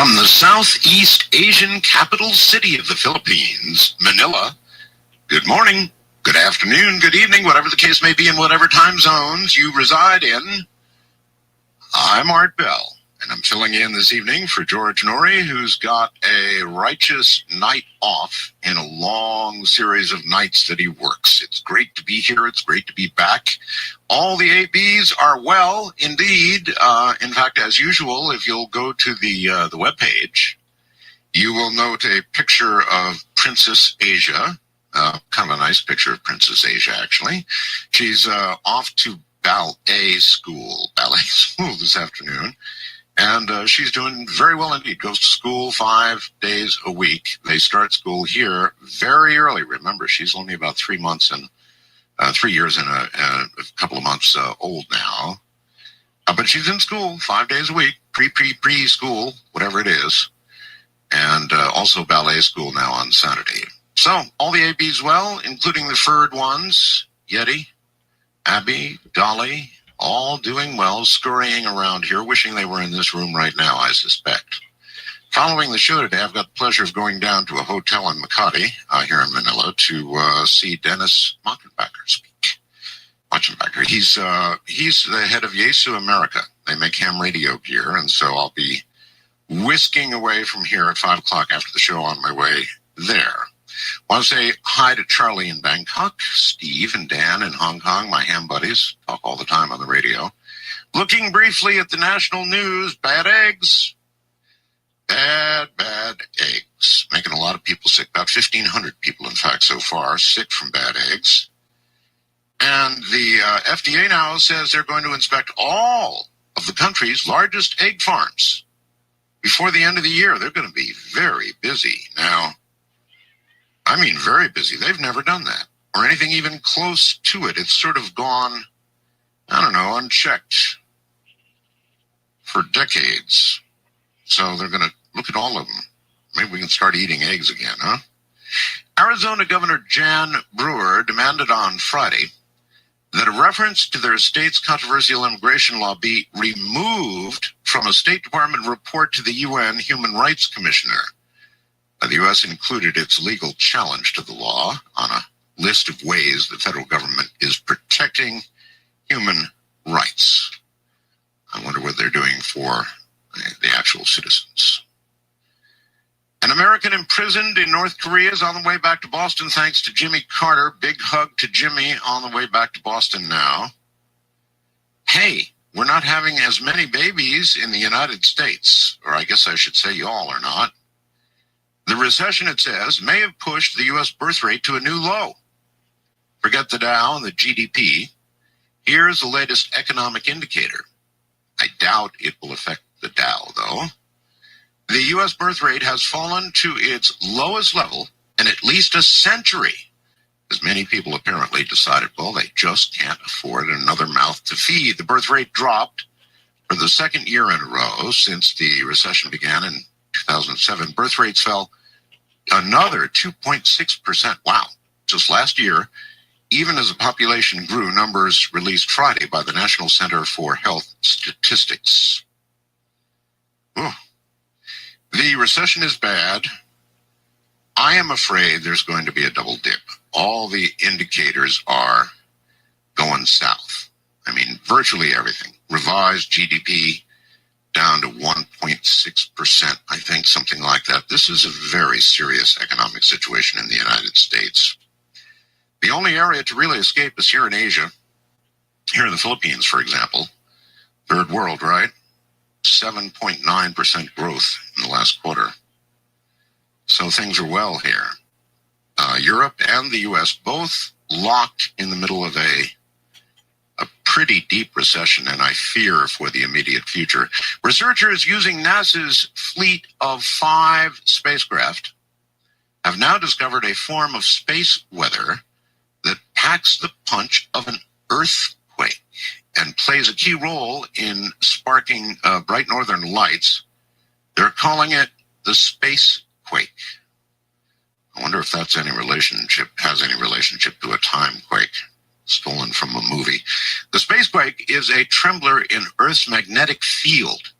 From the Southeast Asian capital city of the Philippines, Manila, good morning, good afternoon, good evening, whatever the case may be in whatever time zones you reside in. I'm Art Bell, and I'm filling in this evening for George Norrie, who's got a righteous night off in a long series of nights that he works. It's great to be here. It's great to be back. All the ABs are well, indeed. In fact, as usual, if you'll go to the webpage, you will note a picture of Princess Asia, kind of a nice picture of Princess Asia, actually. She's off to ballet school this afternoon, and she's doing very well indeed. Goes to school 5 days a week. They start school here very early. Remember, she's only about 3 months and 3 years and a couple of months old now. But she's in school 5 days a week, pre-school, whatever it is, and also ballet school now on Saturday. So all the ABs well, including the furred ones, Yeti, Abby, Dolly, all doing well, scurrying around here, wishing they were in this room right now, I suspect. Following the show today, I've got the pleasure of going down to a hotel in Makati here in Manila to see Dennis Mockenbacker speak. Mockenbacker, he's the head of Yaesu America. They make ham radio gear, and so I'll be whisking away from here at 5 o'clock after the show on my way there. I want to say hi to Charlie in Bangkok, Steve and Dan in Hong Kong, my ham buddies, talk all the time on the radio. Looking briefly at the national news, bad eggs. Bad eggs. Making a lot of people sick. About 1,500 people, in fact, so far, sick from bad eggs. And the FDA now says they're going to inspect all of the country's largest egg farms. Before the end of the year, they're going to be very busy. Now, I mean very busy. They've never done that, or anything even close to it. It's sort of gone, I don't know, unchecked for decades. So they're going to look at all of them. Maybe we can start eating eggs again, huh? Arizona Governor Jan Brewer demanded on Friday that a reference to their state's controversial immigration law be removed from a State Department report to the UN Human Rights Commissioner. The U.S. included its legal challenge to the law on a list of ways the federal government is protecting human rights. I wonder what they're doing for the actual citizens. An American imprisoned in North Korea is on the way back to Boston thanks to Jimmy Carter. Big hug to Jimmy on the way back to Boston now. Hey, we're not having as many babies in the United States, or I guess I should say y'all are not. The recession, it says, may have pushed the U.S. birth rate to a new low. Forget the Dow and the GDP. Here's the latest economic indicator. I doubt it will affect the Dow, though. The U.S. birth rate has fallen to its lowest level in at least a century, as many people apparently decided, well, they just can't afford another mouth to feed. The birth rate dropped for the second year in a row since the recession began in 2007. Birth rates fell another 2.6%. Wow. Just last year, even as the population grew, numbers released Friday by the National Center for Health Statistics. Oh. The recession is bad. I am afraid there's going to be a double dip. All the indicators are going south. I mean, virtually everything. Revised GDP down to 1.6%, I think, something like that. This is a very serious economic situation in the United States. The only area to really escape is here in Asia. Here in the Philippines, for example. Third world, right? 7.9% growth in the last quarter. So things are well here. Europe and the U.S. both locked in the middle of a pretty deep recession, and I fear for the immediate future. Researchers using NASA's fleet of 5 spacecraft have now discovered a form of space weather that packs the punch of an earthquake and plays a key role in sparking bright northern lights. They're calling it the space quake. I wonder if that's has any relationship to a time quake stolen from a movie. The spacequake is a trembler in Earth's magnetic field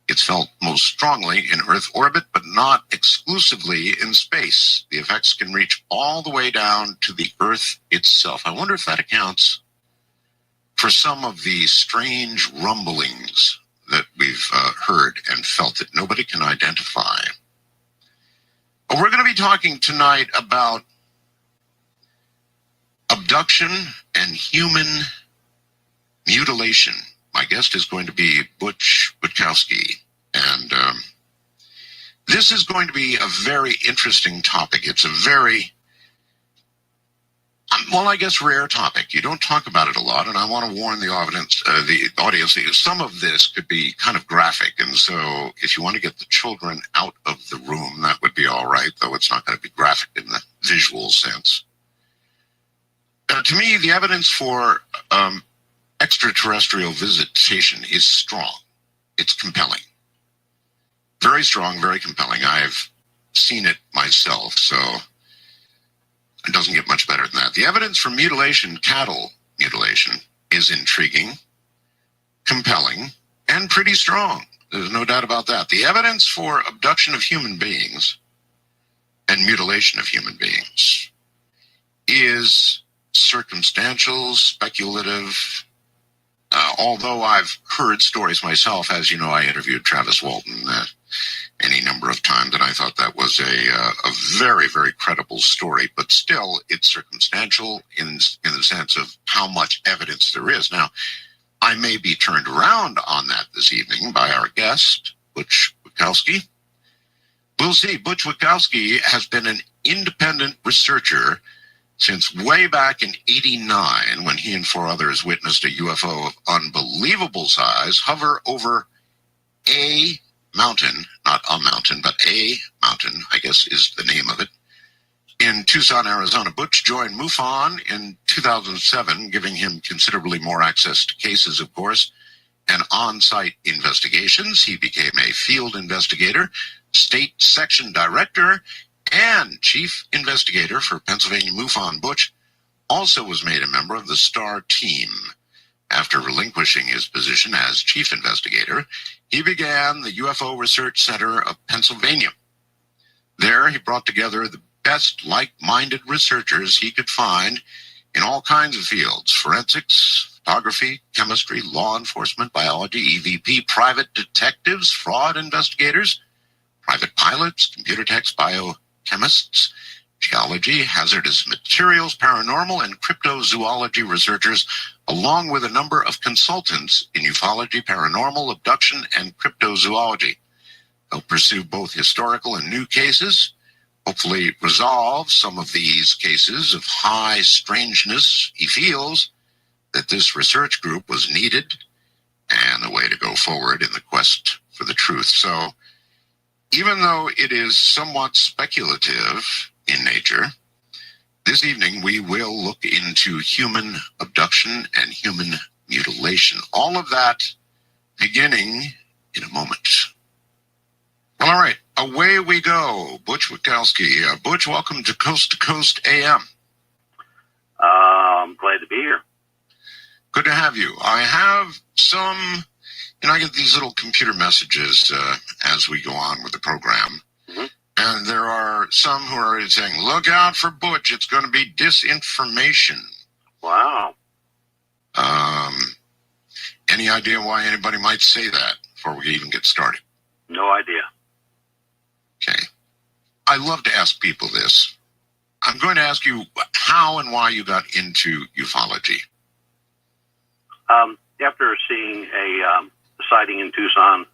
It's felt most strongly in Earth orbit, but not exclusively in space. The effects can reach all the way down to the Earth itself. I wonder if that accounts for some of the strange rumblings that we've heard and felt that nobody can identify. But we're going to be talking tonight about abduction and human mutilation. My guest is going to be Butch Witkowski, and this is going to be a very interesting topic. It's a very, well, I guess rare topic. You don't talk about it a lot, and I want to warn the audience that some of this could be kind of graphic, and so if you want to get the children out of the room, that would be all right, though it's not going to be graphic in the visual sense. To me, the evidence for extraterrestrial visitation is strong. It's compelling. Very strong, very compelling. I've seen it myself, so it doesn't get much better than that. The evidence for mutilation, cattle mutilation, is intriguing, compelling, and pretty strong. There's no doubt about that. The evidence for abduction of human beings and mutilation of human beings is circumstantial, speculative. Although I've heard stories myself, as you know, I interviewed Travis Walton any number of times, and I thought that was a very, very credible story. But still, it's circumstantial in the sense of how much evidence there is. Now, I may be turned around on that this evening by our guest, Butch Witkowski. We'll see. Butch Witkowski has been an independent researcher since way back in '89, when he and four others witnessed a UFO of unbelievable size hover over a mountain, not a mountain, but a mountain, I guess is the name of it, in Tucson, Arizona. Butch joined MUFON in 2007, giving him considerably more access to cases, of course, and on-site investigations. He became a field investigator, state section director, and chief investigator for Pennsylvania MUFON. Butch also was made a member of the STAR team. After relinquishing his position as chief investigator, he began the UFO Research Center of Pennsylvania. There, he brought together the best like-minded researchers he could find in all kinds of fields: forensics, photography, chemistry, law enforcement, biology, EVP, private detectives, fraud investigators, private pilots, computer techs, biochemists, geology, hazardous materials, paranormal, and cryptozoology researchers, along with a number of consultants in ufology, paranormal, abduction, and cryptozoology. They'll pursue both historical and new cases, hopefully resolve some of these cases of high strangeness. He feels that this research group was needed and the way to go forward in the quest for the truth. So, even though it is somewhat speculative in nature, this evening we will look into human abduction and human mutilation. All of that beginning in a moment. Well, all right, away we go. Butch Witkowski. Butch, welcome to Coast AM. I'm glad to be here. Good to have you. I have some, I get these little computer messages as we go on with the program. Mm-hmm. And there are some who are saying, look out for Butch, it's going to be disinformation. Wow. Any idea why anybody might say that before we even get started? No idea. Okay. I love to ask people this. I'm going to ask you how and why you got into ufology. After seeing a sighting in Tucson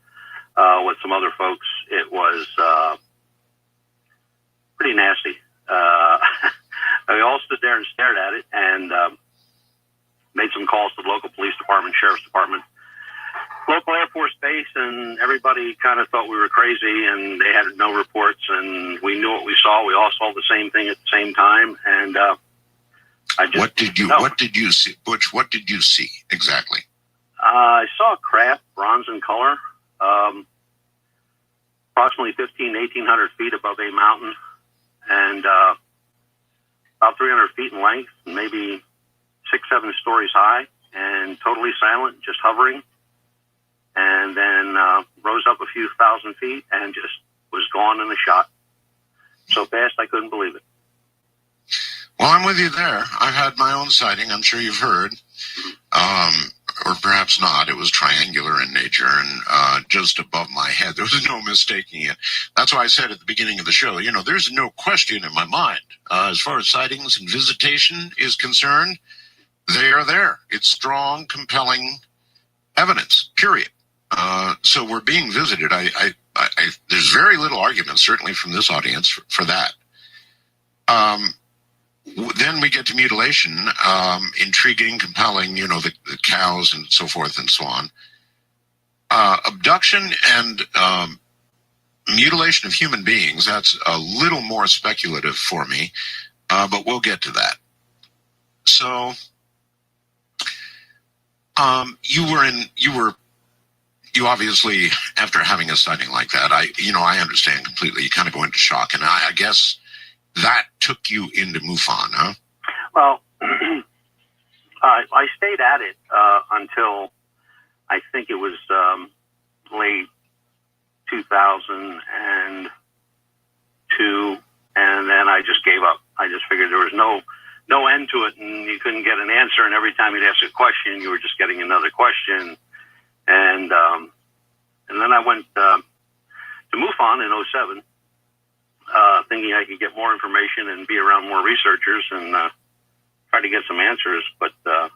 with some other folks, it was pretty nasty. We all stood there and stared at it and made some calls to the local police department, sheriff's department, local Air Force Base, and everybody kind of thought we were crazy, and they had no reports, and we knew what we saw. We all saw the same thing at the same time, and What did you see, Butch? What did you see exactly? I saw a craft, bronze in color, approximately 1,800 feet above a mountain, and about 300 feet in length, and maybe 6-7 stories high, and totally silent, just hovering. And then rose up a few thousand feet and just was gone in a shot. So fast, I couldn't believe it. Well, I'm with you there. I've had my own sighting. I'm sure you've heard. Or perhaps not. It was triangular in nature and just above my head. There was no mistaking it. That's why I said at the beginning of the show, there's no question in my mind. As far as sightings and visitation is concerned, they are there. It's strong, compelling evidence, period. So we're being visited. There's very little argument, certainly from this audience, for that. Then we get to mutilation, intriguing, compelling, the cows and so forth and so on. Abduction and mutilation of human beings, that's a little more speculative for me, but we'll get to that. So you obviously, after having a sighting like that, I understand completely. You kind of go into shock, and I guess that took you into MUFON, huh? Well, I stayed at it until I think it was late 2002, and then I just gave up. I just figured there was no end to it, and you couldn't get an answer, and every time you'd ask a question, you were just getting another question. And then I went to MUFON in 2007, thinking I could get more information and be around more researchers and try to get some answers, but that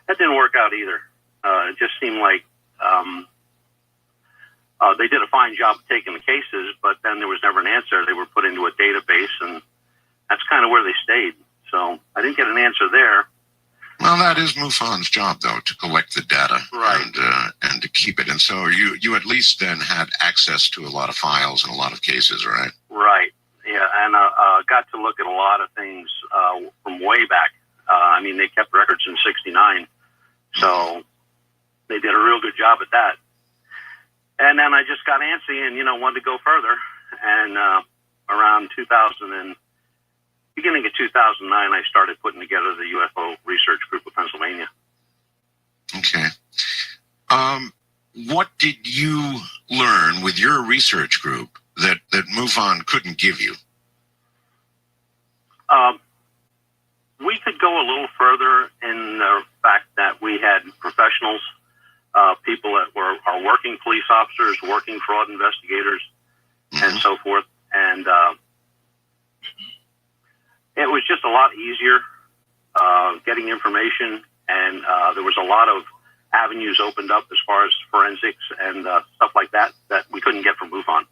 didn't work out either. It just seemed like they did a fine job of taking the cases, but then there was never an answer. They were put into a database, and that's kind of where they stayed. So I didn't get an answer there. Well, that is MUFON's job, though, to collect the data, right, and to keep it. And so you at least then had access to a lot of files and a lot of cases, right? Right. Yeah, and got to look at a lot of things from way back. They kept records in '69, so they did a real good job at that. And then I just got antsy and wanted to go further. And around beginning of 2009, I started putting together the UFO Research Group of Pennsylvania. Okay. What did you learn with your research group that MUFON couldn't give you? We could go a little further in the fact that we had professionals, people that are working police officers, working fraud investigators, and so forth. And it was just a lot easier getting information, and there was a lot of avenues opened up as far as forensics and stuff like that we couldn't get from MUFON.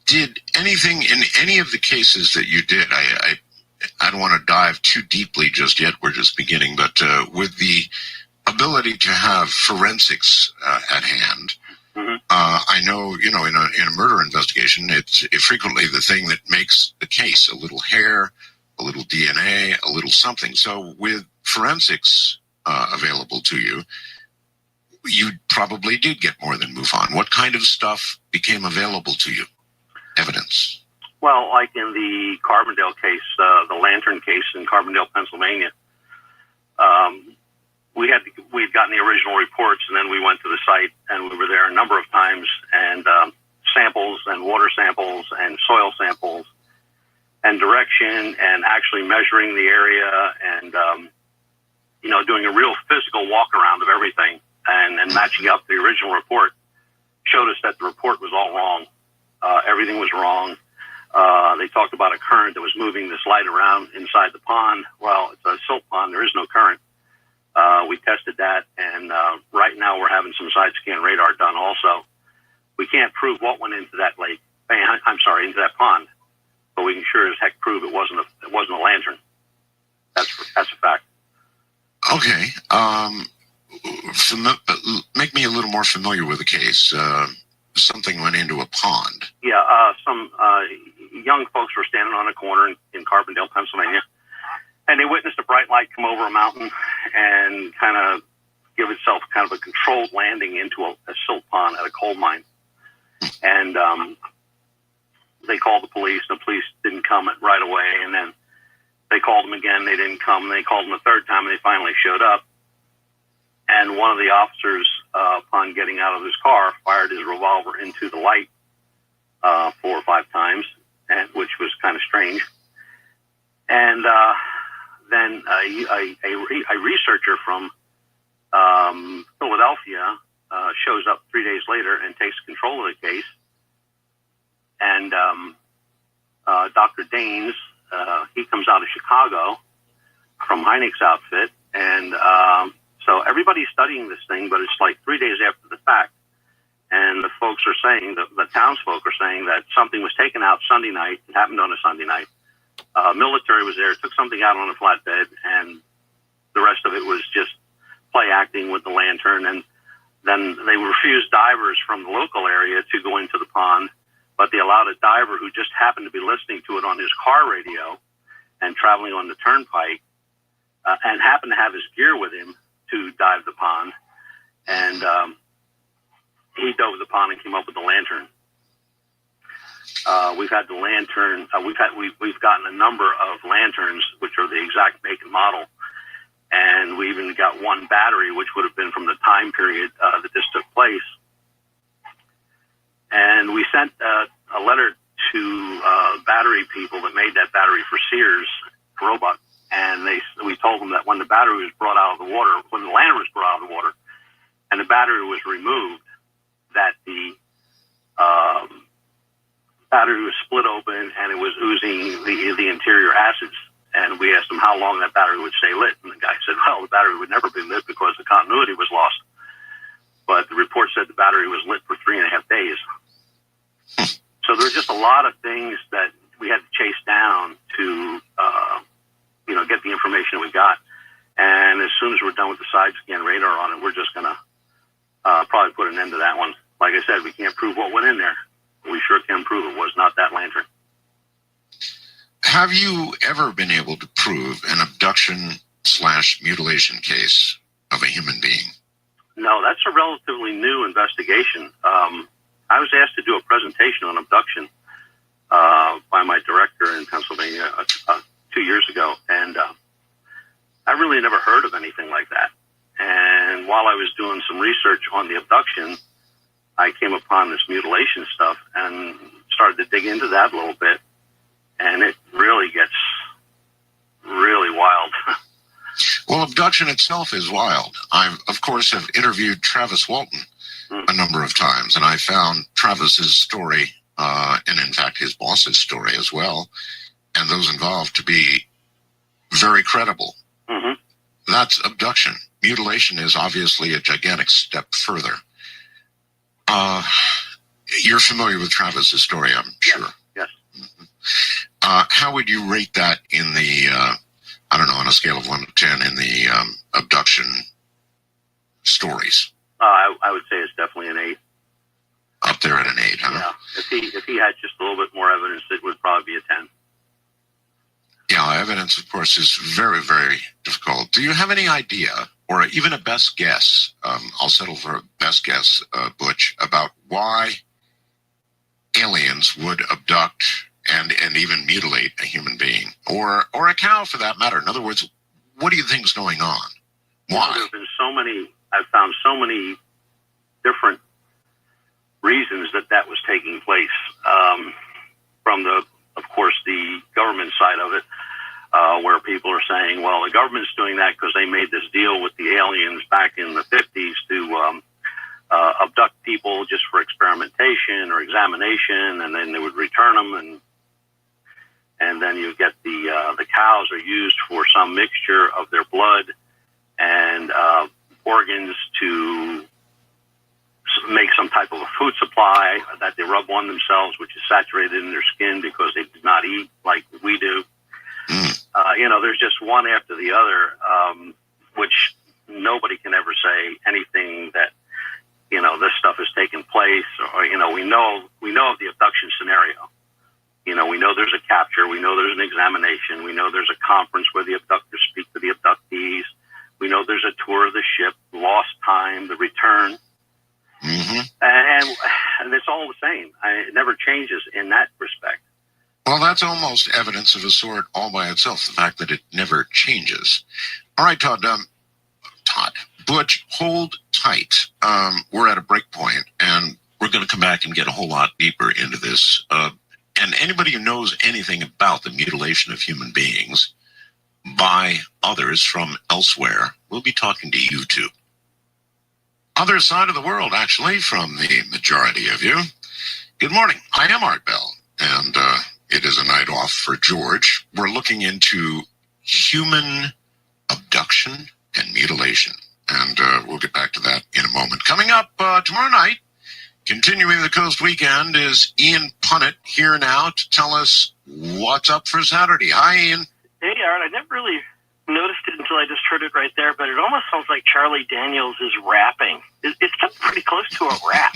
Did anything in any of the cases that you did, I don't want to dive too deeply just yet, we're just beginning, but with the ability to have forensics at hand, I know, in a murder investigation, it's frequently the thing that makes the case: a little hair, a little DNA, a little something. So with forensics available to you, you probably did get more than MUFON. What kind of stuff became available to you? Evidence. Well, like in the Carbondale case, the Lantern case in Carbondale, Pennsylvania, we had gotten the original reports, and then we went to the site, and we were there a number of times, and samples and water samples and soil samples and direction and actually measuring the area and, doing a real physical walk around of everything and matching up the original report showed us that the report was all wrong. Everything was wrong. They talked about a current that was moving this light around inside the pond. Well, it's a silt pond. There is no current. We tested that, and right now we're having some side scan radar done also. We can't prove what went into that lake. Into that pond, but we can sure as heck prove it wasn't a lantern. That's a fact. Okay. Make me a little more familiar with the case. Something went into a pond. Yeah, some young folks were standing on a corner in Carbondale, Pennsylvania, and they witnessed a bright light come over a mountain and kind of give itself kind of a controlled landing into a silt pond at a coal mine. And they called the police. The police didn't come right away, and then they called them again. They didn't come. They called them a third time, and they finally showed up. And one of the officers upon getting out of his car, fired his revolver into the light 4 or 5 times, and which was kind of strange. And then a researcher from Philadelphia shows up 3 days later and takes control of the case. And Dr. Daines, he comes out of Chicago from Hynek's outfit. And so everybody's studying this thing, but it's like 3 days after the fact. And the folks are saying, the townsfolk are saying that something was taken out Sunday night. It happened on a Sunday night. Military was there, took something out on a flatbed, and the rest of it was just play acting with the lantern. And then they refused divers from the local area to go into the pond, but they allowed a diver who just happened to be listening to it on his car radio and traveling on the turnpike and happened to have his gear with him to dive the pond. And he dove the pond and came up with the lantern. We've had the lantern. We've gotten a number of lanterns, which are the exact make and model, and we even got one battery, which would have been from the time period that this took place. And we sent a letter to battery people that made that battery for Sears Roebuck, and we told them that when the battery was brought out of the water, when the lantern was brought out of the water, and the battery was removed, that the battery was split open and it was oozing the interior acids. And we asked him how long that battery would stay lit. And the guy said, well, the battery would never be lit because the continuity was lost. But the report said the battery was lit for 3.5 days. So there were just a lot of things that we had to chase down to, get the information we got. And as soon as we're done with the side scan radar on it, we're just going to probably put an end to that one. Like I said, we can't prove what went in there. We sure can prove it was not that lantern. Have you ever been able to prove an abduction/mutilation case of a human being? No, that's a relatively new investigation. I was asked to do a presentation on abduction by my director in Pennsylvania 2 years ago, and I really never heard of anything like that. And while I was doing some research on the abduction, I came upon this mutilation stuff and started to dig into that a little bit, and it really gets really wild. Well, abduction itself is wild. I, of course, have interviewed Travis Walton a number of times, and I found Travis's story, and in fact his boss's story as well, and those involved to be very credible. Mm-hmm. That's abduction. Mutilation is obviously a gigantic step further. You're familiar with Travis's story, I'm sure. Yes. Mm-hmm. How would you rate that in the, on a scale of 1 to 10 in the abduction stories? I would say it's definitely an 8. Up there at an 8, huh? Yeah. If he had just a little bit more evidence, it would probably be a 10. Yeah, evidence, of course, is very, very difficult. Do you have any idea, or even a best guess, I'll settle for a best guess, Butch, about why aliens would abduct and even mutilate a human being, or a cow for that matter? In other words, what do you think is going on? Why? There's been I've found so many different reasons that was taking place, from of course, the government side of it, where people are saying, well, the government's doing that because they made this deal with the aliens back in the 50s to abduct people just for experimentation or examination, and then they would return them, and then you get the cows are used for some mixture of their blood and organs to make some type of a food supply that they rub on themselves, which is saturated in their skin because they did not eat like we do. There's just one after the other, which nobody can ever say anything that, this stuff has taken place, or, we know of the abduction scenario. We know there's a capture, we know there's an examination, we know there's a conference where the abductors speak to the abductees, we know there's a tour of the ship, lost time, the return. Mm-hmm. And it's all the same. It never changes in that respect. Well, that's almost evidence of a sort all by itself, the fact that it never changes. All right, Todd. Butch, hold tight. tight. We're at a break point, and we're going to come back and get a whole lot deeper into this. And anybody who knows anything about the mutilation of human beings by others from elsewhere, we'll be talking to you too. Other side of the world, actually, from the majority of you. Good morning. I am Art Bell, and it is a night off for George. We're looking into human abduction and mutilation, and we'll get back to that in a moment. Coming up tomorrow night, continuing the Coast Weekend, is Ian Punnett here now to tell us what's up for Saturday. Hi, Ian. Hey, Art. I never really noticed it until I just heard it right there, but it almost sounds like Charlie Daniels is rapping. It's got pretty close to a rap.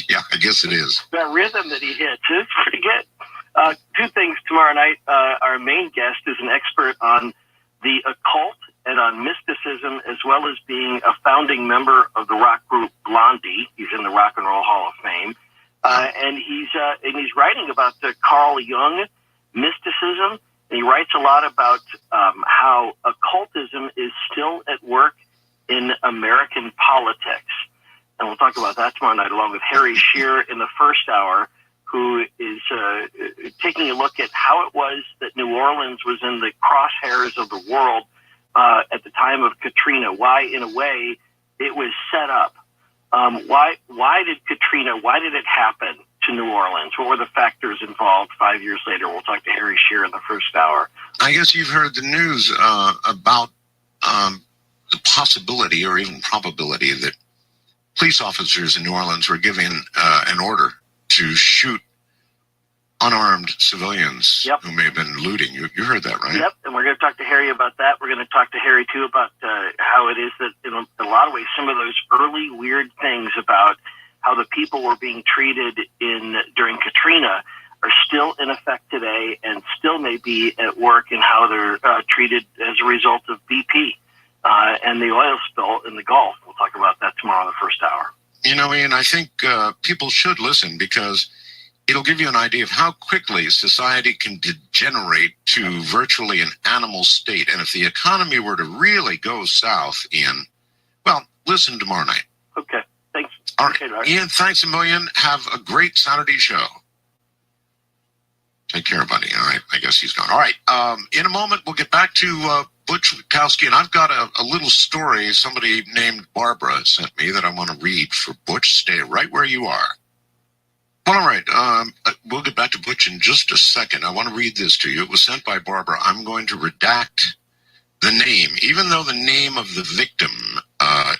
Yeah, I guess it is. That rhythm that he hits, it's pretty good. Two things tomorrow night. Our main guest is an expert on the occult and on mysticism, as well as being a founding member of the rock group Blondie. He's in the Rock and Roll Hall of Fame. And he's writing about Carl Jung, mysticism. And he writes a lot about how occultism is still at work in American politics. And we'll talk about that tomorrow night, along with Harry Shearer in the first hour, who is taking a look at how it was that New Orleans was in the crosshairs of the world at the time of Katrina. Why, in a way, it was set up. Why did it happen to New Orleans? What were the factors involved 5 years later? We'll talk to Harry Shearer in the first hour. I guess you've heard the news about the possibility or even probability that police officers in New Orleans were given an order to shoot unarmed civilians who may have been looting. You heard that, right? Yep, and we're going to talk to Harry about that. We're going to talk to Harry, too, about how it is that, in a lot of ways, some of those early weird things about how the people were being treated during Katrina are still in effect today and still may be at work in how they're treated as a result of BP and the oil spill in the Gulf. We'll talk about that tomorrow in the first hour. You know, Ian, I think people should listen because it'll give you an idea of how quickly society can degenerate to virtually an animal state. And if the economy were to really go south, Ian, well, listen tomorrow night. Okay, thanks. All right, Ian, thanks a million. Have a great Saturday show. Take care, buddy. All right, I guess he's gone. All right, in a moment, we'll get back to Butch Witkowski, and I've got a little story somebody named Barbara sent me that I want to read for Butch. Stay right where you are. All right, we'll get back to Butch in just a second. I want to read this to you. It was sent by Barbara. I'm going to redact the name, even though the name of the victim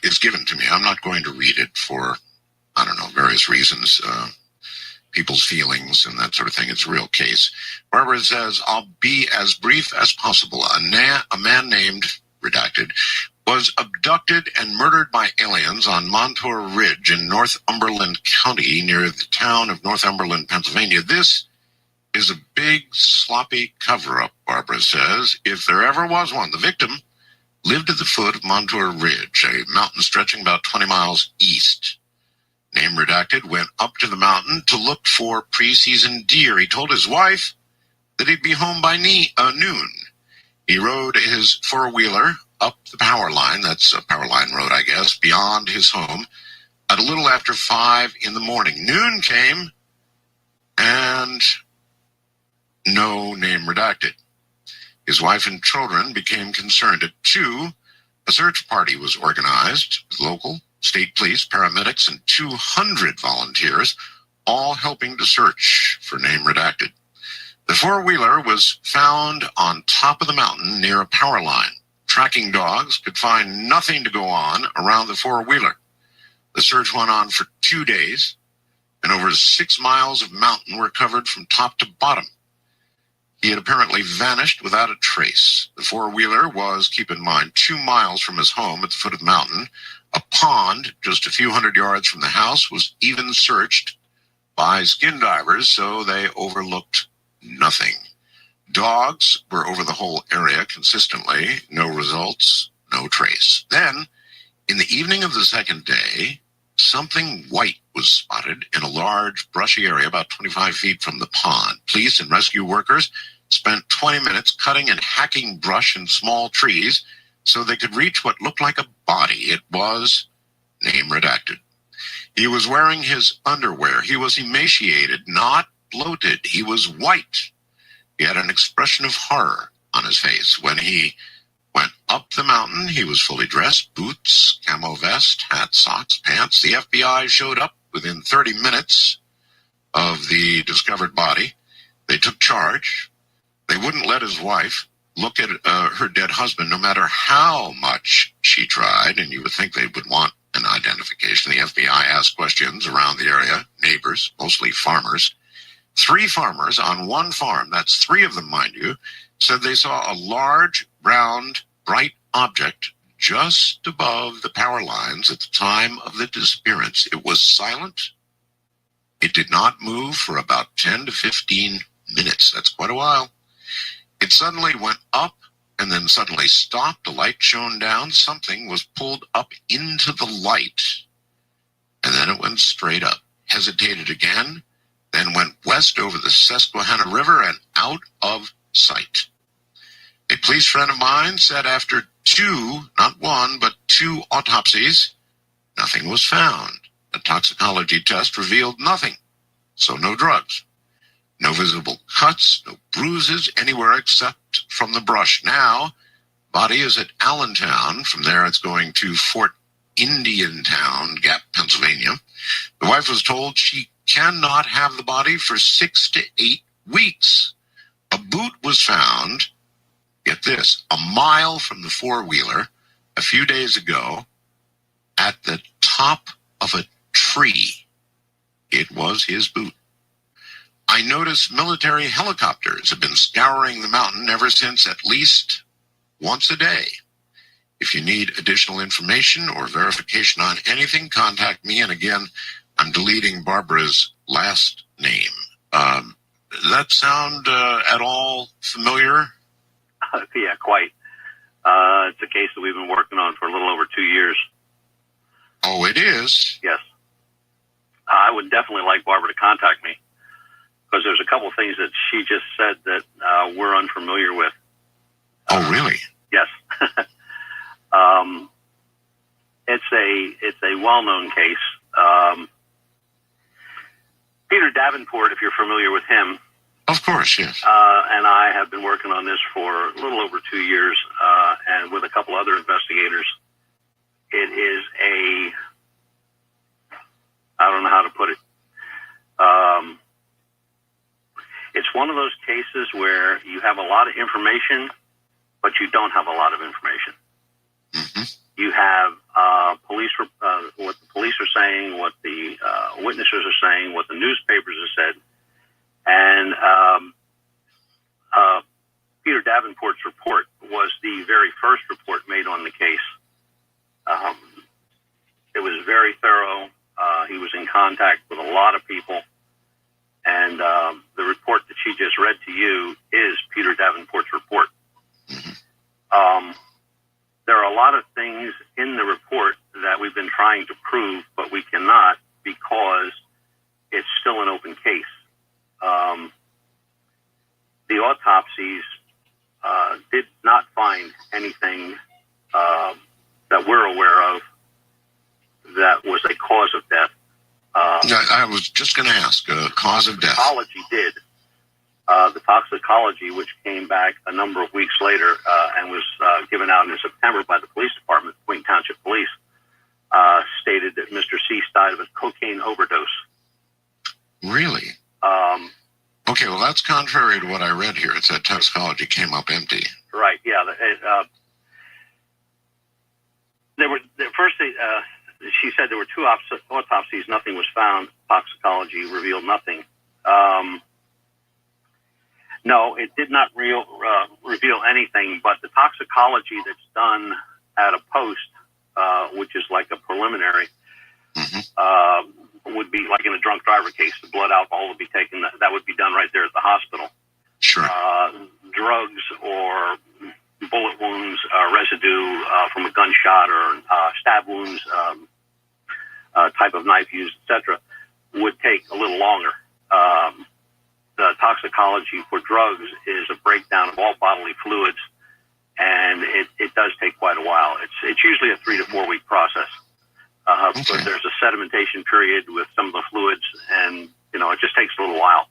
is given to me. I'm not going to read it for, I don't know, various reasons, people's feelings and that sort of thing. It's a real case. Barbara says, I'll be as brief as possible. A man named, redacted, was abducted and murdered by aliens on Montour Ridge in Northumberland County near the town of Northumberland, Pennsylvania. This is a big, sloppy cover-up, Barbara says, if there ever was one. The victim lived at the foot of Montour Ridge, a mountain stretching about 20 miles east. Name redacted, went up to the mountain to look for pre-season deer. He told his wife that he'd be home by noon. He rode his four-wheeler up the power line, that's a power line road, I guess, beyond his home at a little after 5 in the morning. Noon came, and no name redacted. His wife and children became concerned. At 2, a search party was organized with local, state police, paramedics, and 200 volunteers, all helping to search for name redacted. The four-wheeler was found on top of the mountain near a power line. Tracking dogs could find nothing to go on around the four-wheeler. The search went on for 2 days, and over 6 miles of mountain were covered from top to bottom. He had apparently vanished without a trace. The four-wheeler was, keep in mind, 2 miles from his home at the foot of the mountain. A pond just a few hundred yards from the house was even searched by skin divers, so they overlooked nothing. Dogs were over the whole area consistently. No results, no trace. Then, in the evening of the second day, something white was spotted in a large, brushy area about 25 feet from the pond. Police and rescue workers spent 20 minutes cutting and hacking brush and small trees so they could reach what looked like a body. It was name redacted. He was wearing his underwear. He was emaciated, not bloated. He was white. He had an expression of horror on his face. When he went up the mountain, he was fully dressed, boots, camo vest, hat, socks, pants. The FBI showed up within 30 minutes of the discovered body. They took charge. They wouldn't let his wife look at her dead husband, no matter how much she tried, and you would think they would want an identification. The FBI asked questions around the area, neighbors, mostly farmers. 3 farmers on one farm, that's 3 of them, mind you, said they saw a large, round, bright object just above the power lines at the time of the disappearance. It was silent. It did not move for about 10 to 15 minutes. That's quite a while. It suddenly went up and then suddenly stopped. The light shone down. Something was pulled up into the light. And then it went straight up, hesitated again, then went west over the Susquehanna River and out of sight. A police friend of mine said after 2, not 1, but 2 autopsies, nothing was found. A toxicology test revealed nothing. So no drugs. No visible cuts, no bruises anywhere except from the brush. Now, body is at Allentown. From there, it's going to Fort Indiantown, Gap, Pennsylvania. The wife was told she cannot have the body for 6 to 8 weeks. A boot was found, get this, a mile from the four-wheeler a few days ago at the top of a tree. It was his boot. I noticed military helicopters have been scouring the mountain ever since, at least once a day. If you need additional information or verification on anything, contact me. And again, I'm deleting Barbara's last name. Does that sound at all familiar? Yeah, quite. It's a case that we've been working on for a little over 2 years. Oh, it is? Yes. I would definitely like Barbara to contact me, because there's a couple of things that she just said that we're unfamiliar with. Oh, really? Yes. It's a well-known case. Peter Davenport, if you're familiar with him. Of course, yes. And I have been working on this for a little over 2 years, and with a couple other investigators. It is I don't know how to put it. It's one of those cases where you have a lot of information, but you don't have a lot of information. Mm-hmm. You have what the police are saying, what the witnesses are saying, what the newspapers have said, and Peter Davenport's report was the very first report made on the case. It was very thorough. He was in contact with a lot of people. And the report that she just read to you is Peter Davenport's report. Mm-hmm. There are a lot of things in the report that we've been trying to prove, but we cannot because it's still an open case. The autopsies did not find anything that we're aware of that was a cause of death. I was just going to ask, cause of death. Toxicology did. The toxicology, which came back a number of weeks later and was given out in September by the police department, Queen Township Police, stated that Mr. Cease died of a cocaine overdose. Really? Okay, well, that's contrary to what I read here. It said toxicology came up empty. Right, yeah. She said there were 2 autopsies, nothing was found. Toxicology revealed nothing. No, it did not reveal anything, but the toxicology that's done at a post, which is like a preliminary, would be like in a drunk driver case. The blood alcohol would be taken. That would be done right there at the hospital. Sure. Drugs or bullet wounds, residue from a gunshot or stab wounds, type of knife used, etc., would take a little longer. The toxicology for drugs is a breakdown of all bodily fluids, and it does take quite a while. It's usually a 3 to 4 week process. But there's a sedimentation period with some of the fluids, and it just takes a little while.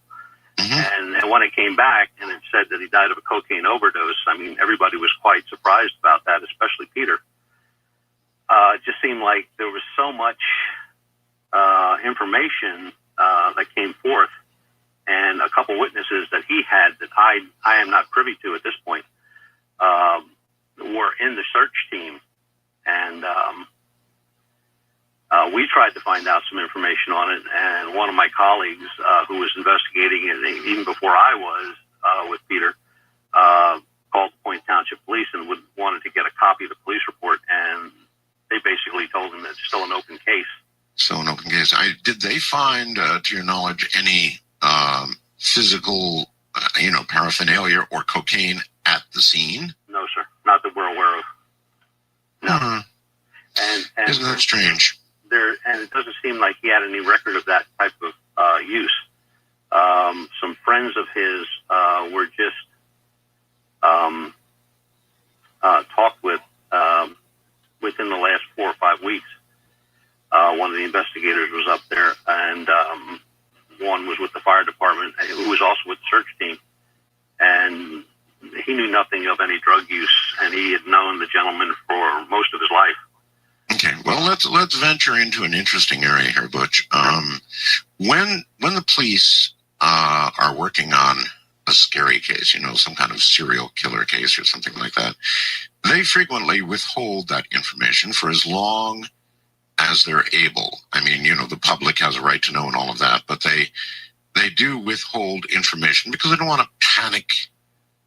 Mm-hmm. And when it came back and it said that he died of a cocaine overdose, I mean, everybody was quite surprised about that, especially Peter. It just seemed like there was so much information that came forth, and a couple witnesses that he had that I am not privy to at this point were in the search team, and we tried to find out some information on it. And one of my colleagues who was investigating it even before I was with Peter called the Point Township Police and wanted to get a copy of the police report, and they basically told him that it's still an open case. So an open case. Did they find, to your knowledge, any physical, paraphernalia or cocaine at the scene? No, sir. Not that we're aware of. No. Mm-hmm. And isn't that strange? And it doesn't seem like he had any record of that type of use. Some friends of his were just talked with within the last 4 or 5 weeks. One of the investigators was up there, and one was with the fire department, who was also with the search team. And he knew nothing of any drug use, and he had known the gentleman for most of his life. Okay, well, let's venture into an interesting area here, Butch. When the police are working on a scary case, some kind of serial killer case or something like that, they frequently withhold that information for as long as they're able. I mean, the public has a right to know and all of that, but they do withhold information because they don't want to panic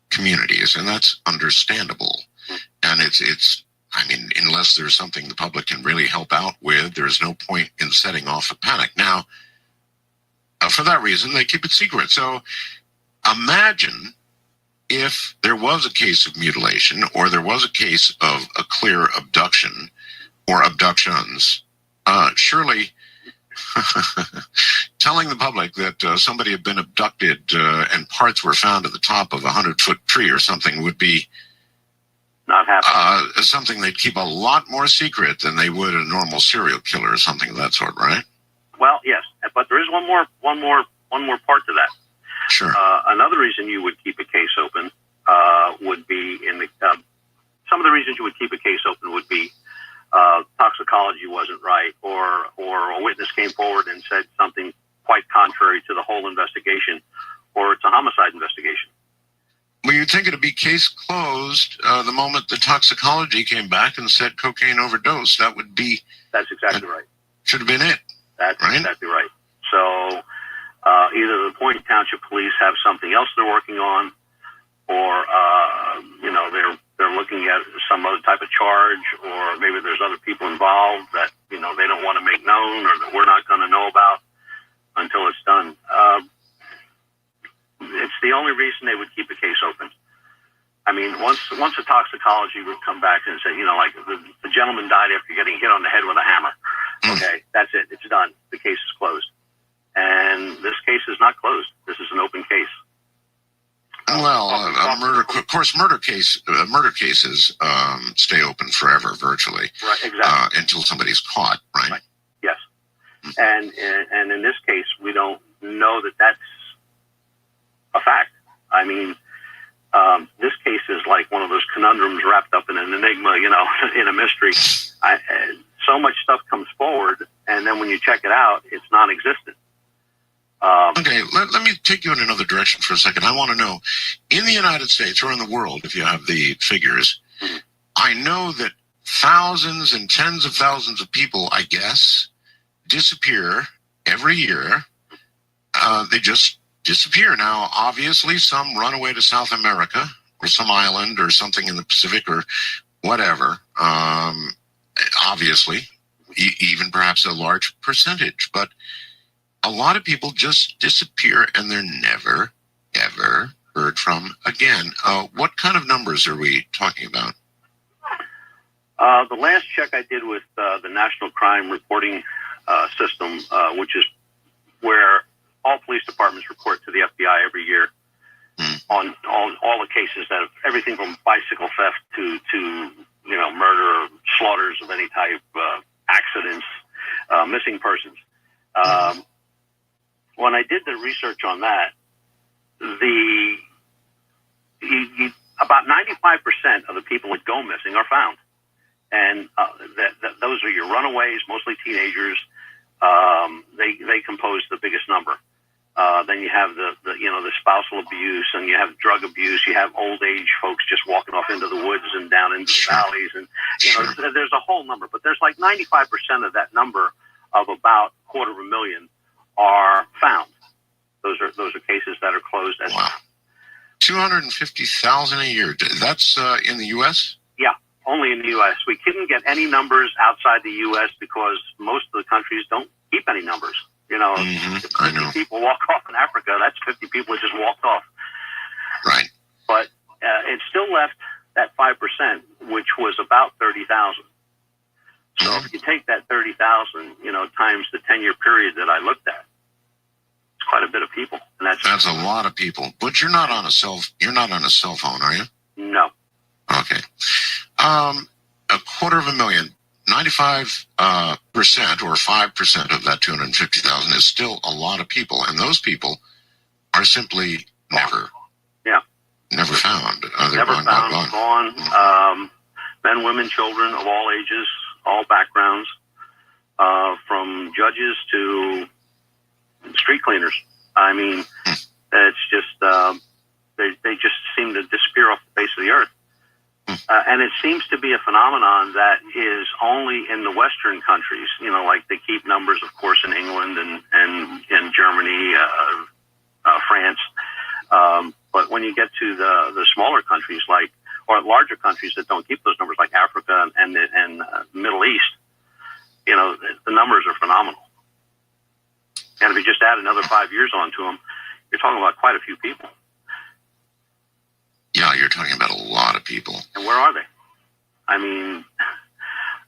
communities, and that's understandable. And it's I mean, unless there's something the public can really help out with, there's no point in setting off a panic. Now, for that reason, they keep it secret. So imagine if there was a case of mutilation, or there was a case of a clear abduction or abductions. Surely telling the public that somebody had been abducted and parts were found at the top of a 100-foot tree or something would be not happening. Something they'd keep a lot more secret than they would a normal serial killer or something of that sort, right? Well, yes, but there is one more part to that. Sure. Another reason you would keep a case open would be some of the reasons you would keep a case open would be toxicology wasn't right, or a witness came forward and said something quite contrary to the whole investigation, or it's a homicide investigation. Well, you'd think it'd be case closed the moment the toxicology came back and said cocaine overdose. That's exactly right. Should have been it. That's right? Exactly right. So either the Point Township Police have something else they're working on, or they're looking at some other type of charge, or maybe there's other people involved that they don't want to make known, or that we're not going to know about until it's done. It's the only reason they would keep a case open. I mean, once the toxicology would come back and say, like the gentleman died after getting hit on the head with a hammer. Okay, that's it. It's done. The case is closed. And this case is not closed. This is an open case. Well, murder cases stay open forever, virtually. Right, exactly. Until somebody's caught, right? Yes. And in this case, we don't know that that's a fact. I mean, this case is like one of those conundrums wrapped up in an enigma, in a mystery. So much stuff comes forward, and then when you check it out, it's non-existent. Okay, let me take you in another direction for a second. I want to know, in the United States or in the world, if you have the figures, I know that thousands and tens of thousands of people, I guess, disappear every year. They just disappear. Now, obviously, some run away to South America or some island or something in the Pacific or whatever. Obviously, even perhaps a large percentage. But a lot of people just disappear and they're never, ever heard from again. What kind of numbers are we talking about? The last check I did with the National Crime Reporting System, which is where all police departments report to the FBI every year on all the cases that have everything from bicycle theft to murder, slaughters of any type, accidents. missing persons. When I did the research on that, about 95% of the people that go missing are found, and those are your runaways, mostly teenagers. They compose the biggest number. Then you have the spousal abuse, and you have drug abuse. You have old age folks just walking off into the woods and down into the valleys, and there's a whole number. But there's like 95% of that number of about 250,000 are found. Those are cases that are closed as wow. 250,000 a year. That's in the U.S.? Yeah, only in the U.S. We couldn't get any numbers outside the U.S. because most of the countries don't keep any numbers. If 50 people walk off in Africa, that's 50 people that just walked off. Right. But it still left that 5%, which was about 30,000. So if you take that 30,000, times the 10-year period that I looked at, it's quite a bit of people. And that's a lot of people. But you're not on a cell phone, are you? No. Okay. 250,000. 95% or 5% of that 250,000 is still a lot of people, and those people are simply never found. Never found, gone. Men, women, children of all ages, all backgrounds, from judges to street cleaners. I mean, it's just they just seem to disappear off the face of the earth. And it seems to be a phenomenon that is only in the Western countries. Like they keep numbers, of course, in England and Germany, France. But when you get to the smaller countries, or larger countries that don't keep those numbers, like Africa and the Middle East, the numbers are phenomenal. And if you just add another 5 years onto them, you're talking about quite a few people. Yeah, you're talking about a lot of people. And where are they? I mean,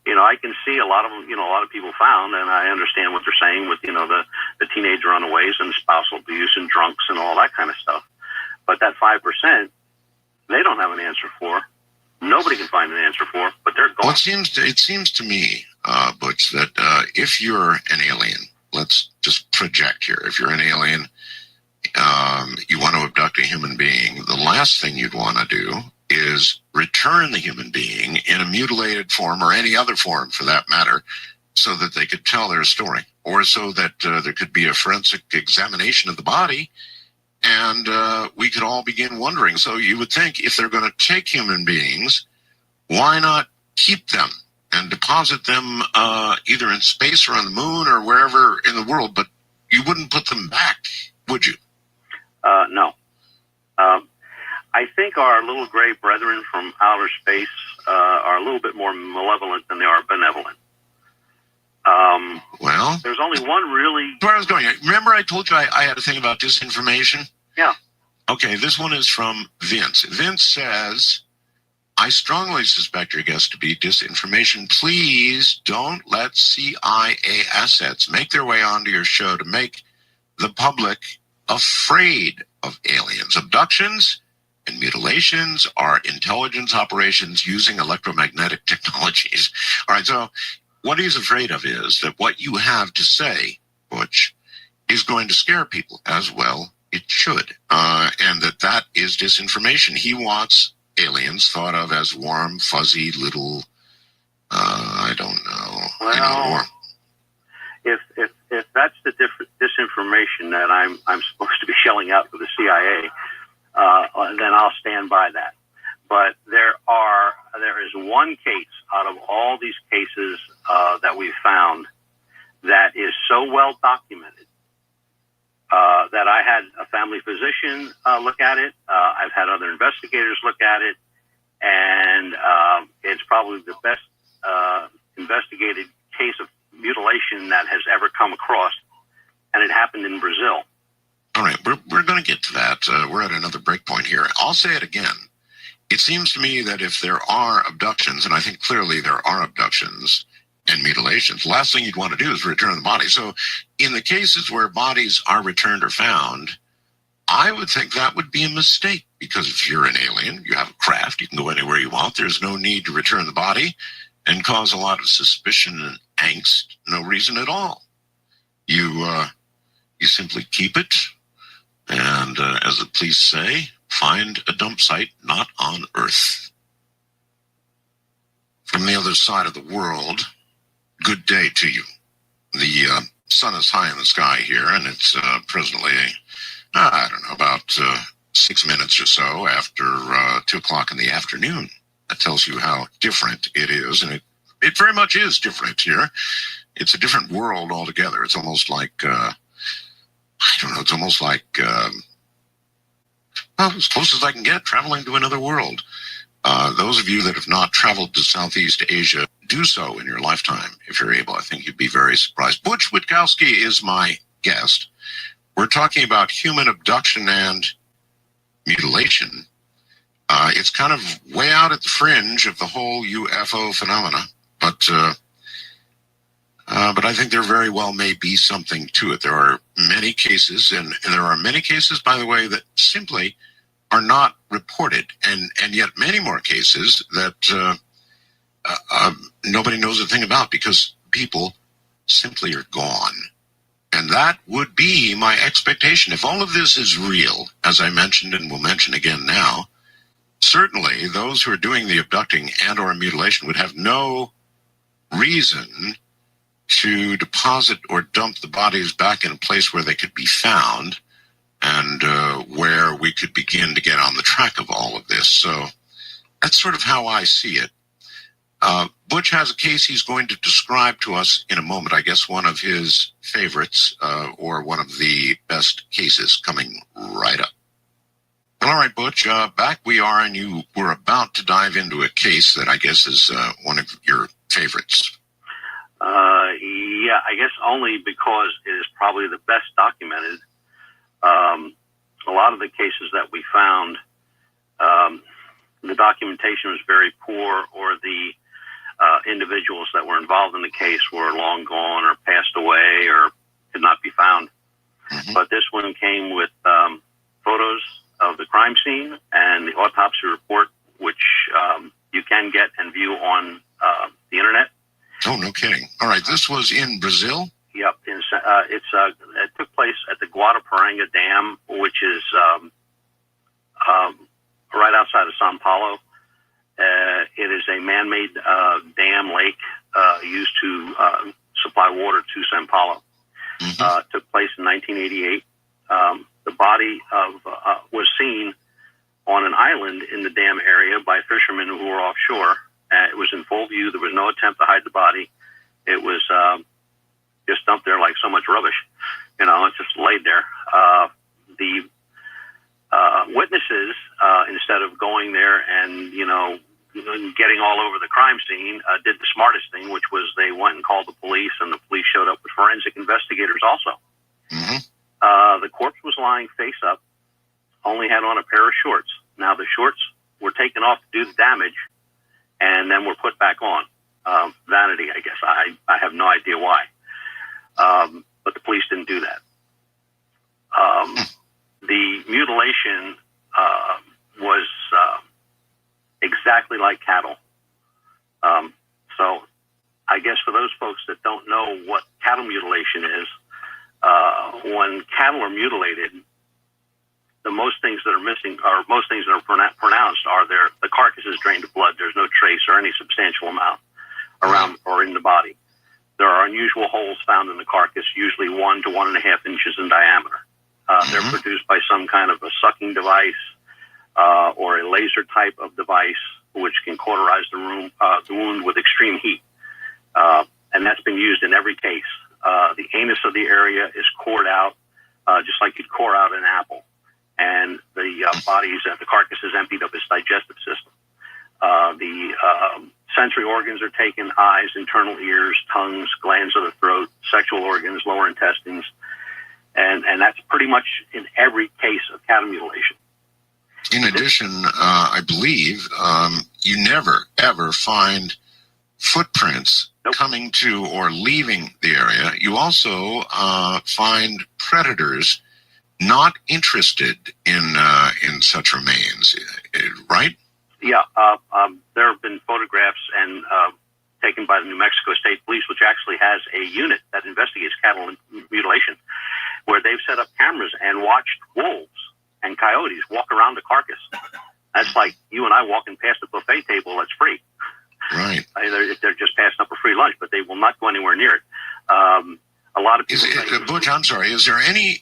I can see a lot of them, a lot of people found, and I understand what they're saying with, the teenage runaways and spousal abuse and drunks and all that kind of stuff. But that 5%, they don't have an answer for. Nobody can find an answer for, but they're gone. Well, it seems to me, Butch, that if you're an alien, let's just project here. If you're an alien, you want to abduct a human being, the last thing you'd want to do is return the human being in a mutilated form, or any other form for that matter, so that they could tell their story, or so that there could be a forensic examination of the body, and we could all begin wondering. So you would think, if they're going to take human beings, why not keep them and deposit them either in space or on the moon or wherever in the world? But you wouldn't put them back, would you? No. I think our little gray brethren from outer space are a little bit more malevolent than they are benevolent. Well, there's only one really... Where I was going. Remember I told you I had a thing about disinformation? Yeah. Okay, this one is from Vince. Vince says, I strongly suspect your guest to be disinformation. Please don't let CIA assets make their way onto your show to make the public afraid of aliens. Abductions and mutilations are intelligence operations using electromagnetic technologies. All right, so what he's afraid of is that what you have to say, Butch, is going to scare people, as well it should, and that is disinformation. He wants aliens thought of as warm, fuzzy, little, I don't know. Well, if that's the disinformation that I'm supposed to be shelling out for the CIA, then I'll stand by that. But there is one case out of all these cases that we've found that is so well documented that I had a family physician look at it. I've had other investigators look at it, and it's probably the best investigated case of mutilation that has ever come across, and it happened in Brazil. All right, we're going to get to that. We're at another break point here. I'll say it again. It seems to me that if there are abductions, and I think clearly there are abductions and mutilations, the last thing you'd want to do is return the body. So in the cases where bodies are returned or found, I would think that would be a mistake, because if you're an alien, you have a craft, you can go anywhere you want. There's no need to return the body. and cause a lot of suspicion and angst. No reason at all. You simply keep it, and as the police say, find a dump site not on Earth. From the other side of the world, good day to you. The sun is high in the sky here, and it's presently, I don't know, about 6 minutes or so after 2 o'clock in the afternoon. That tells you how different it is, and it very much is different here. It's a different world altogether. It's almost like, I don't know, it's almost like, well, as close as I can get, traveling to another world. Those of you that have not traveled to Southeast Asia, do so in your lifetime if you're able. I think you'd be very surprised. Butch Witkowski is my guest. We're talking about human abduction and mutilation. It's kind of way out at the fringe of the whole UFO phenomena, but I think there very well may be something to it. There are many cases, and there are many cases, by the way, that simply are not reported, and yet many more cases that nobody knows a thing about because people simply are gone. And that would be my expectation. If all of this is real, as I mentioned and will mention again now, certainly those who are doing the abducting and or mutilation would have no reason to deposit or dump the bodies back in a place where they could be found and where we could begin to get on the track of all of this. So that's sort of how I see it. Butch has a case he's going to describe to us in a moment. I guess one of his favorites or one of the best cases coming right up. Well, all right, Butch, back we are, and you were about to dive into a case that I guess is one of your favorites. Yeah, I guess only because it is probably the best documented. A lot of the cases that we found, the documentation was very poor, or the individuals that were involved in the case were long gone or passed away or could not be found. Mm-hmm. But this one came with photos of the crime scene and the autopsy report, which you can get and view on the internet. Oh, no kidding. All right, this was in Brazil? Yep. It took place at the Guadaparanga Dam, which is right outside of Sao Paulo. It is a man-made dam lake used to supply water to Sao Paulo. Mm-hmm. Took place in 1988. The body was seen on an island in the dam area by fishermen who were offshore. It was in full view. There was no attempt to hide the body. It was just dumped there like so much rubbish. You know, it just laid there. The witnesses, instead of going there and, you know, getting all over the crime scene, did the smartest thing, which was they went and called the police, and the police showed up with forensic investigators also. Mm-hmm. The corpse was lying face up, only had on a pair of shorts. Now, the shorts were taken off to do the damage, and then were put back on. Vanity, I guess. I have no idea why. But the police didn't do that. The mutilation was exactly like cattle. So I guess for those folks that don't know what cattle mutilation is, when cattle are mutilated, the most things that are missing, or most things that are pronounced, are the carcass is drained of blood. There's no trace or any substantial amount around or in the body. There are unusual holes found in the carcass, usually 1 to 1.5 inches in diameter. They're produced by some kind of a sucking device or a laser type of device, which can cauterize the wound with extreme heat. And that's been used in every case. The anus of the area is cored out, just like you'd core out an apple. And the the carcass is emptied of its digestive system. The sensory organs are taken: eyes, internal ears, tongues, glands of the throat, sexual organs, lower intestines. And that's pretty much in every case of cattle mutilation. In addition, I believe you never, ever find footprints coming to or leaving the area. You also find predators not interested in such remains, right? Yeah, there have been photographs and taken by the New Mexico State Police, which actually has a unit that investigates cattle mutilation, where they've set up cameras and watched wolves and coyotes walk around the carcass. That's like you and I walking past a buffet table that's free. Right. They're just passing up a free lunch, but they will not go anywhere near it. A lot of people. Butch, I'm sorry. Is there any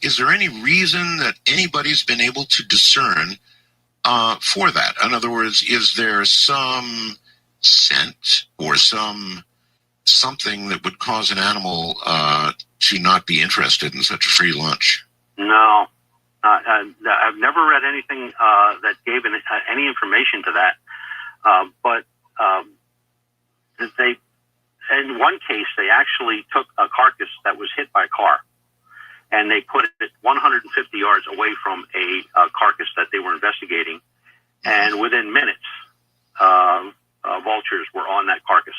reason that anybody's been able to discern for that? In other words, is there some scent or something that would cause an animal to not be interested in such a free lunch? No, I've never read anything that gave any information to that. But they, in one case, they actually took a carcass that was hit by a car, and they put it 150 yards away from a carcass that they were investigating, and within minutes, vultures were on that carcass.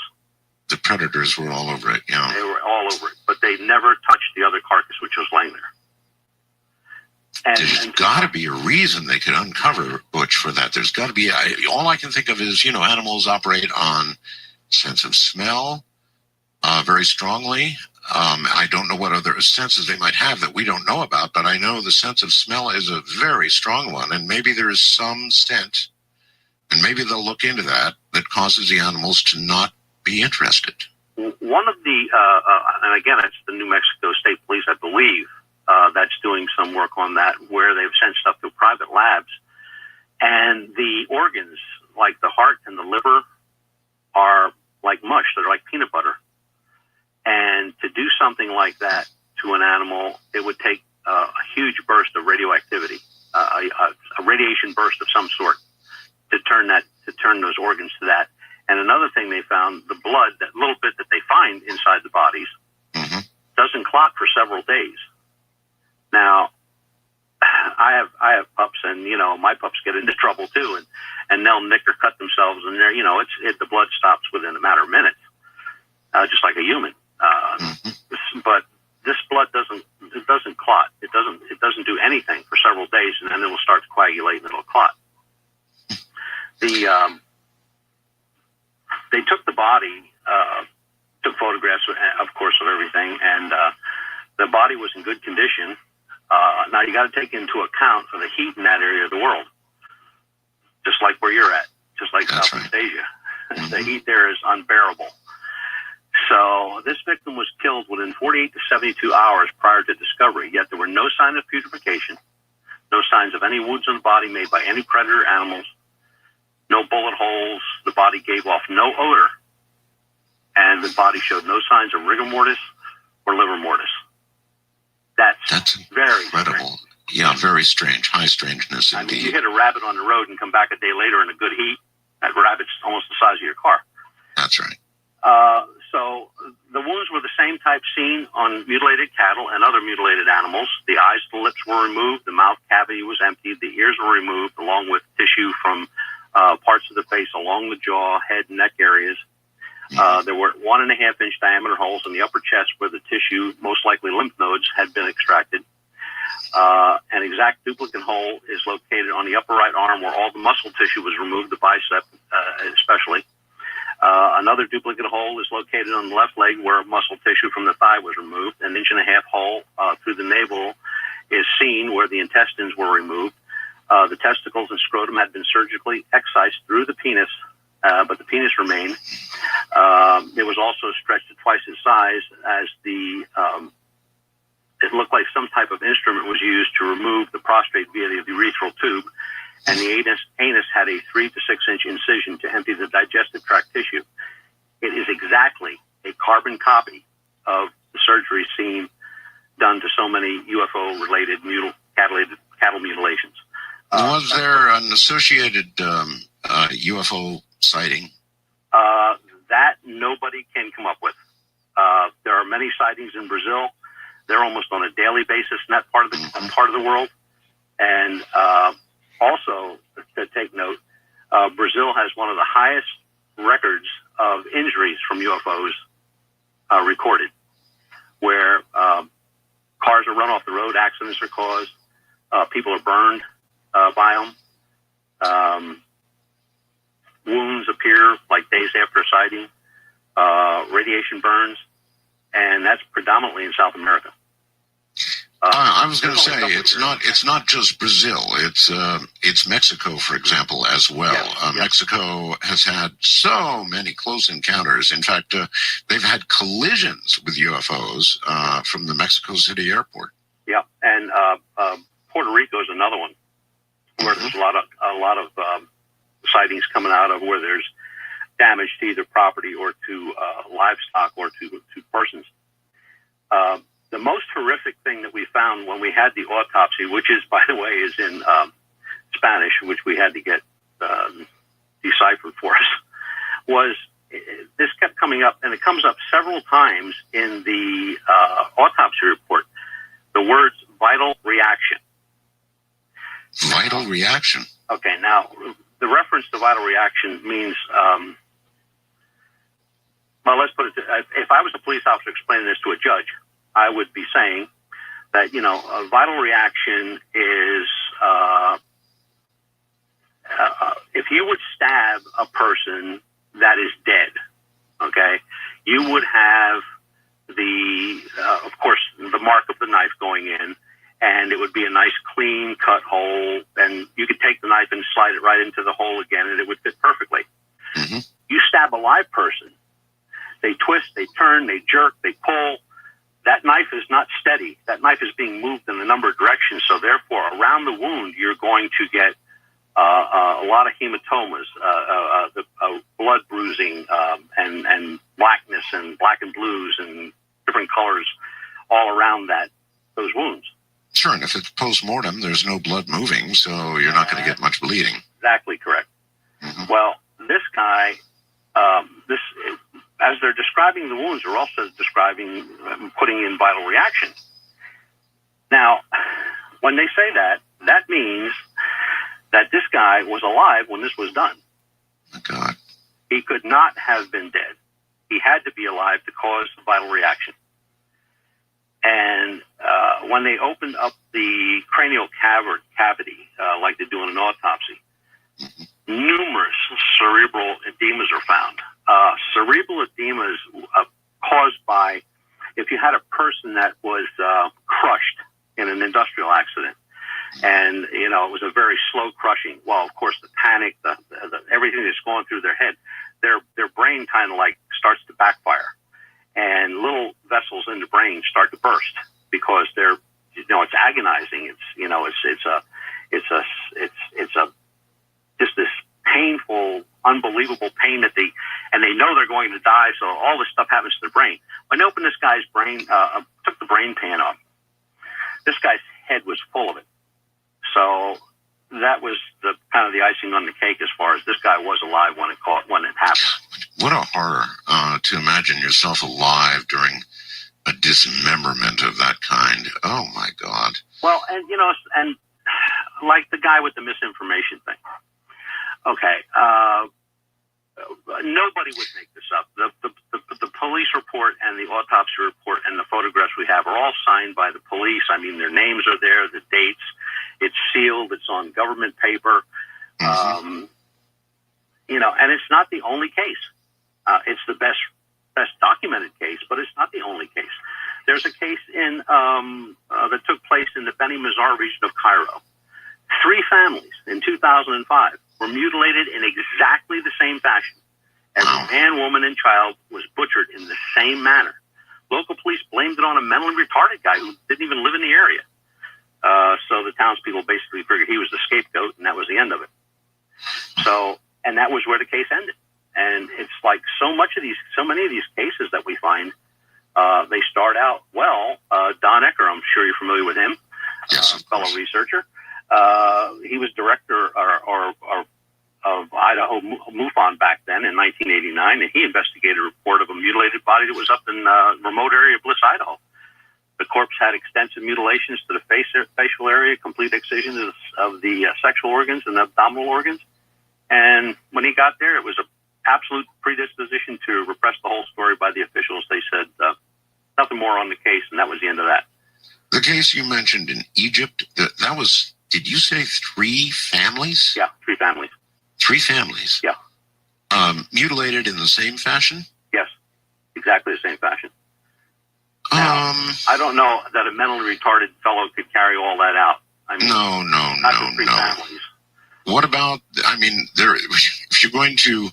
The predators were all over it, yeah. They were all over it, but they never touched the other carcass, which was laying there. There's got to be a reason they could uncover, Butch, for that. There's got to be. All I can think of is, animals operate on sense of smell very strongly. I don't know what other senses they might have that we don't know about, but I know the sense of smell is a very strong one, and maybe there is some scent, and maybe they'll look into that causes the animals to not be interested. One of the, and again, it's the New Mexico State Police, I believe, that's doing some work on that, where they've sent stuff to private labs, and the organs, like the heart and the liver, are like mush. They're like peanut butter. And to do something like that to an animal, it would take a huge burst of radioactivity, a radiation burst of some sort, to turn those organs to that. And another thing they found, the blood, that little bit that they find inside the bodies, doesn't clot for several days. Now, I have pups, and my pups get into trouble too, and they'll nick or cut themselves, and the blood stops within a matter of minutes, just like a human. But this blood doesn't clot. It doesn't do anything for several days, and then it will start to coagulate and it'll clot. They took the body, took photographs, of course, of everything, and the body was in good condition. Now you got to take into account for the heat in that area of the world, just like where you're at, just like Southeast Asia. The heat there is unbearable. So this victim was killed within 48 to 72 hours prior to discovery, yet there were no signs of putrefaction, no signs of any wounds on the body made by any predator animals, no bullet holes. The body gave off no odor, and the body showed no signs of rigor mortis or liver mortis. That's very incredible. Strange. Yeah, very strange. High strangeness indeed. I mean, you hit a rabbit on the road and come back a day later in a good heat. That rabbit's almost the size of your car. That's right. So the wounds were the same type seen on mutilated cattle and other mutilated animals. The eyes and lips were removed. The mouth cavity was emptied. The ears were removed, along with tissue from parts of the face along the jaw, head, and neck areas. There were 1.5 inch diameter holes in the upper chest where the tissue, most likely lymph nodes, had been extracted. An exact duplicate hole is located on the upper right arm where all the muscle tissue was removed, the bicep especially. Another duplicate hole is located on the left leg where muscle tissue from the thigh was removed. 1.5 inch hole through the navel is seen where the intestines were removed. The testicles and scrotum had been surgically excised through the penis, but the penis remained. It was also stretched to twice its size, as it looked like some type of instrument was used to remove the prostate via the urethral tube, and the anus had a 3 to 6 inch incision to empty the digestive tract tissue. It is exactly a carbon copy of the surgery scene done to so many UFO-related cattle mutilations. Was there an associated UFO sighting? That nobody can come up with. There are many sightings in Brazil. They're almost on a daily basis in that part of the world. And also, to take note, Brazil has one of the highest records of injuries from UFOs recorded, where cars are run off the road, accidents are caused, people are burned by them, wounds appear like days after sighting. radiation burns, and that's predominantly in South America. I was going to say it's not just Brazil. It's Mexico, for example, as well. Yes. Mexico has had so many close encounters. In fact, they've had collisions with UFOs from the Mexico City airport. Yeah, and Puerto Rico is another one where there's a lot of sightings coming out of where there's damage to either property or to livestock or to persons. The most horrific thing that we found when we had the autopsy, which is, by the way, is in Spanish, which we had to get deciphered for us, was this kept coming up, and it comes up several times in the autopsy report, the words vital reaction. Vital reaction? Okay, now, the reference to vital reaction means, well, let's put it, if I was a police officer explaining this to a judge, I would be saying that, a vital reaction is if you would stab a person that is dead, okay, you would have of course, the mark of the knife going in, and it would be a nice clean cut hole, and you could take the knife and slide it right into the hole again, and it would fit perfectly. Mm-hmm. You stab a live person, they twist, they turn, they jerk, they pull. That knife is not steady. That knife is being moved in a number of directions. So therefore, around the wound, you're going to get a lot of hematomas, blood bruising, and blackness and black and blues and different colors all around those wounds. Sure, and if it's post-mortem, there's no blood moving, so you're not going to get much bleeding. Exactly correct. Mm-hmm. Well, this guy, as they're describing the wounds, they're also describing putting in vital reaction. Now, when they say that, that means that this guy was alive when this was done. Oh, God. He could not have been dead. He had to be alive to cause the vital reaction. And when they opened up the cranial cavity, like they do in an autopsy, numerous cerebral edemas are found. Cerebral edema is caused by if you had a person that was crushed in an industrial accident, and it was a very slow crushing. Well, of course, the panic, the everything that's going through their head, their brain kind of like starts to backfire, and little vessels in the brain start to burst because they're it's agonizing. It's just this painful, unbelievable pain that they know they're going to die. So all this stuff happens to their brain. When they opened this guy's brain, took the brain pan off, this guy's head was full of it. So that was the kind of the icing on the cake as far as this guy was alive when it happened. What a horror to imagine yourself alive during a dismemberment of that kind. Oh my God. Well, and like the guy with the misinformation thing. Okay, nobody would make this up. The police report and the autopsy report and the photographs we have are all signed by the police. I mean, their names are there, the dates. It's sealed. It's on government paper. Mm-hmm. And it's not the only case. It's the best documented case, but it's not the only case. There's a case that took place in the Beni Mazar region of Cairo. 3 families in 2005 were mutilated in exactly the same fashion. Every man, woman, and child was butchered in the same manner. Local police blamed it on a mentally retarded guy who didn't even live in the area. So the townspeople basically figured he was the scapegoat, and that was the end of it. So, and that was where the case ended. And it's like so many of these cases that we find, they start out well. Don Ecker, I'm sure you're familiar with him, yes, fellow researcher. He was director of Idaho MUFON back then in 1989, and he investigated a report of a mutilated body that was up in a remote area of Bliss, Idaho. The corpse had extensive mutilations to the facial area, complete excisions of the sexual organs and the abdominal organs. And when he got there, it was an absolute predisposition to repress the whole story by the officials. They said nothing more on the case, and that was the end of that. The case you mentioned in Egypt, that was, did you say 3 families? Yeah, 3 families. 3 families? Yeah. Mutilated in the same fashion? Yes. exactly the same fashion. Now, I don't know that a mentally retarded fellow could carry all that out. I mean, no. families. What about, if you're going to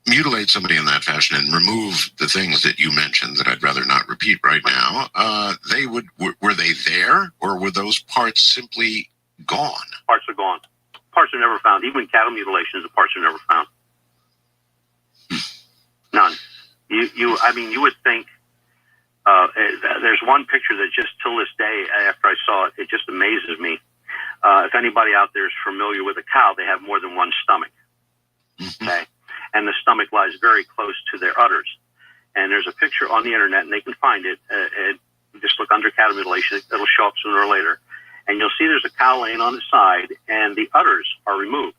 mutilate somebody in that fashion and remove the things that you mentioned that I'd rather not repeat right now, were they there, or were those parts simply gone? Parts are gone. Parts are never found. Even cattle mutilations, the parts are never found. None. You would think. There's one picture that just till this day, after I saw it, it just amazes me. If anybody out there is familiar with a cow, they have more than one stomach. Okay, and the stomach lies very close to their udders. And there's a picture on the internet, and they can find it. Just look under cattle mutilation; it'll show up sooner or later. And you'll see there's a cow laying on its side, and the udders are removed,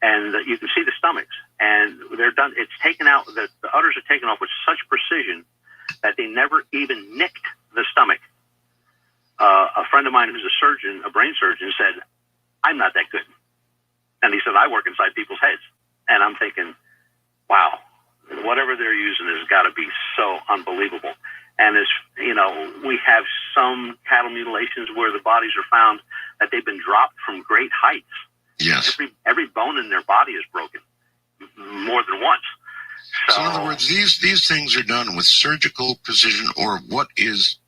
and you can see the stomachs, and they're done. It's taken out. The udders are taken off with such precision that they never even nicked the stomach. A friend of mine who's a surgeon, a brain surgeon, said, "I'm not that good," and he said, "I work inside people's heads," and I'm thinking, "Wow, whatever they're using has got to be so unbelievable." And as you know, we have some cattle mutilations where the bodies are found that they've been dropped from great heights. Yes. Every bone in their body is broken more than once. So in other words, these things are done with surgical precision, or what is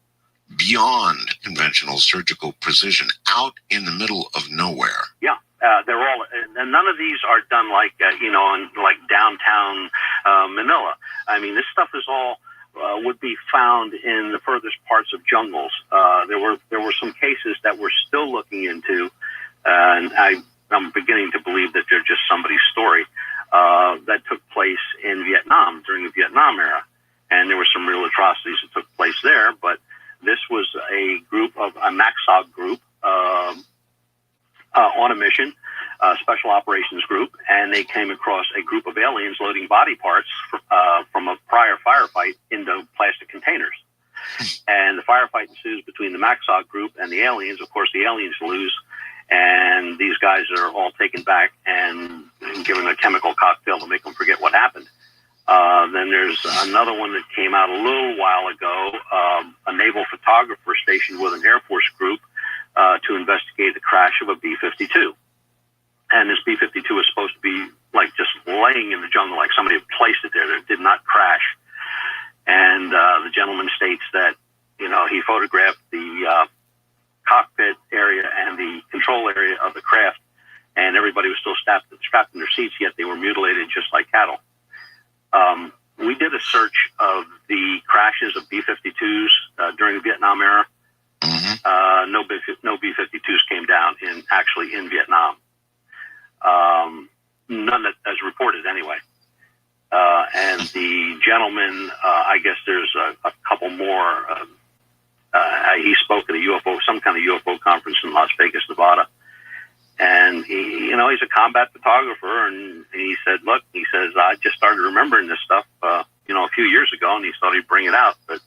beyond conventional surgical precision, out in the middle of nowhere. Yeah. They're all, and none of these are done like, in like downtown Manila. I mean, this stuff is all would be found in the furthest parts of jungles. There were some cases that we're still looking into, and I'm beginning to believe that they're just somebody's story, that took place in Vietnam during the Vietnam era. And there were some real atrocities that took place there, but this was a MACSOG group, on a mission, special operations group, and they came across a group of aliens loading body parts from a prior firefight into plastic containers. And the firefight ensues between the MACSOG group and the aliens. Of course, the aliens lose, and these guys are all taken back and given a chemical cocktail to make them forget what happened. Then there's another one that came out a little while ago, a naval photographer stationed with an Air Force group to investigate the crash of a B-52. And this B-52 was supposed to be like just laying in the jungle, like somebody had placed it there. It did not crash. And the gentleman states that, he photographed the cockpit area and the control area of the craft, and everybody was still strapped in their seats, yet they were mutilated just like cattle. We did a search of the crashes of B-52s during the Vietnam era. Mm-hmm. No B-52s came down in Vietnam. None that as reported anyway. And the gentleman, I guess there's a couple more. He spoke at some kind of UFO conference in Las Vegas, Nevada. And he's a combat photographer, and he said, "Look," he says, "I just started remembering this stuff, a few years ago," and he thought he'd bring it out. But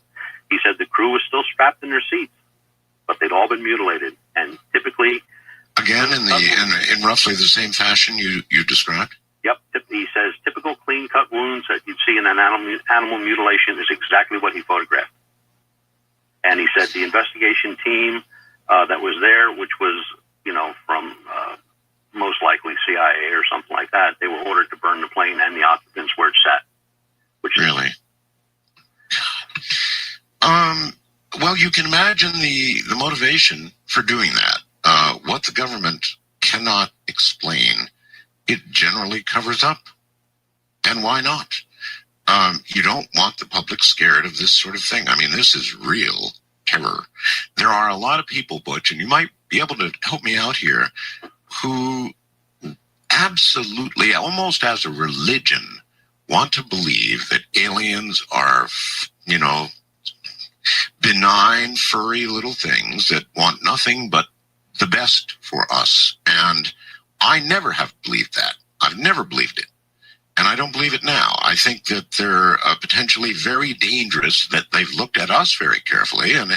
he said the crew was still strapped in their seats, but they'd all been mutilated, and typically, again, in roughly the same fashion you described. Yep, he says typical clean-cut wounds that you'd see in an animal mutilation is exactly what he photographed. And he said the investigation team that was there, which was from most likely CIA or something like that, they were ordered to burn the plane and the occupants where it sat. Which really? Well, you can imagine the motivation for doing that. What the government cannot explain, it generally covers up. And why not? You don't want the public scared of this sort of thing. I mean, this is real terror. There are a lot of people, Butch, and you might be able to help me out here, who absolutely, almost as a religion, want to believe that aliens are, benign, furry little things that want nothing but the best for us. And I never have believed that. I've never believed it. And I don't believe it now. I think that they're potentially very dangerous, that they've looked at us very carefully. And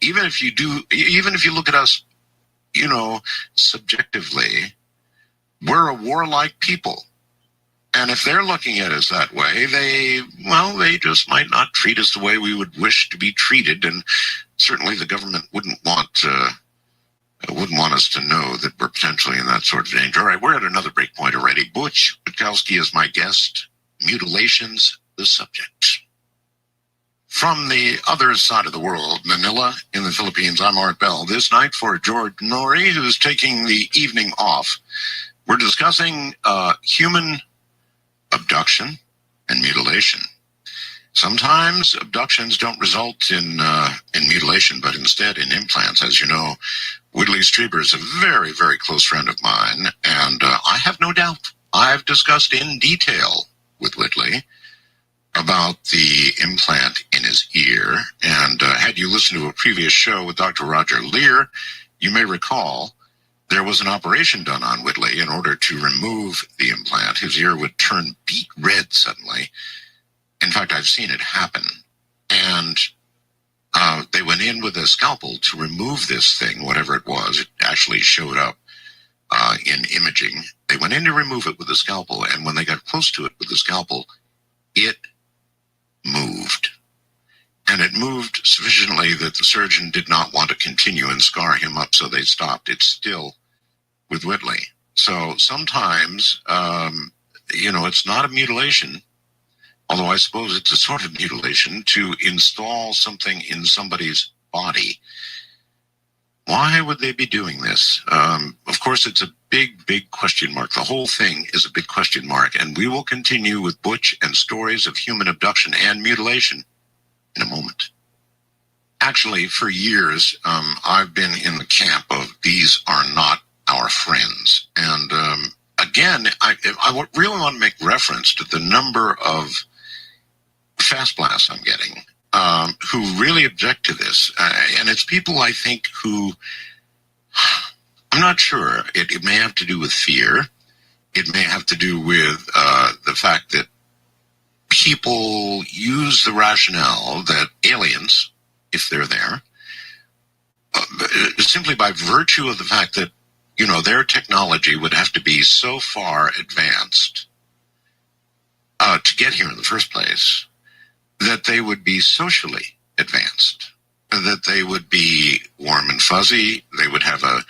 even if you look at us, subjectively, we're a warlike people. And if they're looking at us that way, they just might not treat us the way we would wish to be treated. And certainly the government wouldn't want us to know that we're potentially in that sort of danger. All right, we're at another break point already. Butch Witkowski is my guest. Mutilations, the subject. From the other side of the world, Manila in the Philippines, I'm Art Bell. This night for George Norrie, who's taking the evening off, we're discussing human abduction and mutilation. Sometimes abductions don't result in mutilation, but instead in implants. As you know, Whitley Strieber is a very, very close friend of mine, and I have no doubt I've discussed in detail with Whitley about the implant in his ear. And had you listened to a previous show with Dr. Roger Lear, you may recall there was an operation done on Whitley in order to remove the implant. His ear would turn beet red suddenly. In fact, I've seen it happen. And they went in with a scalpel to remove this thing, whatever it was. It actually showed up in imaging. They went in to remove it with a scalpel, and when they got close to it with the scalpel, it moved. And it moved sufficiently that the surgeon did not want to continue and scar him up, so they stopped. It's still with Whitley. So sometimes, it's not a mutilation, although I suppose it's a sort of mutilation to install something in somebody's body. Why would they be doing this? Of course, it's a big, big question mark. The whole thing is a big question mark, and we will continue with Butch and stories of human abduction and mutilation in a moment. Actually, for years, I've been in the camp of these are not our friends. And again, I really want to make reference to the number of fast blasts I'm getting who really object to this. And it's people, I think, who, I'm not sure. It may have to do with fear. It may have to do with the fact that people use the rationale that aliens, if they're there, simply by virtue of the fact that, their technology would have to be so far advanced to get here in the first place, that they would be socially advanced, that they would be warm and fuzzy, they would have a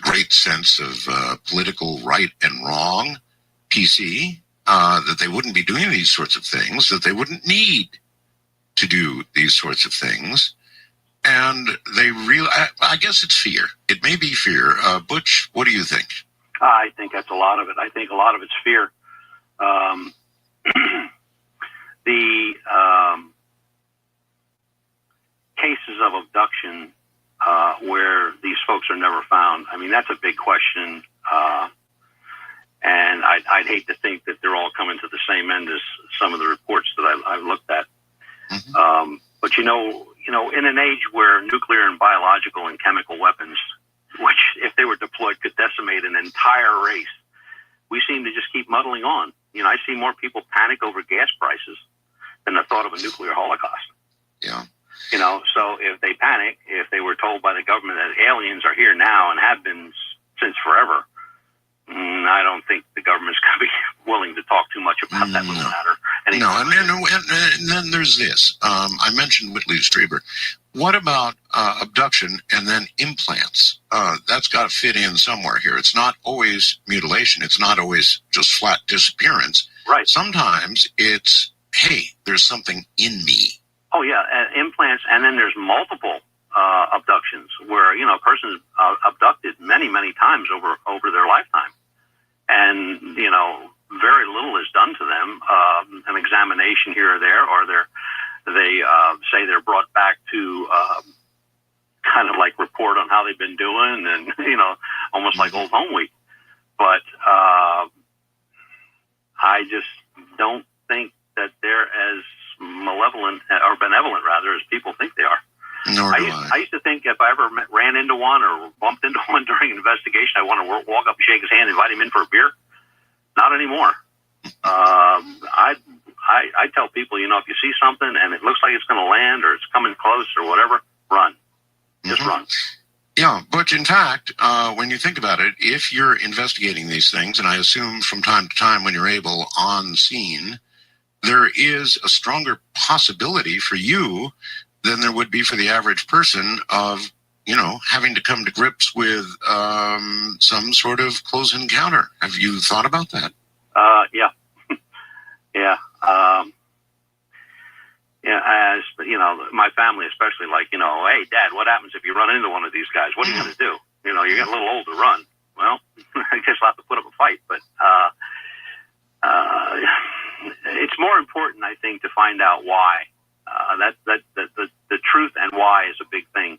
great sense of political right and wrong, PC, that they wouldn't be doing these sorts of things, that they wouldn't need to do these sorts of things. And they really, I guess it's fear. It may be fear. Butch, what do you think? I think that's a lot of it. I think a lot of it's fear. The cases of abduction where these folks are never found, I mean, that's a big question. And I'd hate to think that they're all coming to the same end as some of the reports that I've looked at. Mm-hmm. But in an age where nuclear and biological and chemical weapons, which if they were deployed could decimate an entire race, we seem to just keep muddling on. I see more people panic over gas prices than the thought of a nuclear holocaust. Yeah. So if they panic, if they were told by the government that aliens are here now and have been since forever, I don't think the government's going to be willing to talk too much about that little matter. And then there's this. I mentioned Whitley Strieber. What about abduction and then implants? That's got to fit in somewhere here. It's not always mutilation. It's not always just flat disappearance. Right. Sometimes it's, hey, there's something in me. Oh, yeah, implants, and then there's multiple abductions where, a person is abducted many, many times over their lifetime. And, very little is done to them, an examination here or there, or they say they're brought back to kind of like report on how they've been doing and, almost like old home week. But I just don't think that they're as malevolent or benevolent, rather, as people think they are. I used to think if I ever ran into one or bumped into one during an investigation, I want to walk up, shake his hand, invite him in for a beer. Not anymore. I tell people, if you see something and it looks like it's going to land or it's coming close or whatever, run. Just run. Yeah, Yeah, but in fact, when you think about it, if you're investigating these things, and I assume from time to time when you're able on scene, there is a stronger possibility for you than there would be for the average person of, having to come to grips with some sort of close encounter. Have you thought about that? Yeah. Yeah. As my family especially, hey, Dad, what happens if you run into one of these guys? What are you going to do? You're getting a little old to run. Well, I guess I'll have to put up a fight. But it's more important, I think, to find out why. The truth and why is a big thing.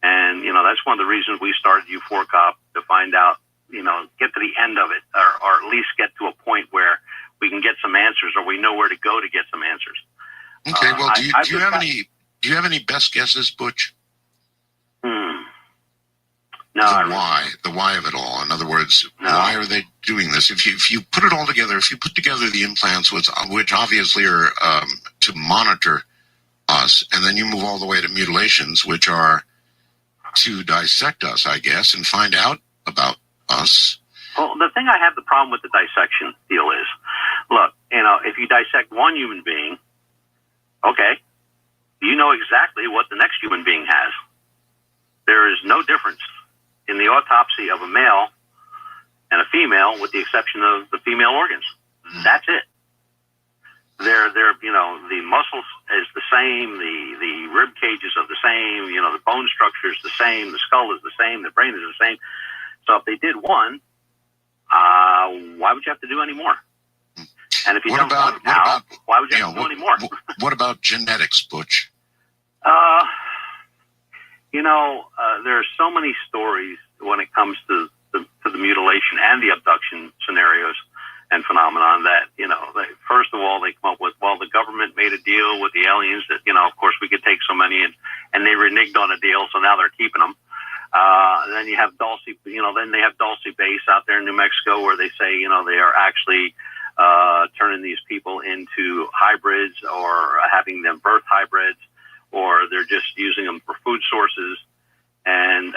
And, that's one of the reasons we started U4 Cop, to find out, get to the end of it, or at least get to a point where we can get some answers, or we know where to go to get some answers. Okay, well, do you have any best guesses, Butch? No. The why of it all. In other words, why are they doing this? If you put it all together, if you put together the implants, which obviously are to monitor us, and then you move all the way to mutilations, which are to dissect us, I guess, and find out about us. Well, the thing I have the problem with the dissection deal is, look, if you dissect one human being, okay, you know exactly what the next human being has. There is no difference in the autopsy of a male and a female, with the exception of the female organs. That's it. The muscles is the same, the rib cages are the same, the bone structure is the same, the skull is the same, the brain is the same. So if they did one, why would you have to do any more? And if you don't know now, why would you have to do any more? What about genetics, Butch? There are so many stories when it comes to the mutilation and the abduction scenarios and phenomenon that, first of all, they come up with, well, the government made a deal with the aliens that, of course we could take so many, and they reneged on a deal, so now they're keeping them. Then you have Dulce, then they have Dulce Base out there in New Mexico, where they say, they are actually turning these people into hybrids, or having them birth hybrids, or they're just using them for food sources. And,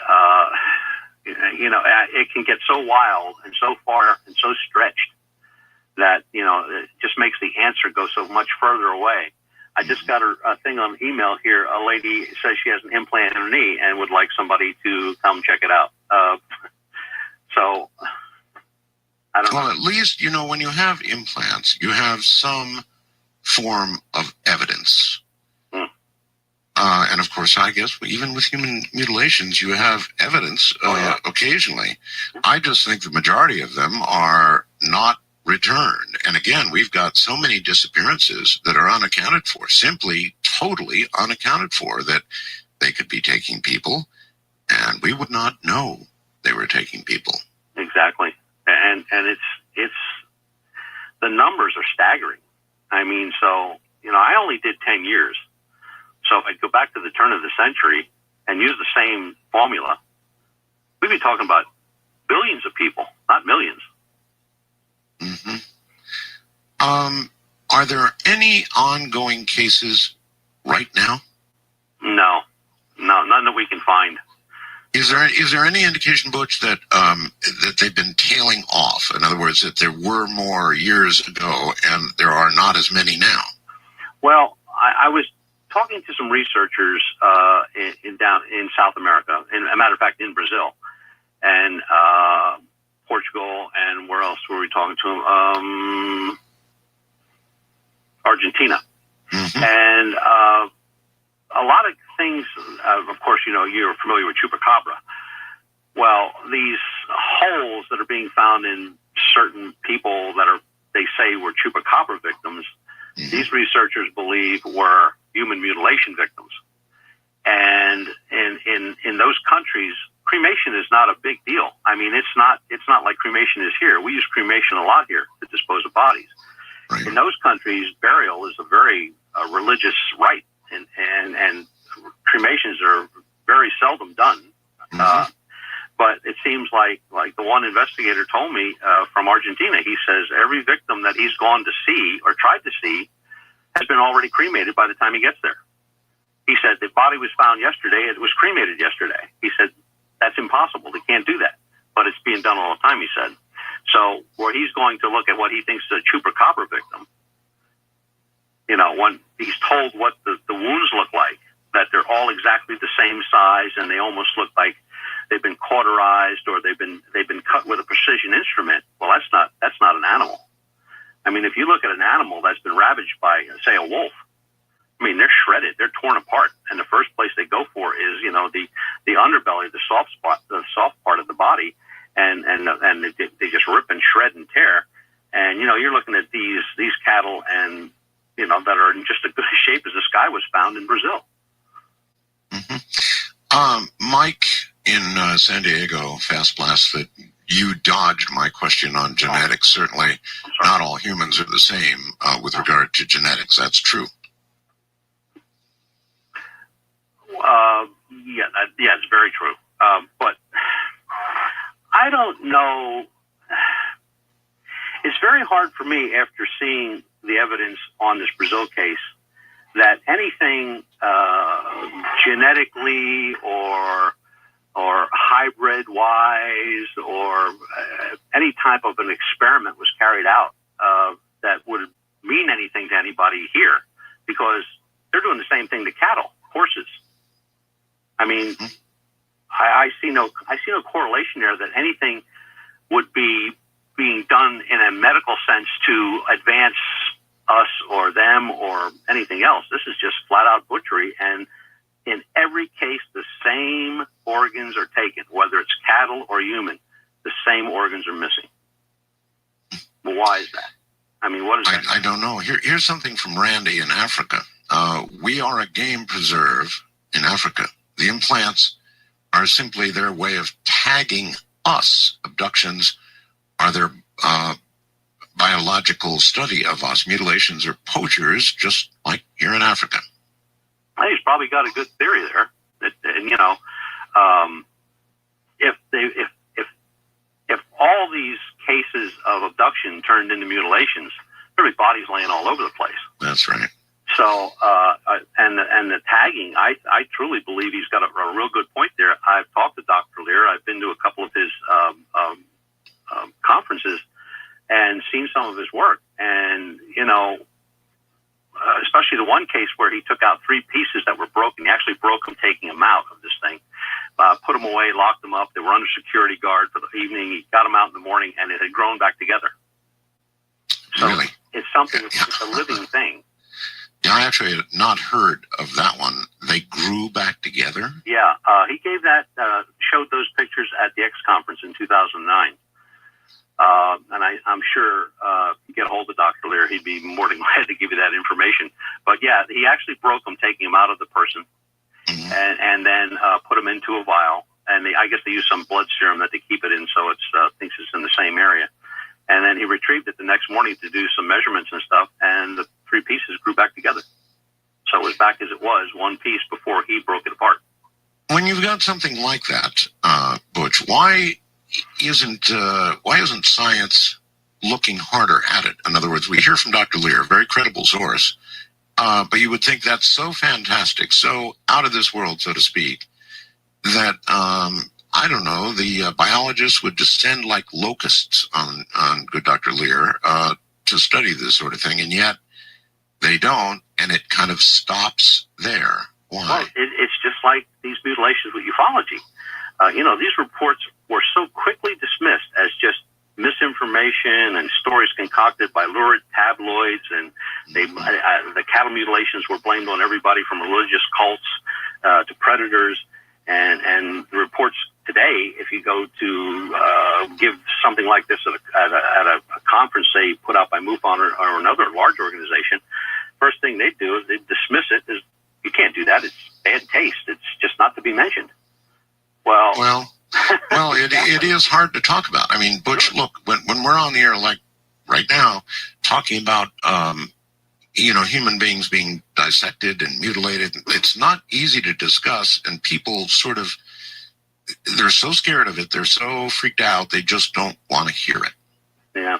it can get so wild and so far and so stretched that, it just makes the answer go so much further away. I just got a thing on email here. A lady says she has an implant in her knee and would like somebody to come check it out. So I don't know. Well, at least, when you have implants, you have some form of evidence. And of course, I guess even with human mutilations, you have evidence occasionally. I just think the majority of them are not returned. And again, we've got so many disappearances that are unaccounted for, simply totally unaccounted for, that they could be taking people and we would not know they were taking people. Exactly. And it's the numbers are staggering. I mean, so, I only did 10 years. So if I go back to the turn of the century and use the same formula, we'd be talking about billions of people, not millions. Mm-hmm. Are there any ongoing cases right now? No, none that we can find. Is there any indication, Butch, that that they've been tailing off? In other words, that there were more years ago and there are not as many now? Well, I was talking to some researchers down in South America, and a matter of fact, in Brazil and Portugal, and where else were we talking to them? Argentina. Mm-hmm. And a lot of things, of course, you're familiar with chupacabra. Well, these holes that are being found in certain people that they say were chupacabra victims, mm-hmm. These researchers believe were human mutilation victims. And in those countries, cremation is not a big deal. I mean, it's not like cremation is here. We use cremation a lot here to dispose of bodies. Right. In those countries, burial is a very religious rite, and cremations are very seldom done. Mm-hmm. But it seems like the one investigator told me from Argentina, he says every victim that he's gone to see or tried to see has been already cremated by the time he gets there. He said the body was found yesterday. It was cremated yesterday. He said That's impossible. They can't do that. But it's being done all the time, he said. So where he's going to look at what he thinks is a chupacabra victim, when he's told what the wounds look like, that they're all exactly the same size and they almost look like they've been cauterized or they've been cut with a precision instrument. Well, that's not an animal. I mean, if you look at an animal that's been ravaged by, say, a wolf, I mean, they're shredded, they're torn apart, and the first place they go for is, the underbelly, the soft spot, the soft part of the body, and they just rip and shred and tear. And you're looking at these cattle, and that are in just as good a shape as this guy was found in Brazil. Mm-hmm. Mike in San Diego, Fast Blast, that you dodged my question on genetics. Certainly, not all humans are the same with regard to genetics. That's true. Yeah, it's very true. But I don't know. It's very hard for me after seeing the evidence on this Brazil case that anything genetically or hybrid wise or any type of an experiment was carried out that would mean anything to anybody here, because they're doing the same thing to cattle, horses. I mean, I see no correlation there that anything would be being done in a medical sense to advance us or them or anything else. This is just flat out butchery, and in every case, the same organs are taken, whether it's cattle or human. The same organs are missing. Well, why is that? I mean, what is that? I don't know. Here's something from Randy in Africa. We are a game preserve in Africa. The implants are simply their way of tagging us. Abductions are their biological study of us. Mutilations are poachers, just like here in Africa. He's probably got a good theory there. If all these cases of abduction turned into mutilations, there'd be bodies laying all over the place. That's right. So, and the tagging, I truly believe he's got a real good point there. I've talked to Dr. Lear. I've been to a couple of his conferences and seen some of his work. And, especially the one case where he took out 3 pieces that were broken. He actually broke them taking them out of this thing. Put them away, locked them up. They were under security guard for the evening. He got them out in the morning, and it had grown back together. So really? It's something, it's a living thing. Yeah, I actually had not heard of that one. They grew back together? Yeah, he gave showed those pictures at the X conference in 2009. And I'm sure if you get a hold of Dr. Lear, he'd be more than glad to give you that information. But yeah, he actually broke them, taking them out of the person, and then put them into a vial. And I guess they use some blood serum that they keep it in, so it thinks it's in the same area. And then he retrieved it the next morning to do some measurements and stuff, and the 3 pieces grew back together. So it was back as it was, one piece before he broke it apart. When you've got something like that, Butch, why isn't science looking harder at it? In other words, we hear from Dr. Lear, a very credible source, but you would think that's so fantastic, so out of this world, so to speak, that I don't know, the biologists would descend like locusts on good Dr. Lear to study this sort of thing, and yet they don't, and it kind of stops there. Why? Well, it's just like these mutilations with ufology. These reports were so quickly dismissed as just misinformation and stories concocted by lurid tabloids, and the cattle mutilations were blamed on everybody from religious cults to predators. And the reports today, if you go to give something like this at a conference, say put out by MUFON or another large organization, first thing they do is they dismiss it as, you can't do that. It's bad taste. It's just not to be mentioned. Well, it is hard to talk about. I mean, Butch, look, when we're on the air like right now, talking about human beings being dissected and mutilated, it's not easy to discuss, and people they're so scared of it, they're so freaked out, they just don't want to hear it. Yeah.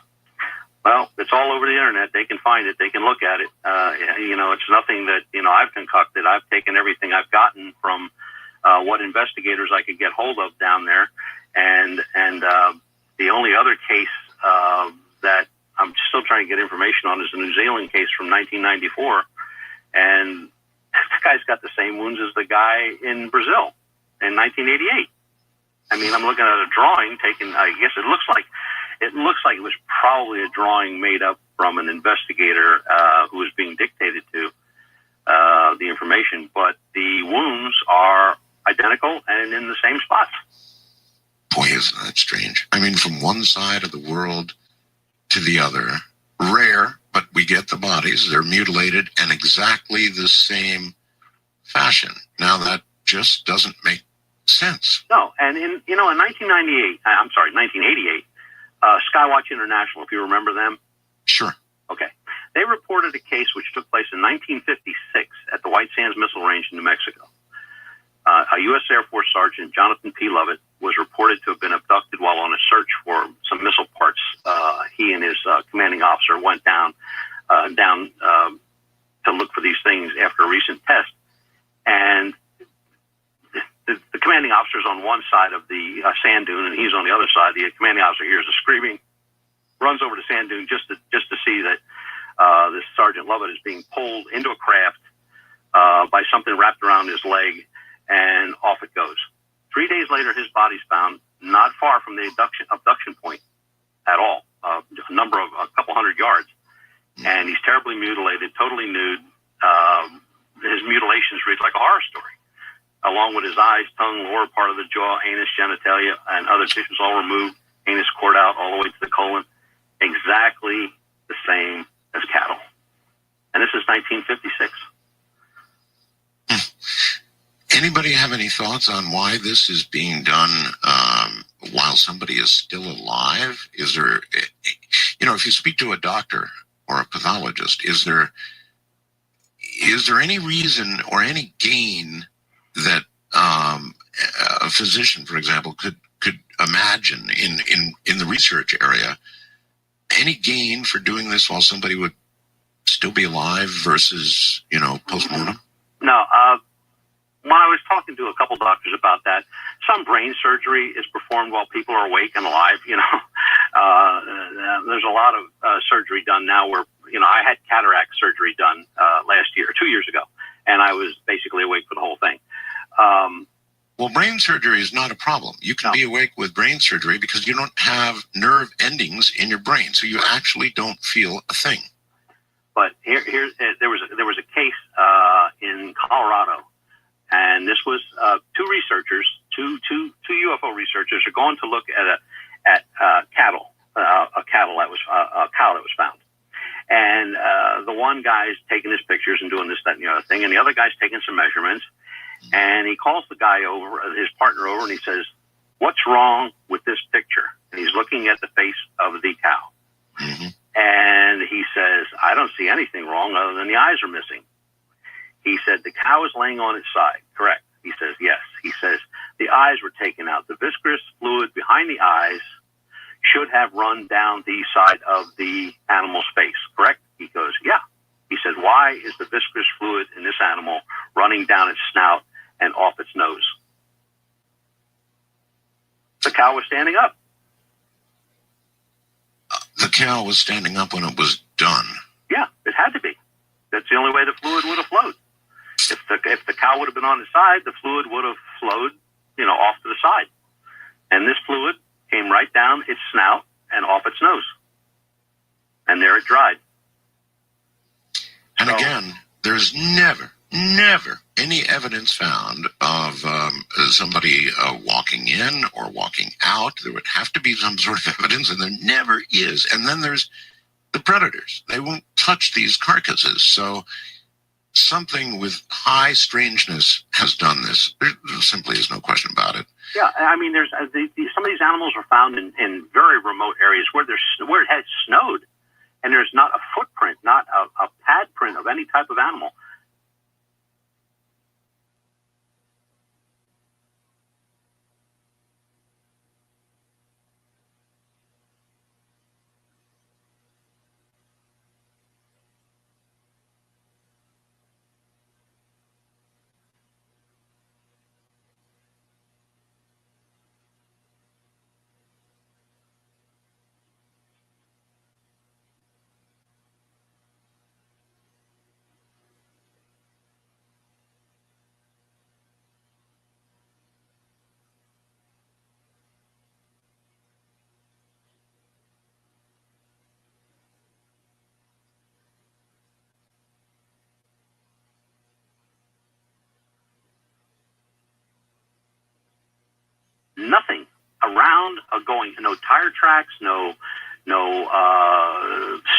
Well, it's all over the internet. They can find it. They can look at it. It's nothing that, I've concocted. I've taken everything I've gotten from what investigators I could get hold of down there, and the only other case that I'm still trying to get information on is the New Zealand case from 1994, and the guy's got the same wounds as the guy in Brazil in 1988. I mean, I'm looking at a drawing taken. I guess it looks like it was probably a drawing made up from an investigator who was being dictated to the information, but the wounds are identical and in the same spots. Boy, isn't that strange? I mean, from one side of the world to the other, rare, but we get the bodies. They're mutilated in exactly the same fashion. Now, that just doesn't make sense. No, and in 1988, I'm sorry, 1988, Skywatch International, if you remember them. Sure. Okay. They reported a case which took place in 1956 at the White Sands Missile Range in New Mexico. A U.S. Air Force Sergeant, Jonathan P. Lovett, was reported to have been abducted while on a search for some missile parts. He and his commanding officer went down to look for these things after a recent test. And the commanding officer is on one side of the sand dune, and he's on the other side. The commanding officer hears a screaming, runs over to sand dune just to see that this Sergeant Lovett is being pulled into a craft by something wrapped around his leg, and off it goes. 3 days later, his body's found not far from the abduction point at all, a couple hundred yards, and he's terribly mutilated, totally nude. His mutilations read like a horror story, along with his eyes, tongue, lower part of the jaw, anus, genitalia, and other tissues all removed, anus cord out all the way to the colon, exactly the same as cattle. And this is 1956. Anybody have any thoughts on why this is being done while somebody is still alive? Is there, if you speak to a doctor or a pathologist, is there any reason or any gain that a physician, for example, could imagine in the research area, any gain for doing this while somebody would still be alive versus, post-mortem? No. When I was talking to a couple doctors about that, some brain surgery is performed while people are awake and alive. There's a lot of surgery done now where, I had cataract surgery done last year, 2 years ago, and I was basically awake for the whole thing. Well, brain surgery is not a problem. You can be awake with brain surgery because you don't have nerve endings in your brain, so you actually don't feel a thing. But there was a case in Colorado, and this was two UFO researchers are going to look at cattle, a cow that was found, and the one guy's taking his pictures and doing this, that, and the other thing, and the other guy's taking some measurements. And he calls the guy over, his partner over, and he says, "What's wrong with this picture?" And he's looking at the face of the cow. Mm-hmm. And he says, "I don't see anything wrong other than the eyes are missing." He said, "The cow is laying on its side." Correct. He says, "Yes." He says, "The eyes were taken out. The viscous fluid behind the eyes should have run down the side of the animal's face." Correct? He goes, "Yeah." He said, "Why is the viscous fluid in this animal running down its snout and off its nose?" The cow was standing up. The cow was standing up when it was done. Yeah, it had to be. That's the only way the fluid would have flowed. If the cow would have been on the side, the fluid would have flowed, off to the side. And this fluid came right down its snout and off its nose. And there it dried. And again, there's never any evidence found of somebody walking in or walking out. There would have to be some sort of evidence, and there never is. And then there's the predators. They won't touch these carcasses. So something with high strangeness has done this. There simply is no question about it. Yeah, I mean, there's some of these animals were found in very remote areas where it had snowed. And there's not a footprint, not a pad print of any type of animal. nothing around, going, no tire tracks, no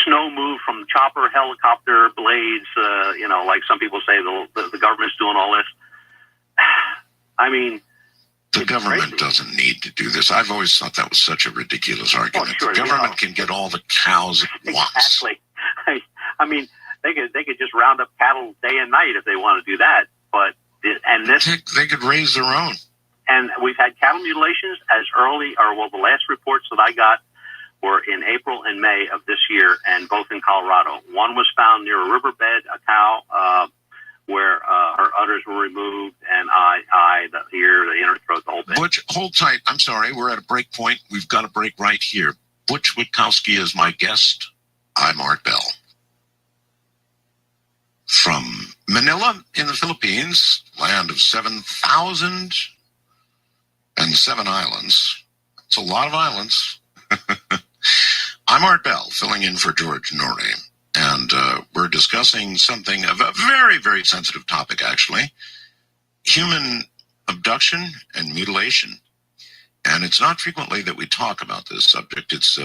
snow moved from chopper, helicopter blades. Like some people say, the government's doing all this. I mean, the government doesn't need to do this. I've always thought that was such a ridiculous argument. Sure, the government can get all the cows it wants. Exactly. I mean, they could just round up cattle day and night if they want to do that. But they could raise their own. And we've had cattle mutilations as early, the last reports that I got were in April and May of this year, and both in Colorado. One was found near a riverbed, a cow, where her udders were removed, and the ear, the inner throat, the whole bit. Butch, hold tight. I'm sorry, we're at a break point. We've got a break right here. Butch Witkowski is my guest. I'm Art Bell. From Manila in the Philippines, land of 7,007 islands. It's a lot of islands. I'm Art Bell, filling in for George Norrie, and we're discussing something of a very, very sensitive topic, actually. Human abduction and mutilation. And it's not frequently that we talk about this subject. It's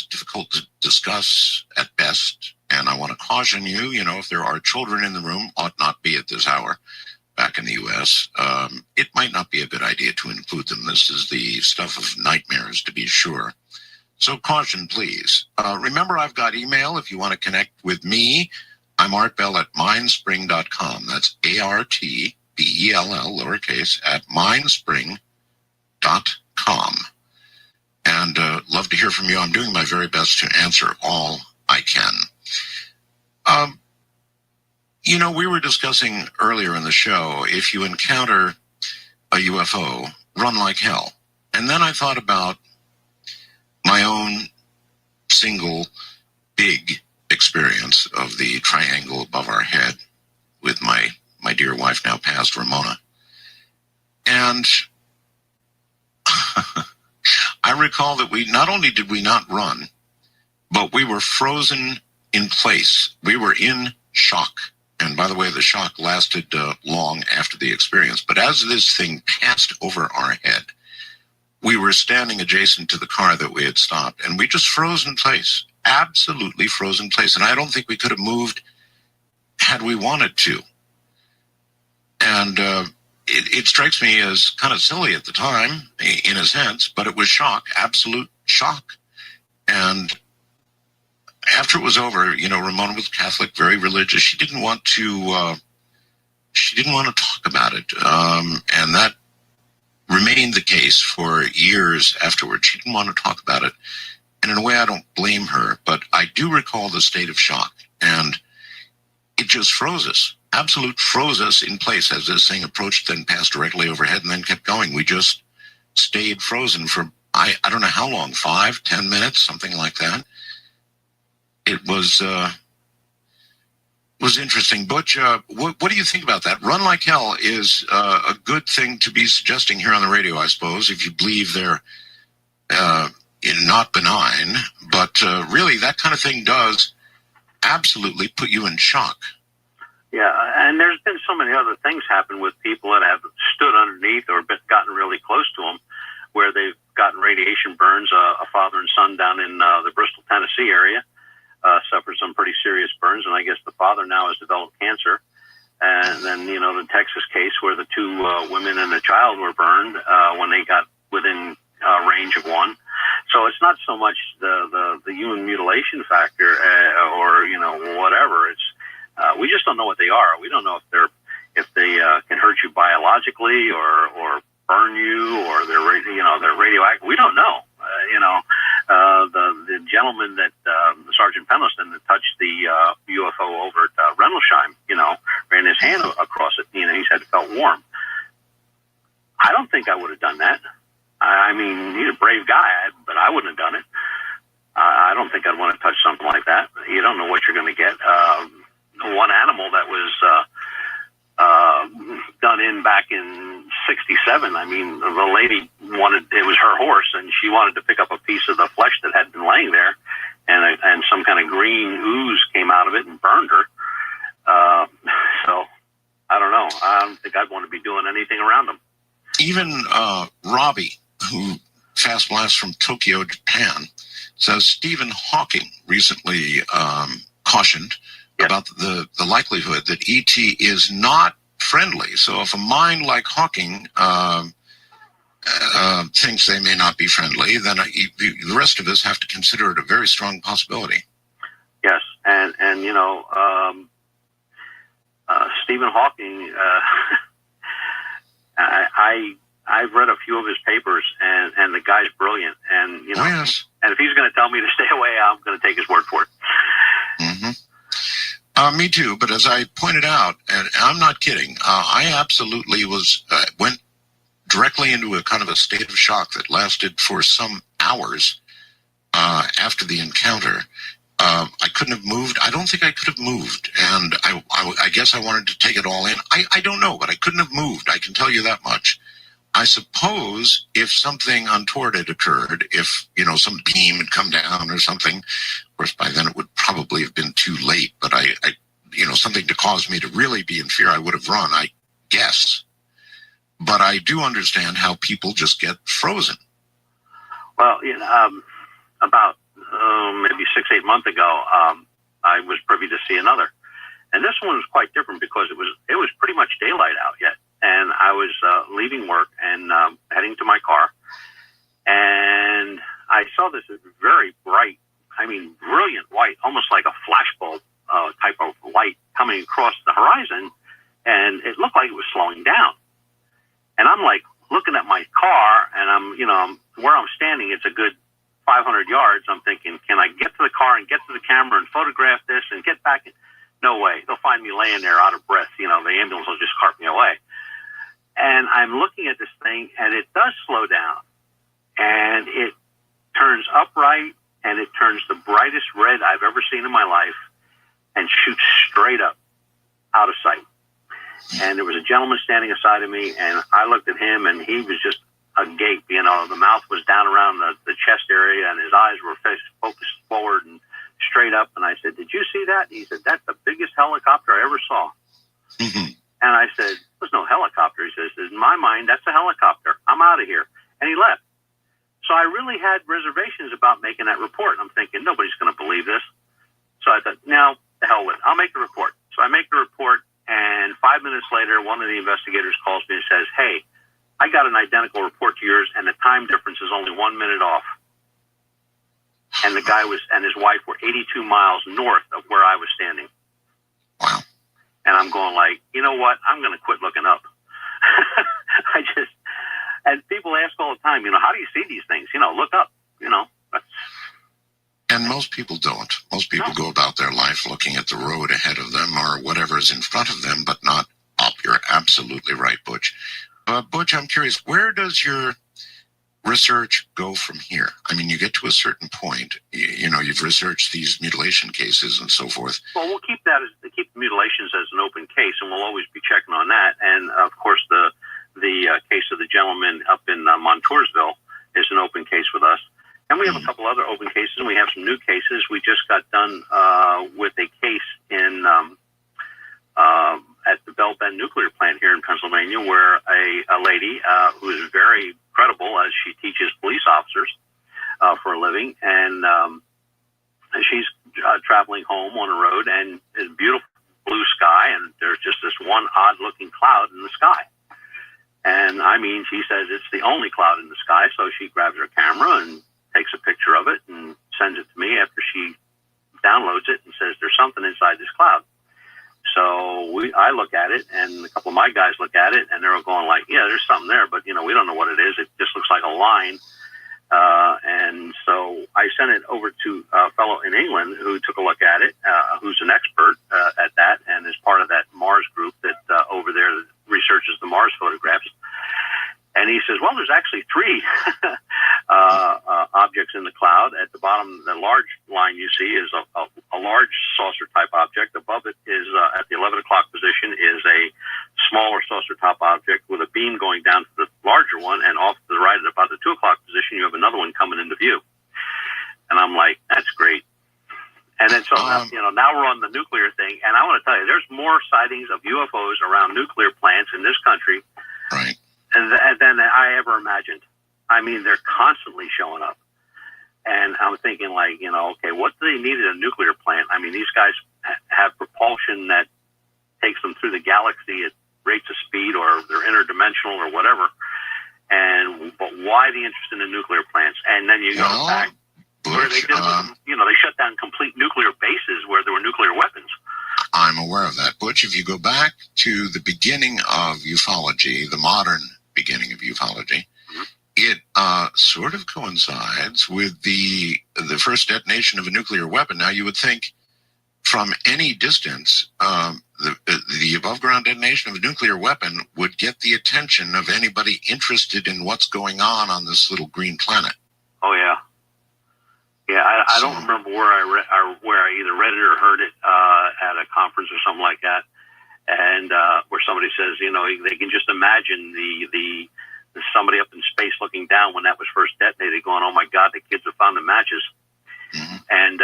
difficult to discuss at best, and I want to caution you, if there are children in the room, ought not be at this hour back in the U.S., it might not be a good idea to include them. This is the stuff of nightmares, to be sure. So caution, please. Remember, I've got email if you want to connect with me. I'm artbell at mindspring.com. That's ARTBELL, lowercase, at mindspring.com. And love to hear from you. I'm doing my very best to answer all I can. We were discussing earlier in the show, if you encounter a UFO, run like hell. And then I thought about my own single big experience of the triangle above our head with my dear wife, now passed, Ramona. And I recall that we not only did we not run, but we were frozen in place. We were in shock. And by the way, the shock lasted long after the experience. But as this thing passed over our head, we were standing adjacent to the car that we had stopped, and we just froze in place, absolutely frozen in place. And I don't think we could have moved had we wanted to. And it strikes me as kind of silly at the time, in a sense, but it was shock, absolute shock. And after it was over, Ramona was Catholic, very religious. She didn't want to talk about it. And that remained the case for years afterwards. She didn't want to talk about it. And in a way, I don't blame her, but I do recall the state of shock. And it just froze us, absolute froze us in place as this thing approached, then passed directly overhead and then kept going. We just stayed frozen for, I don't know how long, 5, 10 minutes, something like that. It was interesting. Butch, what do you think about that? Run like hell is a good thing to be suggesting here on the radio, I suppose, if you believe they're not benign. But really, that kind of thing does absolutely put you in shock. Yeah, and there's been so many other things happen with people that have stood underneath or gotten really close to them, where they've gotten radiation burns. A father and son down in the Bristol, Tennessee area suffered some pretty serious burns, and I guess the father now has developed cancer. And then, the Texas case where the 2 women and a child were burned when they got within range of one. So it's not so much the human mutilation factor or whatever. It's we just don't know what they are. We don't know if they can hurt you biologically or burn you or they're radioactive. We don't know. The gentleman that Sergeant Pendleton that touched the UFO over at Rendlesham, ran his hand across it. He said it felt warm. I don't think I would have done that. I mean, he's a brave guy, but I wouldn't have done it. I don't think I'd want to touch something like that. You don't know what you're going to get. One animal that was done in back in '67. I mean, the lady it was her horse, and she wanted to pick up a piece of the flesh that had been laying there, and some kind of green ooze came out of it and burned her. So I don't know. I don't think I'd want to be doing anything around them. Even Robbie, who fast blasts from Tokyo, Japan, says Stephen Hawking recently cautioned about the likelihood that ET is not friendly. So if a mind like Hawking thinks they may not be friendly, then the rest of us have to consider it a very strong possibility. Yes, and Stephen Hawking, I've read a few of his papers, and the guy's brilliant. And yes. And if he's going to tell me to stay away, I'm going to take his word for it. Mm-hmm. Me too. But as I pointed out, and I'm not kidding, I absolutely went directly into a kind of a state of shock that lasted for some hours after the encounter. I couldn't have moved. I don't think I could have moved. And I guess I wanted to take it all in. I don't know, but I couldn't have moved. I can tell you that much. I suppose if something untoward had occurred, if, some beam had come down or something, of course, by then it would probably have been too late. But something to cause me to really be in fear, I would have run, I guess. But I do understand how people just get frozen. Well, about maybe 6-8 months ago, I was privy to see another, and this one was quite different because it was pretty much daylight out yet, and I was leaving work and heading to my car, and I saw this very bright, brilliant white, almost like a flashbulb type of light coming across the horizon, and it looked like it was slowing down. And I'm like looking at my car, and I'm where I'm standing. It's a good 500 yards. I'm thinking, can I get to the car and get to the camera and photograph this and get back? No way. They'll find me laying there out of breath. The ambulance will just cart me away. And I'm looking at this thing, and it does slow down, and it turns upright, and it turns the brightest red I've ever seen in my life, and shoots straight up out of sight. And there was a gentleman standing aside of me, and I looked at him, and he was just agape. The mouth was down around the chest area, and his eyes were focused forward and straight up. And I said, "Did you see that?" And he said, "That's the biggest helicopter I ever saw." Mm-hmm. And I said, "There's no helicopter." He says, "In my mind, that's a helicopter. I'm out of here." And he left. So I really had reservations about making that report. I'm thinking, nobody's going to believe this. So I thought, now, the hell with it. I'll make the report. So I make the report. And 5 minutes later, one of the investigators calls me and says, "Hey, I got an identical report to yours, and the time difference is only 1 minute off." And the guy and his wife were 82 miles north of where I was standing. Wow. And I'm going like, you know what? I'm going to quit looking up. And people ask all the time, how do you see these things? Look up, And most people don't. Most people go about their life looking at the road ahead of them or whatever is in front of them, but not up. You're absolutely right, Butch. Butch, I'm curious, where does your research go from here? You get to a certain point. You've researched these mutilation cases and so forth. Well, we'll keep the mutilations as an open case, and we'll always be checking on that. And of course, the case of the gentleman up in Montoursville is an open case with us. And we have a couple other open cases, and we have some new cases. We just got done with a case in at the Bell Bend nuclear plant here in Pennsylvania, where a lady who is very credible, as she teaches police officers for a living, and she's traveling home on a road, and it's beautiful blue sky, and there's just this one odd-looking cloud in the sky. And she says it's the only cloud in the sky, so she grabs her camera and takes a picture of it and sends it to me after she downloads it and says, "There's something inside this cloud." So I look at it, and a couple of my guys look at it, and they're all going like, "Yeah, there's something there, but we don't know what it is. It just looks like a line." And so I sent it over to a fellow in England who took a look at it, who's an expert at that, and is part of that Mars group that over there researches the Mars photographs. And he says, "Well, there's actually 3 objects in the cloud. At the bottom, the large line you see is a large saucer-type object. Above it is, at the 11 o'clock position, is a smaller saucer-type object with a beam going down to the larger one, and off to the right at about the 2 o'clock position, you have another one coming into view." And I'm like, that's great. And then so, now we're on the nuclear thing, and I want to tell you, there's more sightings of UFOs around nuclear plants in this country. Right. And then ever imagined. I mean, they're constantly showing up. And I'm thinking, like, okay, what do they need at a nuclear plant? I mean, these guys have propulsion that takes them through the galaxy at rates of speed, or they're interdimensional or whatever. But why the interest in the nuclear plants? And then you go back where they did, they shut down complete nuclear bases where there were nuclear weapons. I'm aware of that. Butch, if you go back to the beginning of ufology, the modern beginning of ufology, it sort of coincides with the first detonation of a nuclear weapon. Now, you would think from any distance, the above-ground detonation of a nuclear weapon would get the attention of anybody interested in what's going on this little green planet. Oh, yeah. Yeah, I don't remember where I either read it or heard it at a conference or something like that, and where somebody says, they can just imagine the somebody up in space looking down when that was first detonated, going, "Oh my God, the kids have found the matches," and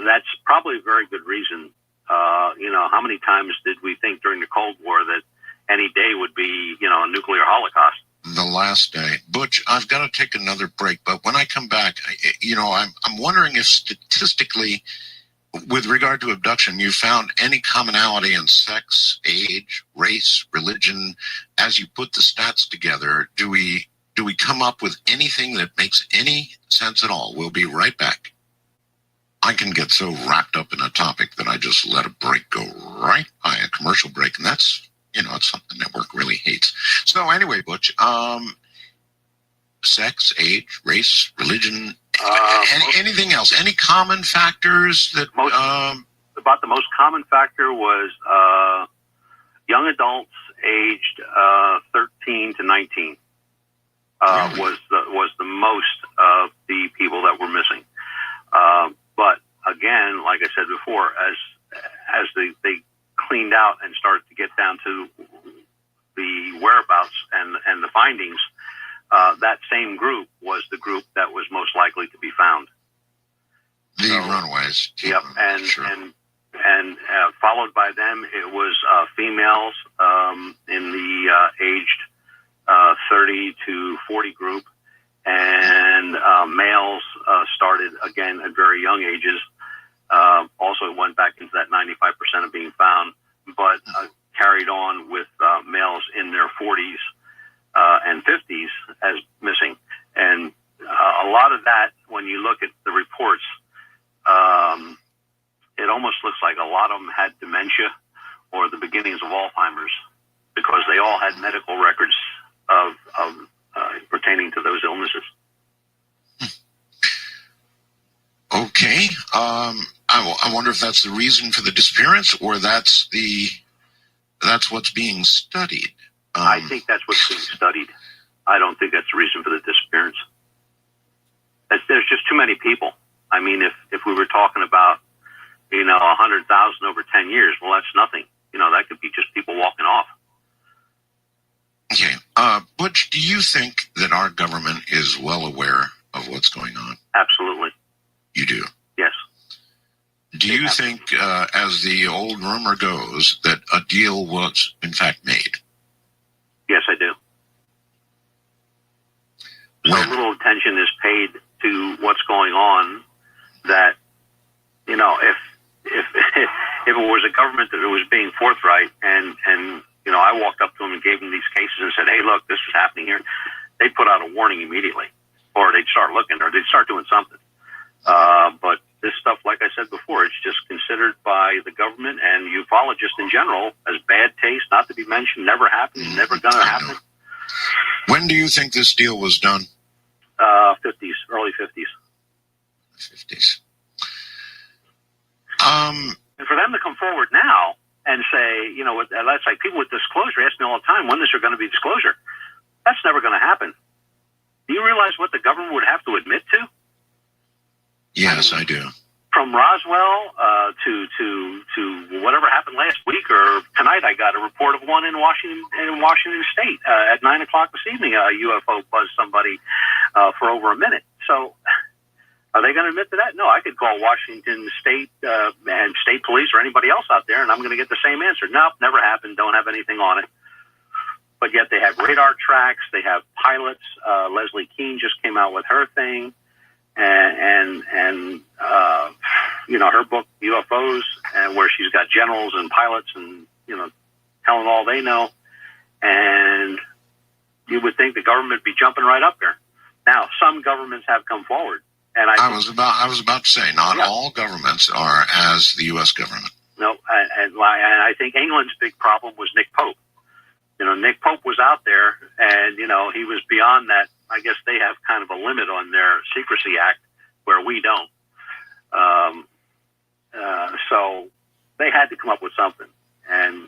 that's probably a very good reason. How many times did we think during the Cold War that any day would be, a nuclear holocaust? The last day. Butch, I've got to take another break, but when I come back, I'm wondering if statistically, with regard to abduction, you found any commonality in sex, age, race, religion. As you put the stats together, do we come up with anything that makes any sense at all? We'll be right back. I can get so wrapped up in a topic that I just let a break go right by, a commercial break, and that's it's something the network really hates. So anyway, Butch, sex, age, race, religion, anything else? Any common factors that... About the most common factor was young adults aged 13 to 19 really? was the most of the people that were missing. But again, like I said before, as they cleaned out and started to get down to the whereabouts and the findings, that same group was the group that was most likely to be found. The runaways. Yep, and followed by them, it was females in the aged 30 to 40 group, and males started again at very young ages. Also went back into that 95% of being found, but carried on with males in their 40s and 50s as missing. And a lot of that, when you look at the reports, it almost looks like a lot of them had dementia or the beginnings of Alzheimer's, because they all had medical records of pertaining to those illnesses. Okay. I wonder if that's the reason for the disappearance, or that's what's being studied. I think that's what's being studied. I don't think that's the reason for the disappearance. There's just too many people. I mean, if we were talking about, 100,000 over 10 years, well, that's nothing. That could be just people walking off. Okay. Butch, do you think that our government is well aware of what's going on? Absolutely. You do? Yes. Do you think, as the old rumor goes, that a deal was in fact made? Yes, I do. So little attention is paid to what's going on that, if it was a government that was being forthright and I walked up to them and gave them these cases and said, "Hey, look, this is happening here," they'd put out a warning immediately, or they'd start looking, or they'd start doing something. But this stuff, like I said before, it's just considered by the government and ufologists in general as bad taste, not to be mentioned, never happened, never gonna happen. When do you think this deal was done? 50s, early 50s. 50s. And for them to come forward now and say, that's like people with disclosure ask me all the time, when is there going to be disclosure? That's never going to happen. Do you realize what the government would have to admit to? Yes, I do. From Roswell to whatever happened last week or tonight, I got a report of one in Washington State at 9 o'clock this evening. A UFO buzzed somebody for over a minute. So, are they going to admit to that? No, I could call Washington State and state police or anybody else out there, and I'm going to get the same answer. Nope, never happened. Don't have anything on it. But but yet they have radar tracks. They have pilots. Leslie Keene just came out with her thing, and her book UFOs, and where she's got generals and pilots and telling all they know. And you would think the government would be jumping right up there. Now, some governments have come forward, and I was about to say, not all governments are as the U.S. government. No, and I think England's big problem was Nick Pope. Nick Pope was out there, and he was beyond that. I guess they have kind of a limit on their Secrecy Act, where we don't. So they had to come up with something, and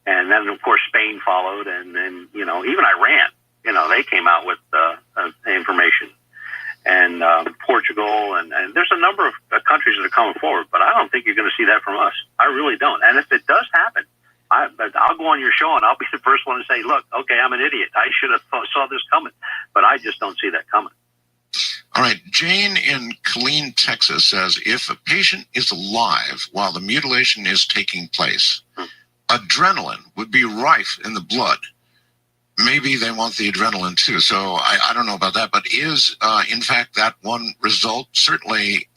then of course Spain followed, and then even Iran. They came out with information, and Portugal, and there's a number of countries that are coming forward, but I don't think you're going to see that from us. I really don't. And if it does happen, I'll go on your show and I'll be the first one to say, look, okay, I'm an idiot. I should have saw this coming, but I just don't see that coming. All right. Jane in Killeen, Texas says, if a patient is alive while the mutilation is taking place, adrenaline would be rife in the blood. Maybe they want the adrenaline too. So I don't know about that, but is in fact that one result? Certainly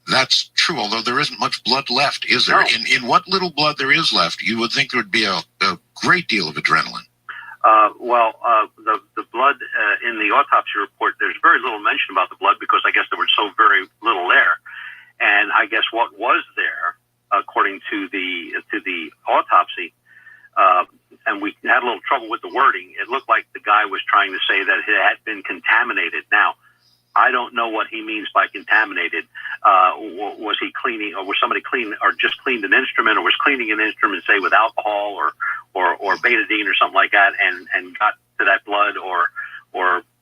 that's true, although there isn't much blood left, is there? No. In what little blood there is left, you would think there would be a great deal of adrenaline. The blood in the autopsy report, there's very little mention about the blood because I guess there was so very little there. And I guess what was there, according to the autopsy, and we had a little trouble with the wording, it looked like the guy was trying to say that it had been contaminated. Now, I don't know what he means by contaminated. Was he cleaning, or was somebody clean, or just cleaned an instrument, or was cleaning an instrument, say, with alcohol or betadine or something like that, and got to that blood, or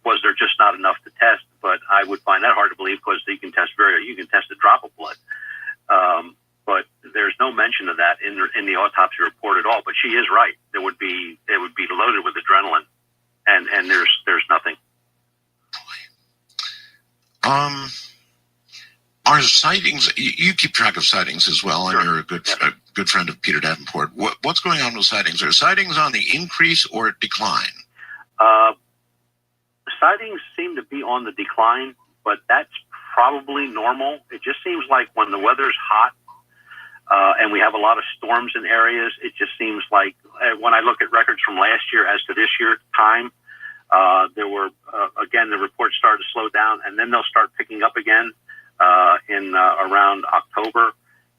was there just not enough to test? But I would find that hard to believe because you can test a drop of blood. But there's no mention of that in the autopsy report at all. But she is right. It would be loaded with adrenaline, and there's nothing. Are sightings? You keep track of sightings as well, and you're a good friend of Peter Davenport. What's going on with sightings? Are sightings on the increase or decline? Sightings seem to be on the decline, but that's probably normal. It just seems like when the weather's hot and we have a lot of storms in areas, it just seems like when I look at records from last year as to this year time, there were, again, the reports started to slow down, and then they'll start picking up again in around October.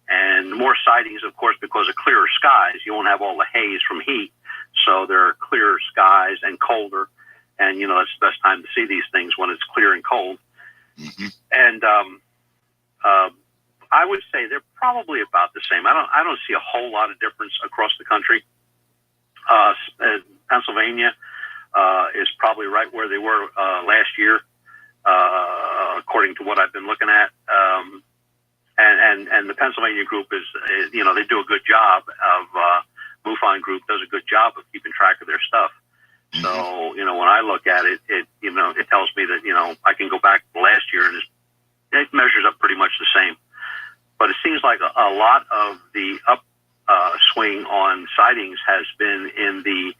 And more sightings, of course, because of clearer skies. You won't have all the haze from heat, so there are clearer skies and colder. And, that's the best time to see these things, when it's clear and cold. Mm-hmm. And I would say they're probably about the same. I don't see a whole lot of difference across the country. Pennsylvania is probably right where they were last year, according to what I've been looking at. And the Pennsylvania group is they do a good job of MUFON group does a good job of keeping track of their stuff. Mm-hmm. So when I look at it, it tells me that I can go back to last year and it measures up pretty much the same. But it seems like a lot of the swing on sightings has been in the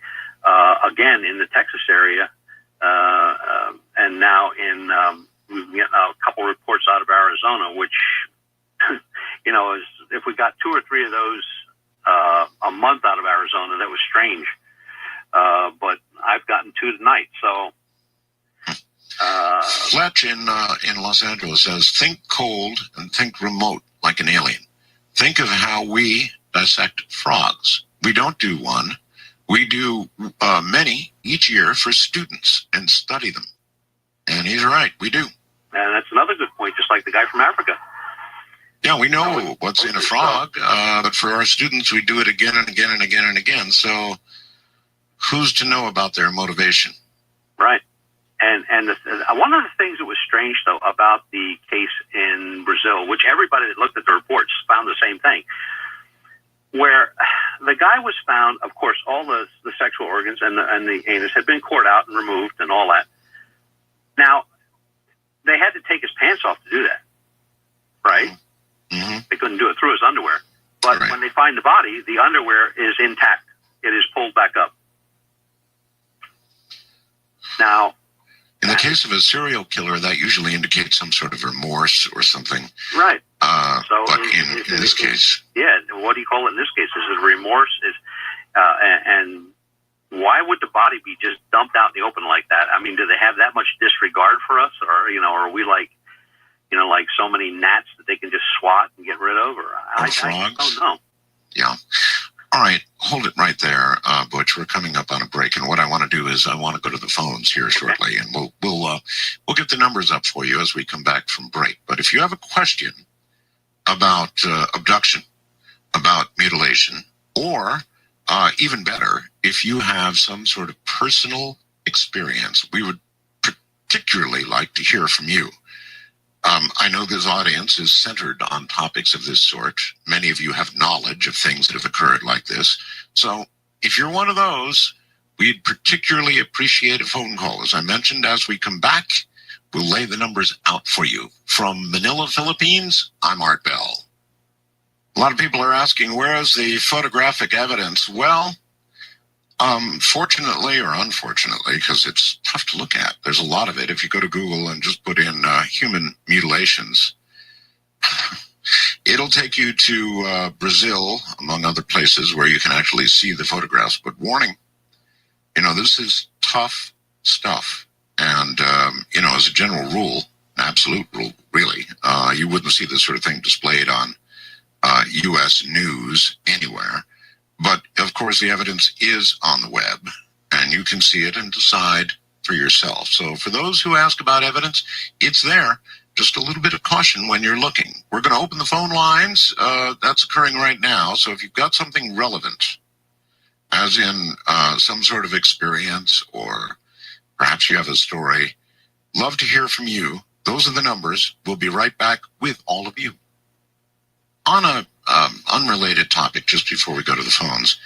again in the Texas area, and now we've got a couple reports out of Arizona, which is, if we got 2 or 3 of those a month out of Arizona, that was strange. But I've gotten 2 tonight, so. Fletch in Los Angeles says, think cold and think remote like an alien. Think of how we dissect frogs. We don't do one. We do many each year for students and study them. And he's right, we do. And that's another good point, just like the guy from Africa. Yeah, we know what's in a frog, but for our students, we do it again and again and again and again. So who's to know about their motivation? Right. And one of the things that was strange, though, about the case in Brazil, which everybody that looked at the reports found the same thing, where the guy was found, of course, all the sexual organs and the anus had been cored out and removed and all that. Now, they had to take his pants off to do that, right? Mm-hmm. They couldn't do it through his underwear. But right. When they find the body, the underwear is intact. It is pulled back up. Now, in the case of a serial killer, that usually indicates some sort of remorse or something. right. But in this case, yeah. What do you call it in this case? Is it remorse? And why would the body be just dumped out in the open like that? I mean, do they have that much disregard for us, or are we like so many gnats that they can just swat and get rid of? Or I don't know. Yeah. All right, hold it right there, Butch. We're coming up on a break, and what I want to do is I want to go to the phones here shortly, and we'll get the numbers up for you as we come back from break. But if you have a question about abduction, about mutilation, or even better, if you have some sort of personal experience, we would particularly like to hear from you. I know this audience is centered on topics of this sort. Many of you have knowledge of things that have occurred like this. So if you're one of those, we'd particularly appreciate a phone call. As I mentioned, as we come back, we'll lay the numbers out for you. From Manila, Philippines, I'm Art Bell. A lot of people are asking, where is the photographic evidence? Well, fortunately or unfortunately, because it's tough to look at, there's a lot of it. If you go to Google and just put in human mutilations, it'll take you to Brazil, among other places, where you can actually see the photographs. But warning, this is tough stuff. And, as a general rule, an absolute rule, really, you wouldn't see this sort of thing displayed on U.S. news anywhere. But, of course, the evidence is on the web, and you can see it and decide for yourself. So for those who ask about evidence, it's there. Just a little bit of caution when you're looking. We're going to open the phone lines. That's occurring right now. So if you've got something relevant, as in some sort of experience, or perhaps you have a story, love to hear from you. Those are the numbers. We'll be right back with all of you. On a unrelated topic, just before we go to the phones,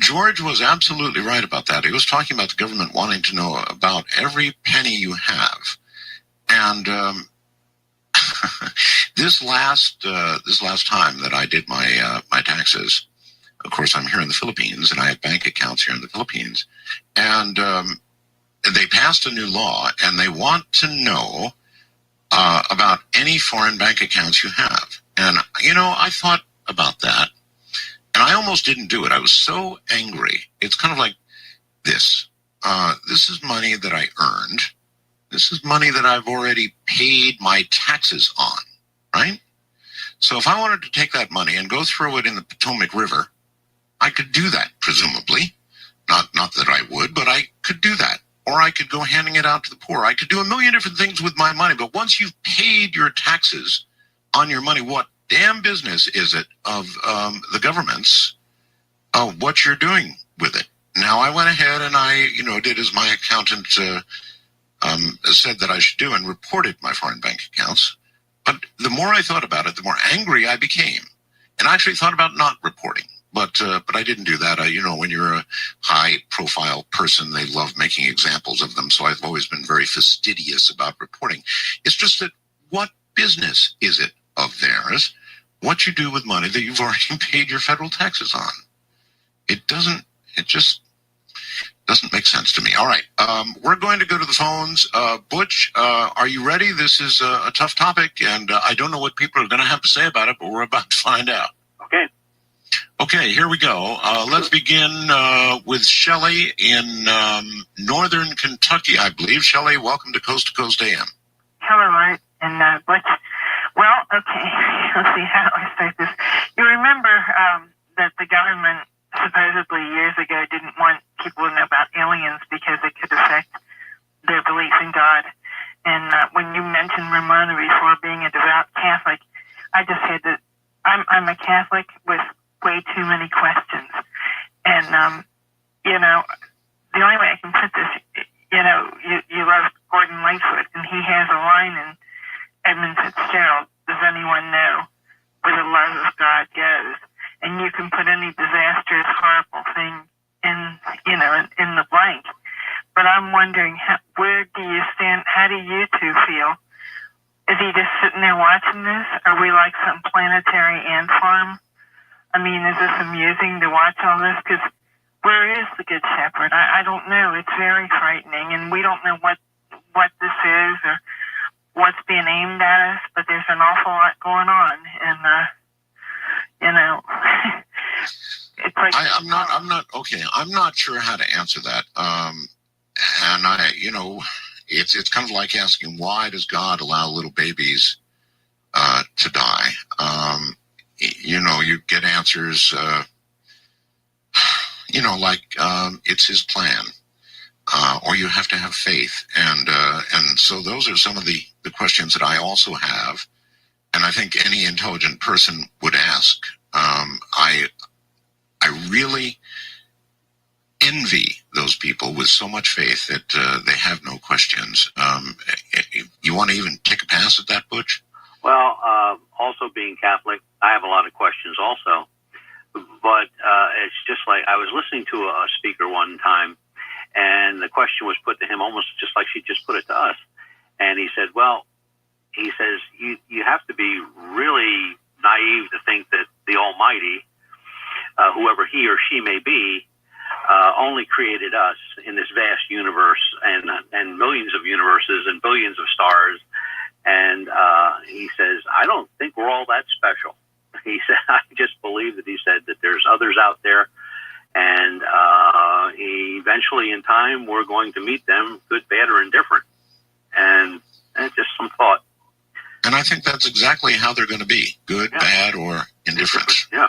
George was absolutely right about that. He was talking about the government wanting to know about every penny you have. And this last time that I did my taxes, of course, I'm here in the Philippines, and I have bank accounts here in the Philippines. And they passed a new law, and they want to know about any foreign bank accounts you have. And, I thought about that, and I almost didn't do it. I was so angry. It's kind of like this. This is money that I earned. This is money that I've already paid my taxes on, right? So if I wanted to take that money and go throw it in the Potomac River, I could do that, presumably. Not that I would, but I could do that. Or I could go handing it out to the poor. I could do a million different things with my money. But once you've paid your taxes on your money, what damn business is it of the government's what you're doing with it? Now, I went ahead and I, did as my accountant said that I should do, and reported my foreign bank accounts. But the more I thought about it, the more angry I became, and I actually thought about not reporting. But I didn't do that. When you're a high-profile person, they love making examples of them. So I've always been very fastidious about reporting. It's just that what business is it of theirs what you do with money that you've already paid your federal taxes on? It just doesn't make sense to me. All right, we're going to go to the phones. Butch, are you ready? This is a tough topic, and I don't know what people are going to have to say about it, but we're about to find out. Okay. Okay, here we go. Let's begin with Shelley in northern Kentucky, I believe. Shelley, welcome to Coast AM. Hello, Art, and Butch. Well, okay, let's see how I start this. You remember that the government supposedly years ago didn't want people to know about aliens because it could affect their belief in God. And when you mentioned Ramona before being a devout Catholic, I just had to, I'm a Catholic with way too many questions. And, the only way I can put this, you love Gordon Lightfoot, and he has a line in Edmund Fitzgerald, does anyone know where the love of God goes? And you can put any disastrous, horrible thing in the blank. But I'm wondering, where do you stand? How do you two feel? Is he just sitting there watching this? Are we like some planetary ant farm? I mean, is this amusing to watch all this? Because where is the Good Shepherd? I don't know. It's very frightening, and we don't know what this is or what's being aimed at us, but there's an awful lot going on, and it's like I'm not sure how to answer that. And it's kind of like asking, why does God allow little babies to die? You get answers, it's his plan, or you have to have faith. And so those are some of the questions that I also have. And I think any intelligent person would ask. I really envy those people with so much faith that they have no questions. You want to even take a pass at that, Butch? Well, also being Catholic, I have a lot of questions also. But it's just like I was listening to a speaker one time, and the question was put to him almost just like she just put it to us. And he said, you have to be really naive to think that the Almighty, whoever he or she may be, only created us in this vast universe and millions of universes and billions of stars. And he says, I don't think we're all that special. He said, I just believe that he said that there's others out there, and eventually in time we're going to meet them, good, bad, or indifferent. And just some thought. And I think that's exactly how they're going to be, good, bad, or indifferent. Yeah.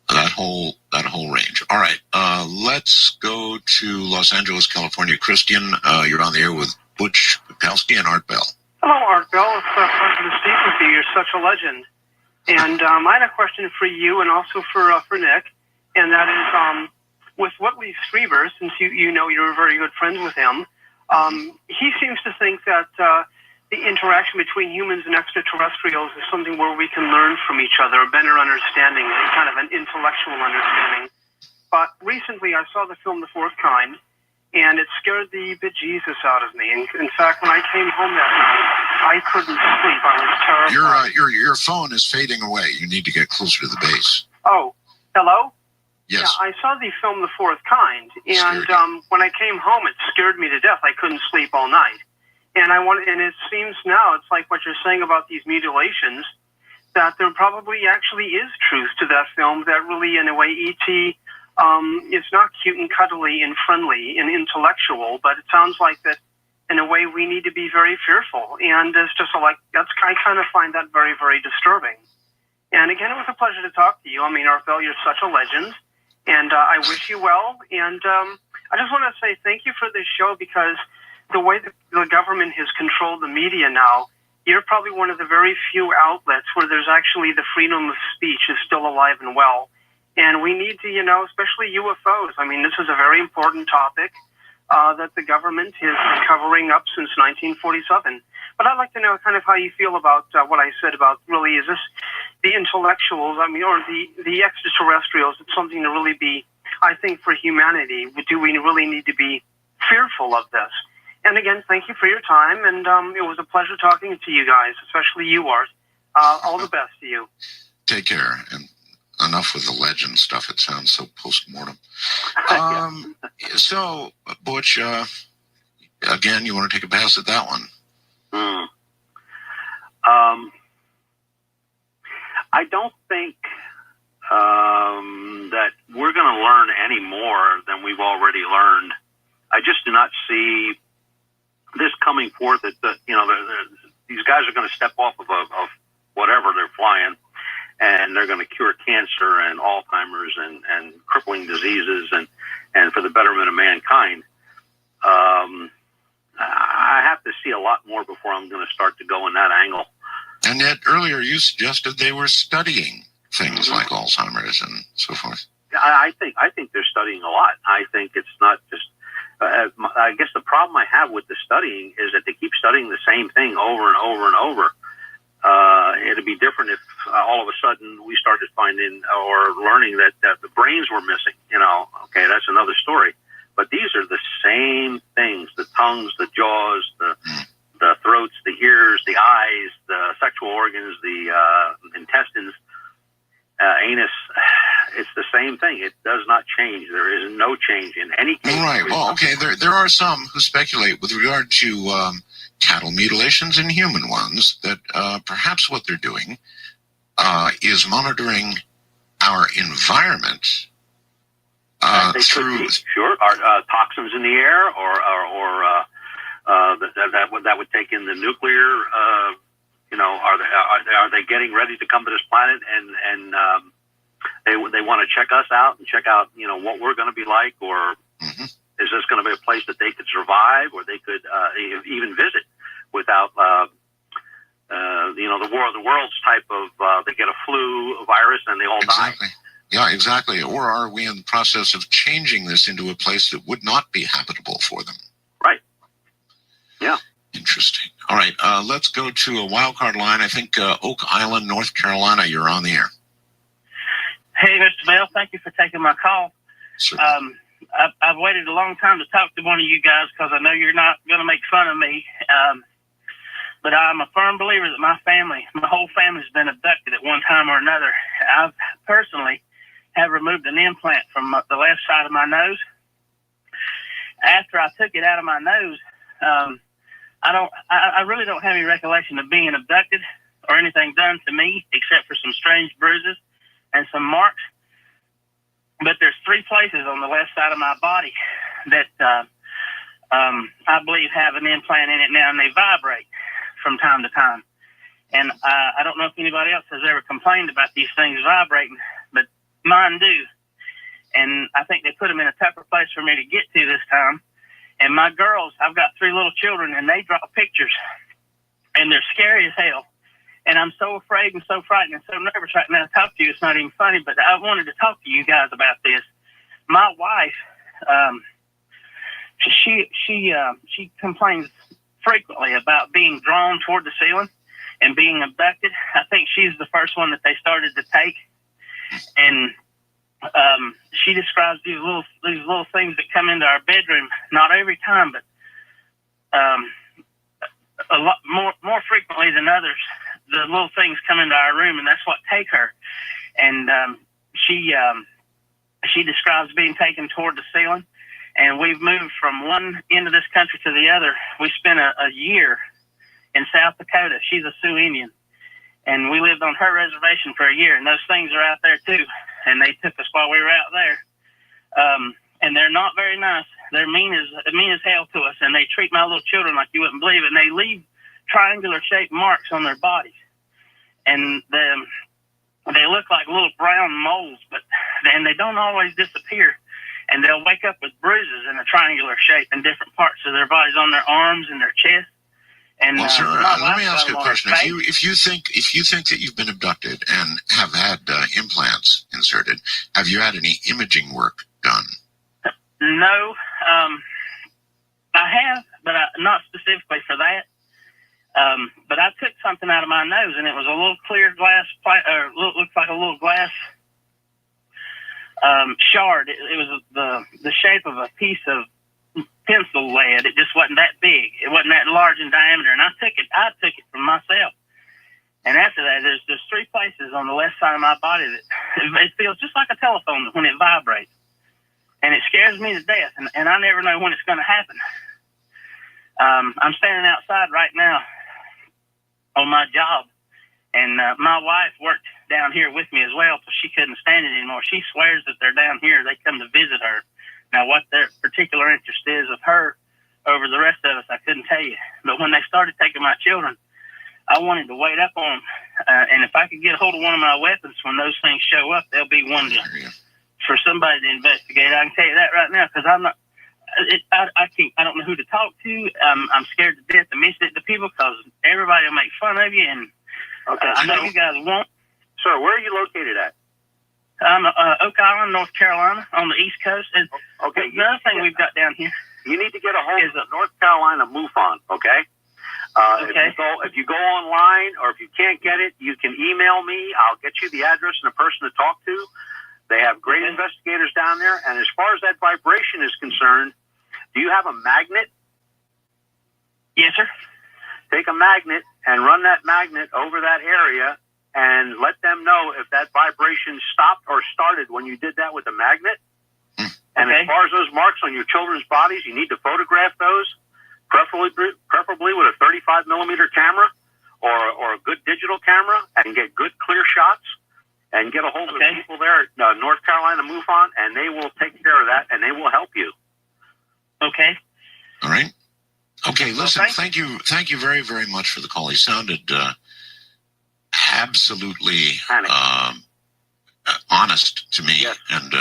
That whole range. All right, let's go to Los Angeles, California. Christian, you're on the air with Butch Bukowski and Art Bell. Hello, Art Bell. It's a pleasure to speak with you. You're such a legend. And I had a question for you and also for Nick, and that is with Whitley Strieber, since you know you're very good friends with him, he seems to think that the interaction between humans and extraterrestrials is something where we can learn from each other, a better understanding, kind of an intellectual understanding. But recently I saw the film The Fourth Kind, and it scared the bejesus out of me. In fact, when I came home that night, I couldn't sleep. I was terrified. Your phone is fading away. You need to get closer to the base. Oh, hello? Yes. Yeah, I saw the film The Fourth Kind, and when I came home, it scared me to death. I couldn't sleep all night. And it seems now, it's like what you're saying about these mutilations, that there probably actually is truth to that film, that really, in a way, E.T., is not cute and cuddly and friendly and intellectual, but it sounds like that, in a way, we need to be very fearful. And it's just I kind of find that very, very disturbing. And again, it was a pleasure to talk to you. I mean, Art Bell, you're such a legend, and I wish you well. And I just want to say thank you for this show, because the way that the government has controlled the media now, you're probably one of the very few outlets where there's actually the freedom of speech is still alive and well. And we need to, especially UFOs. I mean, this is a very important topic that the government has been covering up since 1947. But I'd like to know kind of how you feel about what I said about really, is this the intellectuals, or the extraterrestrials, it's something to really be, I think, for humanity. Do we really need to be fearful of this? And again, thank you for your time, and it was a pleasure talking to you guys, especially you, Art. All the best to you. Take care, and enough with the legend stuff. It sounds so post-mortem. So, Butch, again, you want to take a pass at that one? I don't think that we're going to learn any more than we've already learned. I just do not see this coming forth that these guys are going to step off of whatever they're flying, and they're going to cure cancer and Alzheimer's and crippling diseases and for the betterment of mankind. I have to see a lot more before I'm going to start to go in that angle. And yet earlier you suggested they were studying things like Alzheimer's and so forth. I think they're studying a lot. I think it's not just. I guess the problem I have with the studying is that they keep studying the same thing over and over and over. It'd be different if all of a sudden we started finding or learning that the brains were missing. Okay, that's another story. But these are the same things: the tongues, the jaws, the throats, the ears, the eyes, the sexual organs, the intestines, anus. it's the same thing. It does not change. There is no change in any case. Right. Well, okay. There are some who speculate with regard to cattle mutilations and human ones that perhaps what they're doing is monitoring our environment through sure are toxins in the air, or that would take in the nuclear. Are they getting ready to come to this planet and they want to check us out and check out what we're going to be like, or is this going to be a place that they could survive, or they could even visit without the world's type of they get a flu virus and they all die. Yeah, exactly. Or are we in the process of changing this into a place that would not be habitable for them? Right. Yeah. Interesting. All right, let's go to a wild card line. I think Oak Island, North Carolina. You're on the air. Hey, Mr. Bell, thank you for taking my call. I've waited a long time to talk to one of you guys because I know you're not going to make fun of me. But I'm a firm believer that my whole family's been abducted at one time or another. I've personally have removed an implant from the left side of my nose. After I took it out of my nose, I really don't have any recollection of being abducted or anything done to me except for some strange bruises and some marks. But there's 3 places on the left side of my body that I believe have an implant in it now, and they vibrate from time to time. And I don't know if anybody else has ever complained about these things vibrating, but mine do. And I think they put them in a tougher place for me to get to this time. And my girls, I've got 3 little children, and they draw pictures, and they're scary as hell. And I'm so afraid and so frightened and so nervous right now to talk to you. It's not even funny, but I wanted to talk to you guys about this. My wife, she complains frequently about being drawn toward the ceiling and being abducted. I think she's the first one that they started to take. And she describes these little things that come into our bedroom, not every time, but a lot more frequently than others. The little things come into our room, and that's what take her. And she describes being taken toward the ceiling. And we've moved from one end of this country to the other. We spent a year in South Dakota. She's a Sioux Indian. And we lived on her reservation for a year. And those things are out there, too. And they took us while we were out there. And they're not very nice. They're mean as hell to us. And they treat my little children like you wouldn't believe it. And they leave triangular-shaped marks on their bodies. And they look like little brown moles, and they don't always disappear. And they'll wake up with bruises in a triangular shape in different parts of their bodies, on their arms and their chest. And well, sir, let me ask you a question. If you think that you've been abducted and have had implants inserted, have you had any imaging work done? No, I have, but not specifically for that. But I took something out of my nose, and it was a little clear glass, looks like a little glass shard. It was the shape of a piece of pencil lead. It just wasn't that big. It wasn't that large in diameter, and I took it from myself. And after that, there's 3 places on the left side of my body that it feels just like a telephone when it vibrates, and it scares me to death. And I never know when it's going to happen. I'm standing outside right now on my job, and my wife worked down here with me as well, so she couldn't stand it anymore. She swears that they're down here. They come to visit her. Now, what their particular interest is of her over the rest of us, I couldn't tell you. But when they started taking my children, I wanted to wait up on them. And if I could get a hold of one of my weapons when those things show up, there'll be one for somebody to investigate. I can tell you that right now, because I'm not. I don't know who to talk to. I'm scared to death to mention it to people because everybody will make fun of you. And I know you guys won't. Sir, where are you located at? I'm Oak Island, North Carolina, on the East Coast. And okay, the other thing we've got down here. You need to get a hold of the North Carolina MUFON, okay? Okay. If you go online, or if you can't get it, you can email me. I'll get you the address and a person to talk to. They have great investigators down there. And as far as that vibration is concerned, do you have a magnet? Yes, sir. Take a magnet and run that magnet over that area and let them know if that vibration stopped or started when you did that with the magnet. And as far as those marks on your children's bodies, you need to photograph those, preferably with a 35 millimeter camera or a good digital camera, and get good clear shots, and get a hold of the people there at North Carolina MUFON, and they will take care of that, and they will help you. Okay. All right. Okay, listen, thank you very, very much for the call. He sounded absolutely honest to me, and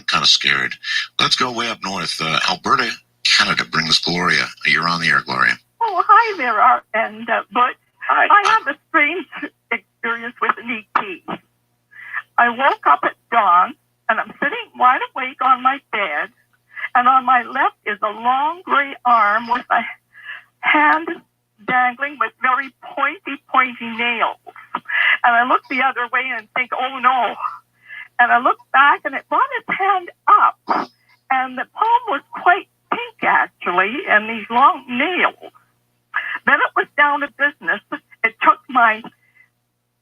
kind of scared. Let's go way up north. Alberta, Canada brings Gloria. You're on the air, Gloria. Oh, hi there, Art and Butch. Hi. I have a strange experience with an ET. I woke up at dawn, and I'm sitting wide awake on my bed, and on my left is a long gray arm with a hand dangling with very pointy nails. And I look the other way and think, oh no. And I look back, and it brought its hand up, and the palm was quite pink, actually, and these long nails. Then it was down to business. It took my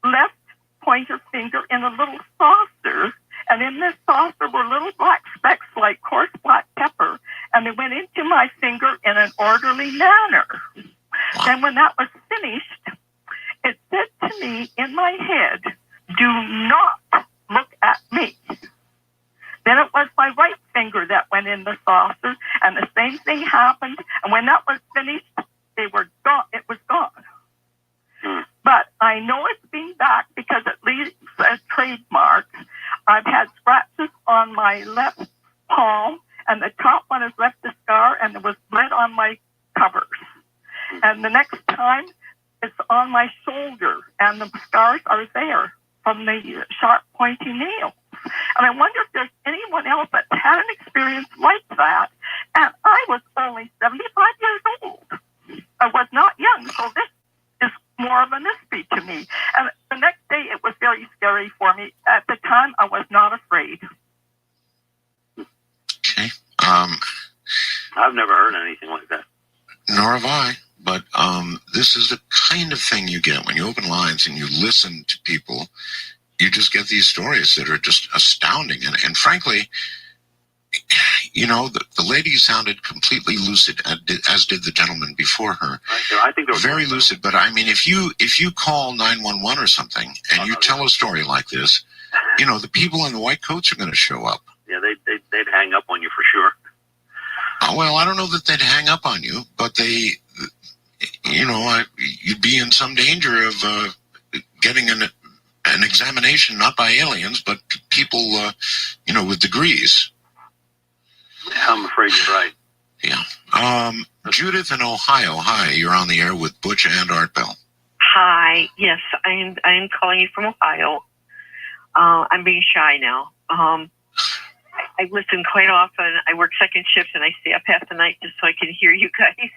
left pointer finger in a little saucer, and in this saucer were little black specks like coarse black pepper, and they went into my finger in an orderly manner. Then when that was finished, it said to me in my head, do not look at me. Then it was my right finger that went in the saucer, and the same thing happened, and when that was finished, they were gone. It was gone. But I know it's been back because it leaves a trademark. I've had scratches on my left palm, and the top one has left a scar, and there was blood on my covers. And the next time, it's on my shoulder, and the scars are there from the sharp, pointy nails. And I wonder if there's anyone else that had an experience like that. And I was only 75 years old. I was not young, so this is more of a mystery to me. And the next day, it was very scary for me. At the time, I was not afraid. Okay. I've never heard anything like that. Nor have I. But this is the kind of thing you get when you open lines and you listen to people. You just get these stories that are just astounding. And frankly, you know, the lady sounded completely lucid, as did the gentleman before her. I think they were very lucid. But I mean, if you call 911 or something and you tell a story like this, you know, the people in the white coats are going to show up. Yeah, they'd hang up on you for sure. Well, I don't know that they'd hang up on you, but they, you know, you'd be in some danger of getting an examination, not by aliens, but people, you know, with degrees. Yeah, I'm afraid you're right. Yeah. Judith in Ohio. Hi, you're on the air with Butch and Art Bell. Hi. Yes, I'm calling you from Ohio. I'm being shy now. I listen quite often. I work second shifts, and I stay up half the night just so I can hear you guys.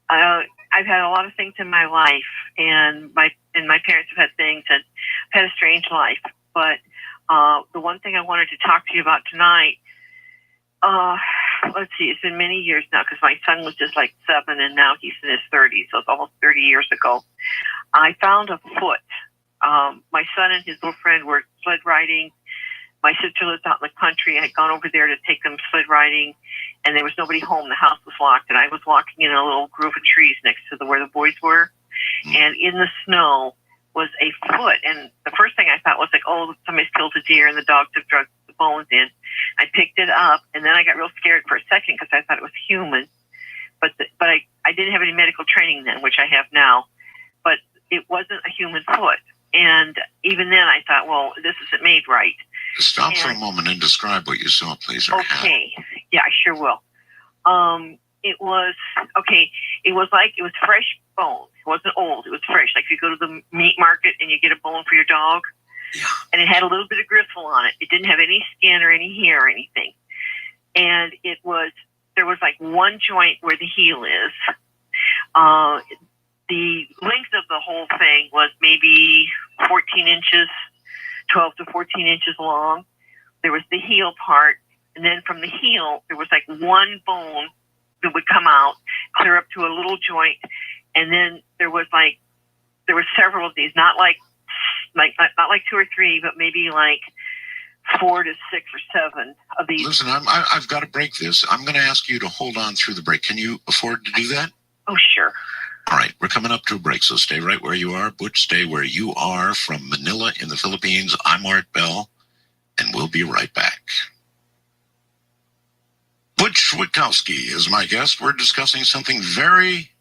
I've had a lot of things in my life, and my parents have had things, and I've had a strange life. But the one thing I wanted to talk to you about tonight, let's see, it's been many years now because my son was just like 7, and now he's in his 30s, so it's almost 30 years ago. I found a foot. My son and his little friend were sled riding. My sister lives out in the country. I had gone over there to take them sled riding, and there was nobody home. The house was locked, and I was walking in a little grove of trees next to where the boys were. And in the snow was a foot. And the first thing I thought was like, oh, somebody's killed a deer, and the dogs have dragged the bones in. I picked it up, and then I got real scared for a second because I thought it was human. But I didn't have any medical training then, which I have now. But it wasn't a human foot. And even then I thought, well, this isn't made right. Stop for a moment and describe what you saw, please. Okay. Yeah, I sure will. It was like it was fresh bone. It wasn't old. It was fresh. Like if you go to the meat market and you get a bone for your dog, and it had a little bit of gristle on it. It didn't have any skin or any hair or anything. And there was like one joint where the heel is. The length of the whole thing was maybe 14 inches, 12 to 14 inches long. There was the heel part, and then from the heel, there was like one bone that would come out, clear up to a little joint, and then there was like there were several of these, not like 2 or 3, but maybe like 4 to 6 or 7 of these. Listen, I've got to break this. I'm going to ask you to hold on through the break. Can you afford to do that? Oh, sure. All right, we're coming up to a break, so stay right where you are. Butch, stay where you are. From Manila in the Philippines, I'm Art Bell, and we'll be right back. Butch Witkowski is my guest. We're discussing something very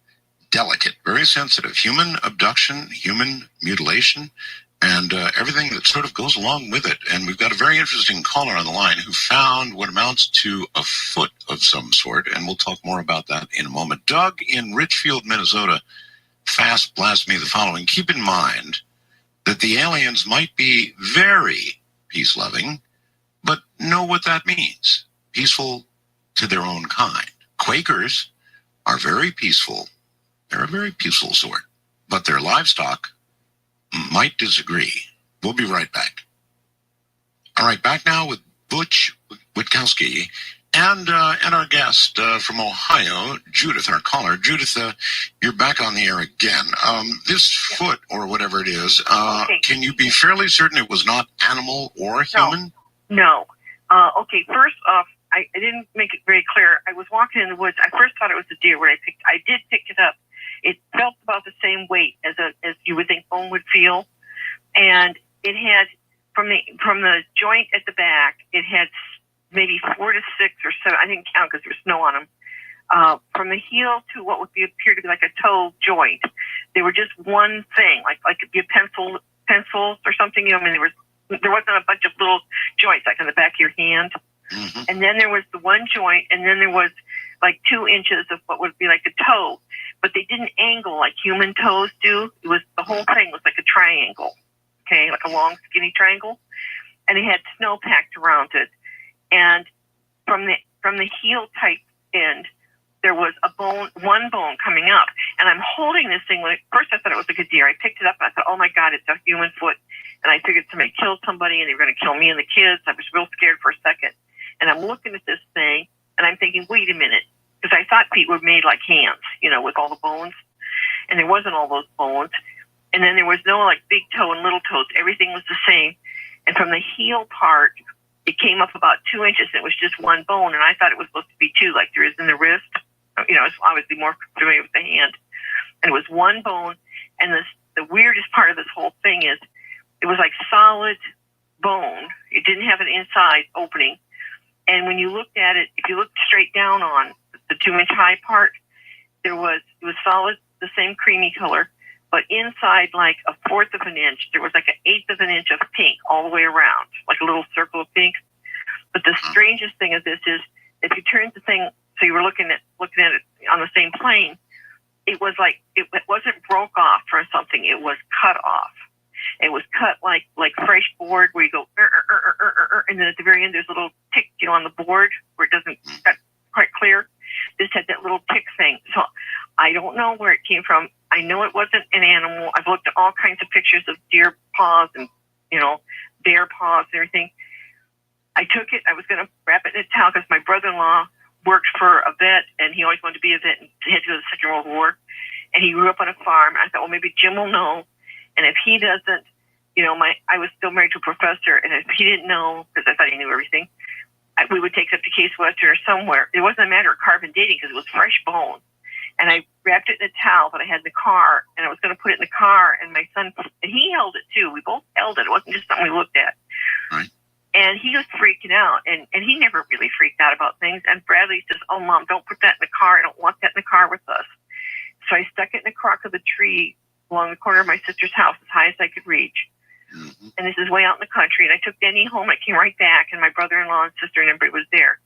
delicate, very sensitive, human abduction, human mutilation, and everything that sort of goes along with it. And we've got a very interesting caller on the line who found what amounts to a foot of some sort, and we'll talk more about that in a moment. Doug in Richfield, Minnesota, fast blast me the following. Keep in mind that the aliens might be very peace-loving, but know what that means. Peaceful to their own kind. Quakers are very peaceful. They're a very peaceful sort, but their livestock might disagree. We'll be right back. All right, back now with Butch Witkowski and our guest from Ohio, Judith, our caller. Judith, you're back on the air again. This foot, or whatever it is, Okay. Can you be fairly certain it was not animal or human? No. Okay, first off, I didn't make it very clear. I was walking in the woods. I first thought it was a deer. I did pick it up. It felt about the same weight as you would think bone would feel, and it had from the joint at the back, it had maybe 4 to 6 or 7. I didn't count because there was snow on them. From the heel to what would appear to be like a toe joint, they were just one thing, like it'd be a pencil or something. I mean, there wasn't a bunch of little joints like on the back of your hand. Mm-hmm. And then there was the one joint, and then there was like 2 inches of what would be like a toe, but they didn't angle like human toes do. It was, the whole thing was like a triangle, okay, like a long skinny triangle, and it had snow packed around it. And from the heel type end, there was one bone coming up, and I'm holding this thing. Like, first I thought it was like a deer. I picked it up and I thought, oh my God, it's a human foot. And I figured somebody killed somebody and they were going to kill me and the kids. I was real scared for a second. And I'm looking at this thing and I'm thinking, wait a minute, because I thought feet were made like hands, with all the bones, and there wasn't all those bones. And then there was no like big toe and little toes. Everything was the same. And from the heel part, it came up about 2 inches, and it was just one bone. And I thought it was supposed to be 2, like there is in the wrist. It's obviously more familiar with the hand. And it was one bone. And the weirdest part of this whole thing is it was like solid bone. It didn't have an inside opening. And when you looked at it, if you looked straight down on the 2-inch high part, it was solid, the same creamy color, but inside like 1/4 of an inch, there was like 1/8 of an inch of pink all the way around, like a little circle of pink. But the strangest thing of this is, if you turn the thing, so you were looking at it on the same plane, it was like it wasn't broke off or something. It was cut off. It was cut like fresh board, where you go, and then at the very end there's a little tick, on the board where it doesn't get quite clear. This had that little tick thing. So I don't know where it came from. I know it wasn't an animal. I've looked at all kinds of pictures of deer paws and bear paws and everything. I took it. I was going to wrap it in a towel because my brother-in-law worked for a vet, and he always wanted to be a vet and had to go to the Second World War. And he grew up on a farm. I thought, well, maybe Jim will know. And if he doesn't, I was still married to a professor, and if he didn't know, because I thought he knew everything, we would take it up to Case Western or somewhere. It wasn't a matter of carbon dating because it was fresh bone. And I wrapped it in a towel that I had in the car, and I was going to put it in the car, and my son, and he held it too. We both held it. It wasn't just something we looked at. Right. And he was freaking out, and he never really freaked out about things. And Bradley says, oh, Mom, don't put that in the car. I don't want that in the car with us. So I stuck it in the crock of the tree along the corner of my sister's house as high as I could reach. Mm-hmm. And this is way out in the country. And I took Denny home. I came right back, and my brother-in-law and sister and everybody was there.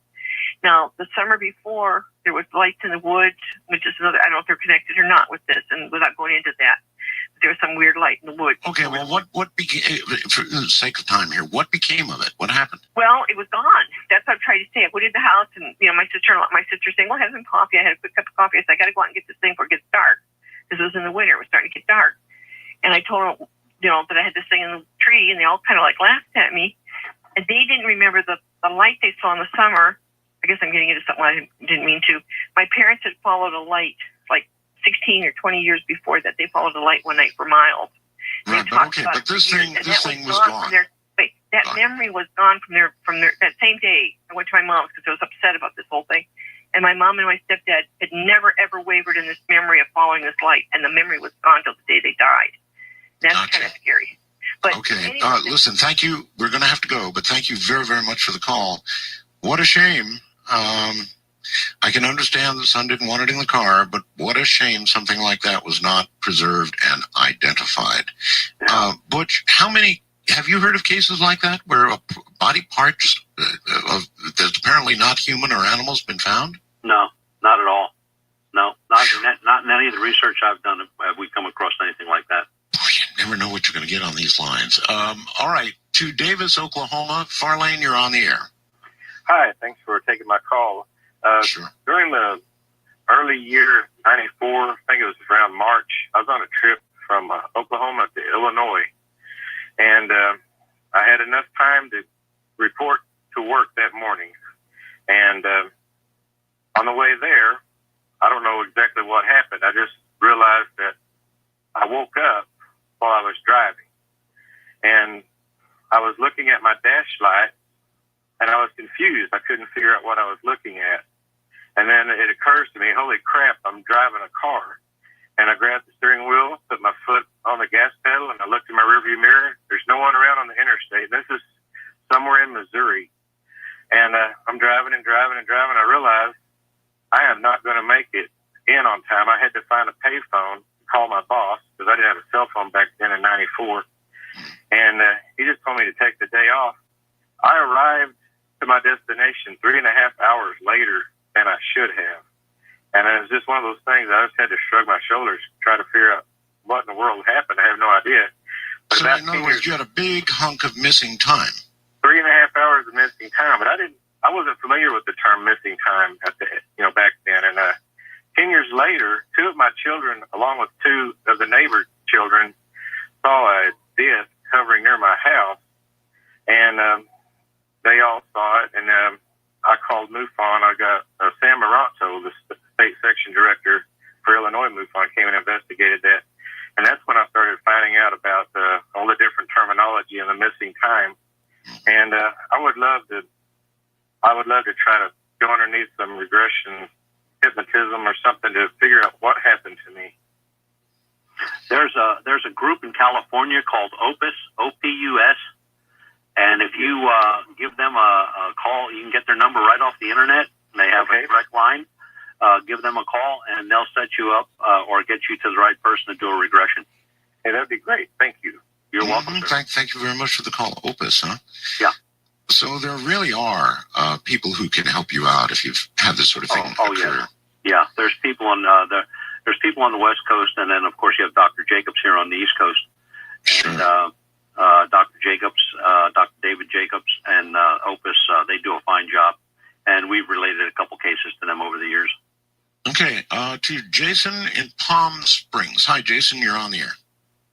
Now, the summer before, there was lights in the woods, which is another, I don't know if they're connected or not with this, and without going into that, but there was some weird light in the woods. Okay, well, what became, for the sake of time here, what became of it? What happened? Well, it was gone. That's what I'm trying to say. I went in the house, and my sister saying, well, have some coffee. I had a quick cup of coffee. I said, I got to go out and get this thing before it gets dark, because it was in the winter. It was starting to get dark. And I told them, that I had this thing in the tree, and they all kind of like laughed at me. And they didn't remember the light they saw in the summer. I guess I'm getting into something I didn't mean to. My parents had followed a light like 16 or 20 years before that, they followed a light one night for miles. Right, but this thing was gone. That memory was gone from their that same day. I went to my mom's because I was upset about this whole thing. And my mom and my stepdad had never, ever wavered in this memory of following this light. And the memory was gone till the day they died. That's kind of scary. But okay. Listen, thank you. We're going to have to go, but thank you very, very much for the call. What a shame. I can understand the son didn't want it in the car, but what a shame something like that was not preserved and identified. Butch, have you heard of cases like that where a body part that's apparently not human or animal has been found? No, not at all. No, not in any of the research I've done have we come across anything like that. Boy, you never know what you're going to get on these lines. All right, to Davis, Oklahoma. Farlane, you're on the air. Hi, thanks for taking my call. Sure. During the early year, 94, I think it was around March, I was on a trip from Oklahoma to Illinois. And I had enough time to report to work that morning. And on the way there, I don't know exactly what happened. I just realized that I woke up while I was driving. And I was looking at my dash light, and I was confused. I couldn't figure out what I was looking at. And then it occurs to me, holy crap, I'm driving a car. And I grabbed the steering wheel, put my foot on the gas pedal, and I looked in my rearview mirror. There's no one around on the interstate. This is somewhere in Missouri. And I'm driving and driving and driving. I realized I am not going to make it in on time. I had to find a payphone, call my boss, because I didn't have a cell phone back then in 94. And he just told me to take the day off. I arrived to my destination 3.5 hours later than I should have. And it was just one of those things. I just had to shrug my shoulders, try to figure out what in the world happened. I have no idea. But so in other words, you had a big hunk of missing time. 3.5 hours of missing time. But I wasn't familiar with the term missing time back then. And 10 years later, 2 of my children, along with 2 of the neighbor children, saw a disc hovering near my house. And they all saw it. And I called MUFON. I got Sam Maranto, the state section director for Illinois MUFON, came and investigated that. And that's when I started finding out about all the different terminology and the missing time. And I would love to try to go underneath some regression hypnotism or something to figure out what happened to me. There's a group in California called Opus, OPUS. And if you give them a call, you can get their number right off the internet. They have a direct line. Give them a call, and they'll set you up or get you to the right person to do a regression. Hey, that'd be great. Thank you. You're welcome, sir. Thank you very much for the call. Opus, huh? Yeah. So there really are people who can help you out if you've had this sort of thing occur. Yeah. There's people on the West Coast, and then of course you have Dr. Jacobs here on the East Coast. Sure. And, Dr. Jacobs, Dr. David Jacobs, and Opus, they do a fine job, and we've related a couple cases to them over the years. Okay, to Jason in Palm Springs. Hi, Jason, you're on the air.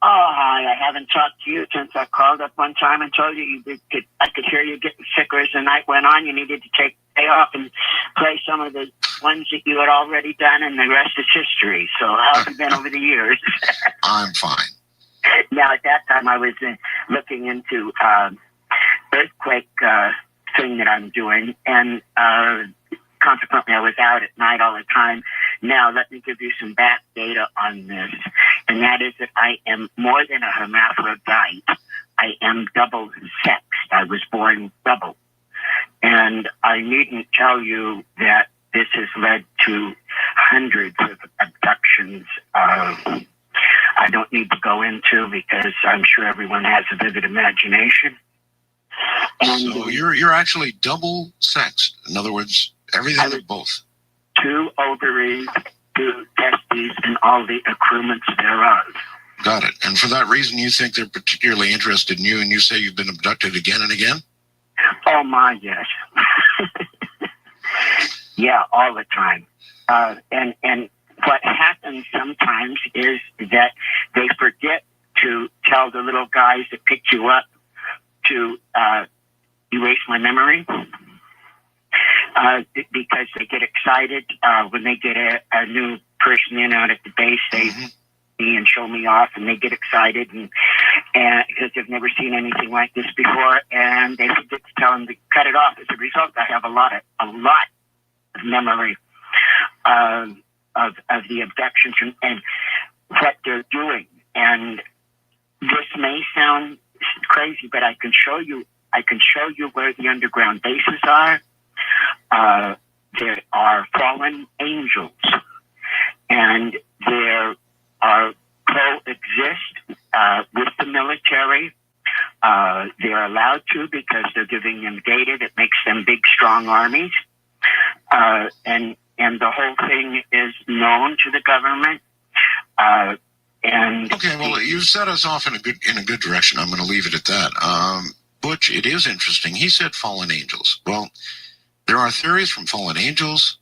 Oh, hi. I haven't talked to you since I called up one time and told you I could hear you getting sicker as the night went on. You needed to take the day off and play some of the ones that you had already done, and the rest is history. So how have you been over the years? I'm fine. Now, at that time, I was looking into earthquake thing that I'm doing, and consequently, I was out at night all the time. Now, let me give you some back data on this, and that is that I am more than a hermaphrodite. I am double-sexed. I was born double. And I needn't tell you that this has led to hundreds of abductions. I don't need to go into because I'm sure everyone has a vivid imagination. And so you're actually double-sexed. In other words, everything of both. 2 ovaries, 2 testes, and all the accoutrements thereof. Got it. And for that reason, you think they're particularly interested in you, and you say you've been abducted again and again? Oh, my, yes. Yeah, all the time. And what happens sometimes is that they forget to tell the little guys that picked you up to erase my memory. because they get excited when they get a new person in out at the base. They me and show me off, and they get excited, and because they've never seen anything like this before, and they forget to tell them to cut it off. As a result, I have a lot of memory of the abductions and what they're doing. And this may sound crazy, but I can show you where the underground bases are. There are fallen angels, and there are coexist with the military. They're allowed to because they're giving them data that makes them big, strong armies. And the whole thing is known to the government. Okay, well, you set us off in a good direction. I'm going to leave it at that. Butch, it is interesting. He said fallen angels. Well, there are theories from fallen angels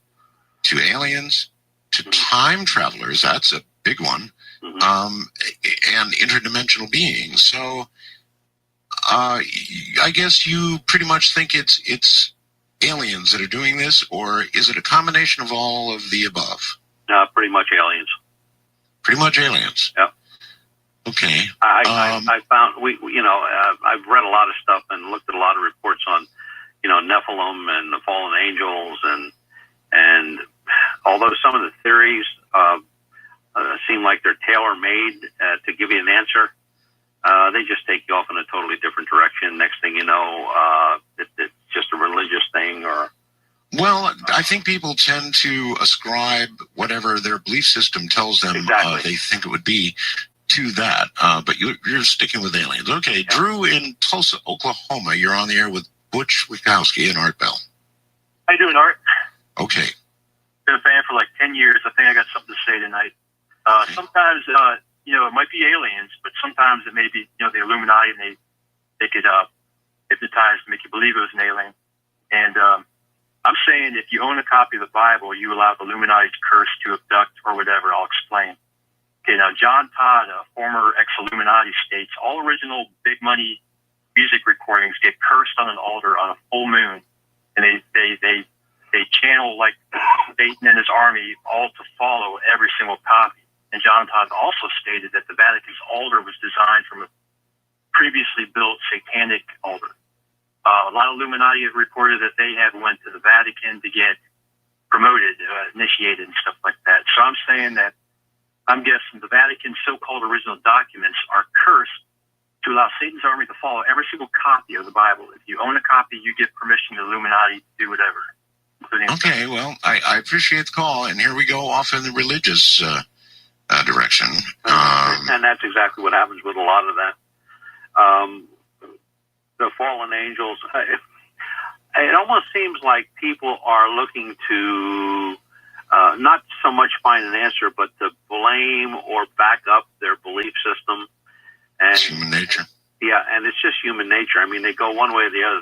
to aliens to time travelers. That's a big one. And interdimensional beings. So I guess you pretty much think it's aliens that are doing this, or is it a combination of all of the above? Pretty much aliens. Pretty much aliens. Yeah. Okay. I found I've read a lot of stuff and looked at a lot of reports on, Nephilim and the fallen angels, and although some of the theories seem like they're tailor-made to give you an answer, they just take you off in a totally different direction. Next thing you know, it's just a religious thing or. Well, I think people tend to ascribe whatever their belief system tells them they think it would be to that. But you're sticking with aliens. Okay, yeah. Drew in Tulsa, Oklahoma. You're on the air with Butch Witkowski and Art Bell. How you doing, Art? Okay. Been a fan for like 10 years. I think I got something to say tonight. Okay. Sometimes, it might be aliens, but sometimes it may be, the Illuminati, and they could hypnotize and make you believe it was an alien. And I'm saying if you own a copy of the Bible, you allow the Illuminati's curse to abduct or whatever. I'll explain. Okay, now John Todd, a former ex-Illuminati, states all original big money music recordings get cursed on an altar on a full moon, and they channel like Satan and his army all to follow every single copy. And John Todd also stated that the Vatican's altar was designed from a previously built satanic altar. A lot of Illuminati have reported that they have went to the Vatican to get promoted, initiated, and stuff like that. So I'm saying that I'm guessing the Vatican's so-called original documents are cursed to allow Satan's army to follow every single copy of the Bible. If you own a copy, you get permission to Illuminati to do whatever. Okay, well, I appreciate the call, and here we go off in the religious direction. And that's exactly what happens with a lot of that. The fallen angels, it almost seems like people are looking to not so much find an answer, but to blame or back up their belief system. And, it's human nature. Yeah, and it's just human nature. I mean, they go one way or the other.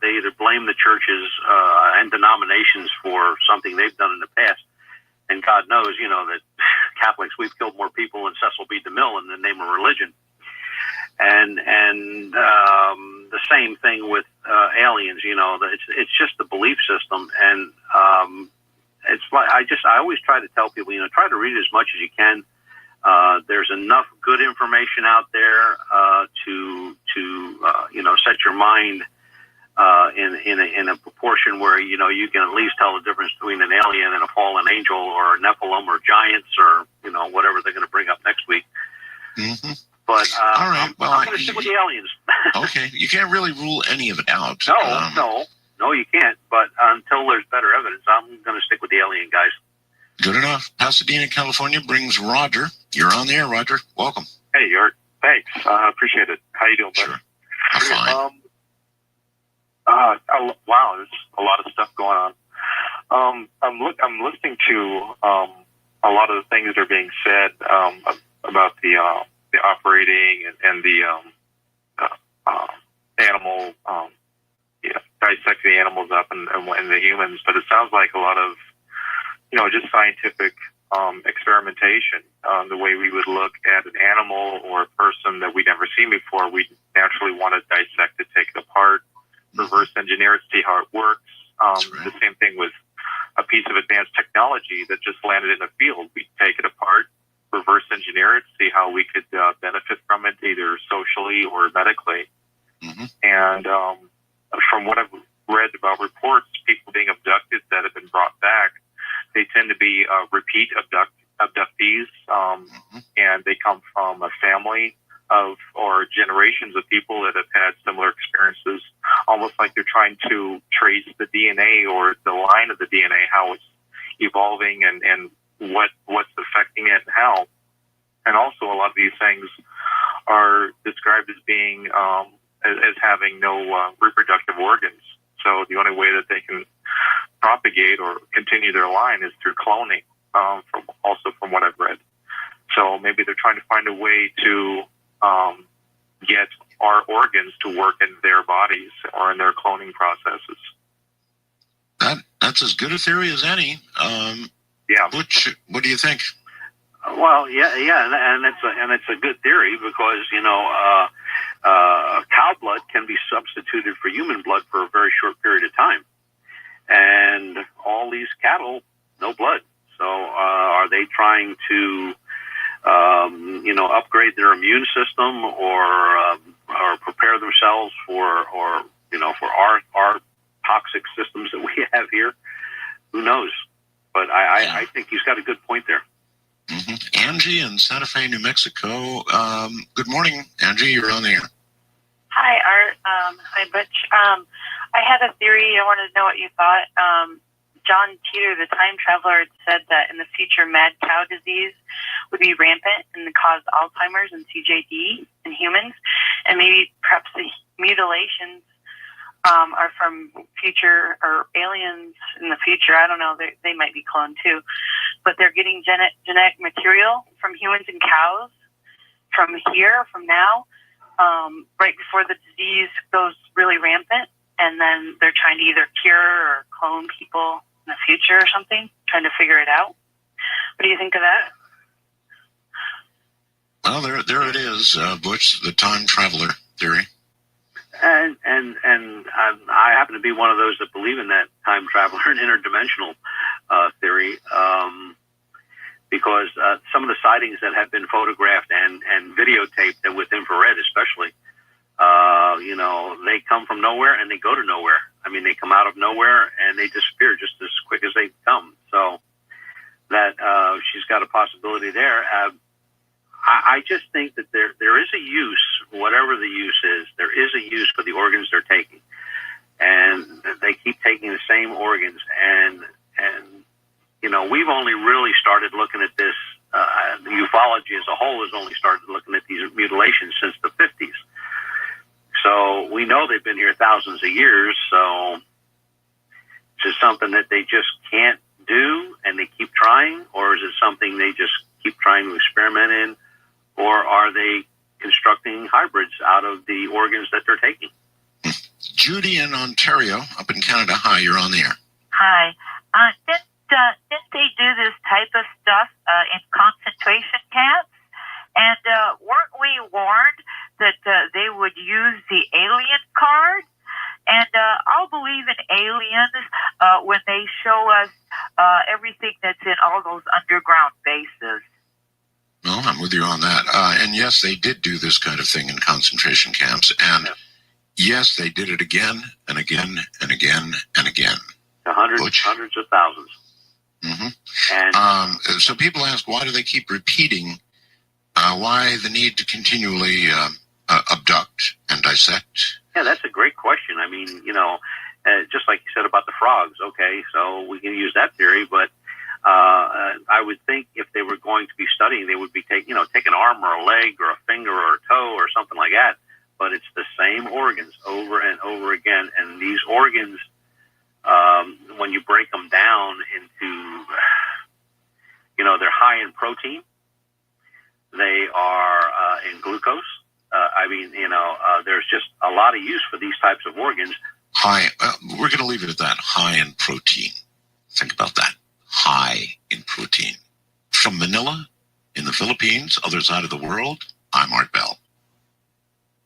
They either blame the churches and denominations for something they've done in the past, and God knows, that Catholics, we've killed more people in Cecil B. DeMille in the name of religion. And the same thing with aliens. It's just the belief system, and it's like I always try to tell people, try to read as much as you can. There's enough good information out there to set your mind in a proportion where you can at least tell the difference between an alien and a fallen angel or a Nephilim or giants or whatever they're going to bring up next week. Mm-hmm. But all right, I'm going to stick with the aliens. Okay, you can't really rule any of it out. No, you can't. But until there's better evidence, I'm going to stick with the alien guys. Good enough. Pasadena, California brings Roger. You're on the air, Roger. Welcome. Hey, Art. Thanks. Appreciate it. How you doing, buddy? Sure. I'm fine. Wow, there's a lot of stuff going on. I'm listening to a lot of the things that are being said about the operating and the animal, dissect the animals up and the humans. But it sounds like a lot of just scientific experimentation. The way we would look at an animal or a person that we'd never seen before, we naturally want to dissect it, take it apart, reverse engineer it, see how it works. The same thing with a piece of advanced technology that just landed in a field. We take it apart, reverse engineer it, see how we could benefit from it, either socially or medically. Mm-hmm. And from what I've read about reports, people being abducted that have been brought back, they tend to be repeat abductees, and they come from a family of or generations of people that have had similar experiences, almost like they're trying to trace the DNA or the line of the DNA, how it's evolving and what's affecting it and how. And also a lot of these things are described as being as having no reproductive organs. So the only way that they can propagate or continue their line is through cloning, from what I've read. So maybe they're trying to find a way to get our organs to work in their bodies or in their cloning processes. That's as good a theory as any. Yeah. Butch, what do you think? Well, yeah, and it's a good theory because cow blood can be substituted for human blood for a very short period of time, and all these cattle, no blood. So, are they trying to, upgrade their immune system or prepare themselves for our toxic systems that we have here? Who knows? But I think he's got a good point there. Mm-hmm. Angie in Santa Fe, New Mexico. Good morning, Angie. You're on the air. Hi, Art. Hi, Butch. I had a theory. I wanted to know what you thought. John Teeter, the time traveler, had said that in the future, mad cow disease would be rampant and cause Alzheimer's and CJD in humans, and maybe perhaps the mutilations are from future or aliens in the future. I don't know. They might be cloned too, but they're getting genetic material from humans and cows from here, from now, right before the disease goes really rampant, and then they're trying to either cure or clone people in the future or something, trying to figure it out. What do you think of that? Well, there it is, Butch, the time traveler theory. And I happen to be one of those that believe in that time traveler and interdimensional theory, because some of the sightings that have been photographed and videotaped, and with infrared especially, they come from nowhere and they go to nowhere. I mean, they come out of nowhere and they disappear just as quick as they come. So that she's got a possibility there. I just think that there is a use, whatever the use is, there is a use for the organs they're taking. And they keep taking the same organs. And we've only really started looking at this, the ufology as a whole has only started looking at these mutilations since the 50s. So we know they've been here thousands of years. So is it something that they just can't do and they keep trying? Or is it something they just keep trying to experiment in? Or are they constructing hybrids out of the organs that they're taking? Judy in Ontario, up in Canada. Hi, you're on the air. Hi. Didn't they do this type of stuff in concentration camps? And weren't we warned that they would use the alien card? And I'll believe in aliens when they show us everything that's in all those underground bases. Well, I'm with you on that. And yes, they did do this kind of thing in concentration camps. And yes, they did it again and again and again and again. Hundreds of thousands. Mm-hmm. And so people ask, why do they keep repeating? Why the need to continually abduct and dissect? Yeah, that's a great question. I mean, just like you said about the frogs. Okay, so we can use that theory, but I would think if they were going to be studying, they would be take an arm or a leg or a finger or a toe or something like that. But it's the same organs over and over again, and these organs, when you break them down into, they're high in protein. They are in glucose. There's just a lot of use for these types of organs. High. We're going to leave it at that. High in protein. Think about that. High in protein. From Manila, in the Philippines, other side of the world, I'm Art Bell.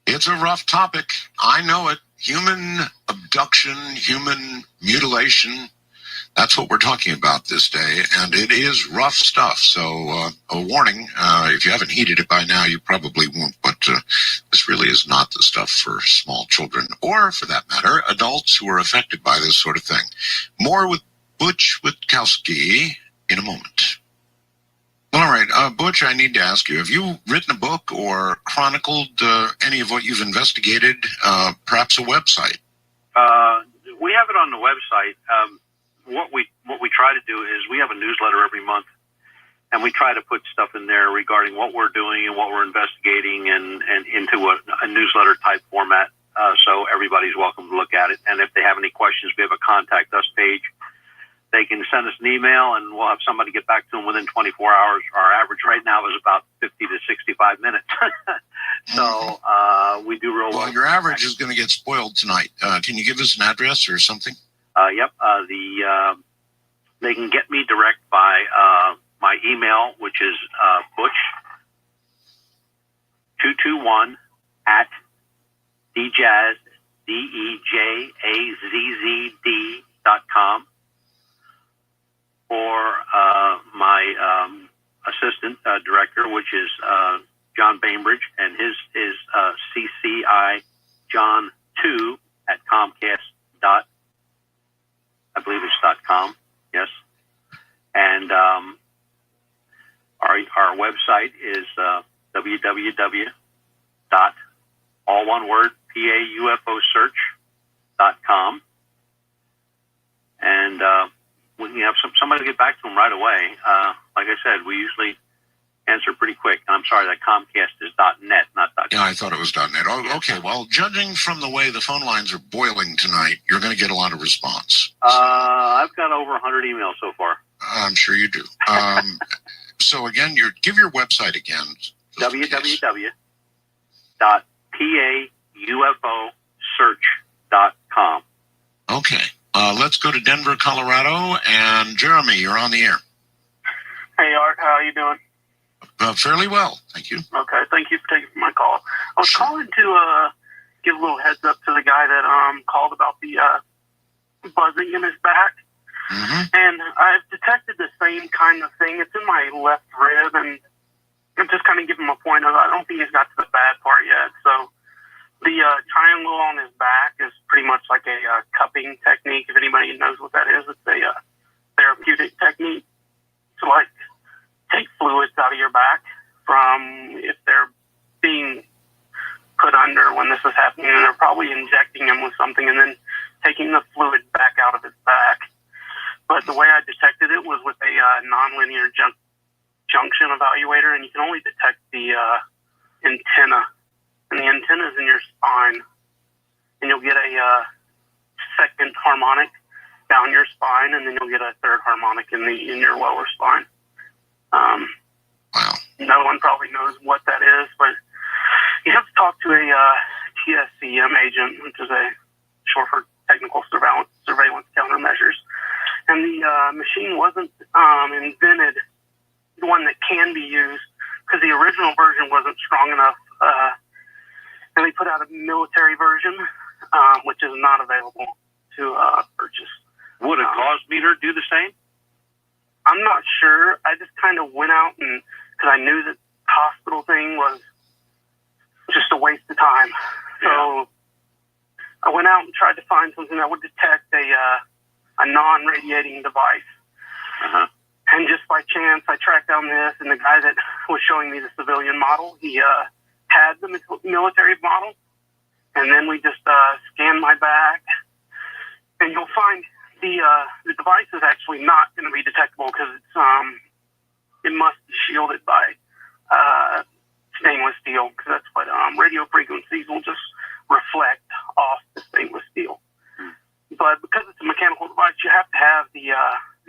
It's a rough topic. I know it. Human abduction, human mutilation. That's what we're talking about this day, and it is rough stuff. So a warning, if you haven't heeded it by now, you probably won't, but this really is not the stuff for small children, or for that matter, adults who are affected by this sort of thing. More with Butch Witkowski in a moment. All right, Butch, I need to ask you, have you written a book or chronicled any of what you've investigated, perhaps a website? We have it on the website. What we try to do is we have a newsletter every month, and we try to put stuff in there regarding what we're doing and what we're investigating and into a newsletter type format. So everybody's welcome to look at it. And if they have any questions, we have a contact us page. They can send us an email, and we'll have somebody get back to them within 24 hours. Our average right now is about 50 to 65 minutes. So we do real well. Well, your average is going to get spoiled tonight. Can you give us an address or something? Yep. They can get me direct by my email, which is Butch221 at djazz, DEJAZZD.com, or my assistant director, which is John Bainbridge, and his is CCI John 2 at Comcast. I believe it's .com. Yes, and our website is www.paUFOsearch.com, and we can have somebody get back to them right away. Like I said, we usually answer pretty quick. I'm sorry, that Comcast is .net, not .com. Yeah, I thought it was .net. Oh, okay. Well, judging from the way the phone lines are boiling tonight, you're going to get a lot of response. I've got over 100 emails so far. I'm sure you do. So again, give your website again. www.paUFOsearch.com. Okay. Let's go to Denver, Colorado, and Jeremy, you're on the air. Hey, Art, how are you doing? Fairly well, thank you. Okay, thank you for taking my call. I was calling to give a little heads up to the guy that called about the buzzing in his back. Mm-hmm. And I've detected the same kind of thing. It's in my left rib, and I'm just kind of giving him a point of, I don't think he's got to the bad part yet. So the triangle on his back is pretty much like a cupping technique. If anybody knows what that is, it's a therapeutic technique to like take fluids out of your back from if they're being put under when this is happening, and they're probably injecting him with something and then taking the fluid back out of his back. But the way I detected it was with a nonlinear junction evaluator, and you can only detect the antenna, and the antenna is in your spine, and you'll get a second harmonic down your spine, and then you'll get a third harmonic in your lower spine. No one probably knows what that is, but you have to talk to a TSCM agent, which is a short for technical surveillance countermeasures. And the machine wasn't invented, the one that can be used, because the original version wasn't strong enough. And they put out a military version, which is not available to purchase. Would a gauze meter do the same? I'm not sure. I just kind of went out, and because I knew that the hospital thing was just a waste of time. So I went out and tried to find something that would detect a non-radiating device. Uh-huh. And just by chance, I tracked down this, and the guy that was showing me the civilian model, he had the military model. And then we just scanned my back, and you'll find the device is actually not going to be detectable because it's it must be shielded by stainless steel, because that's what radio frequencies will just reflect off the stainless steel. But because it's a mechanical device, you have to have the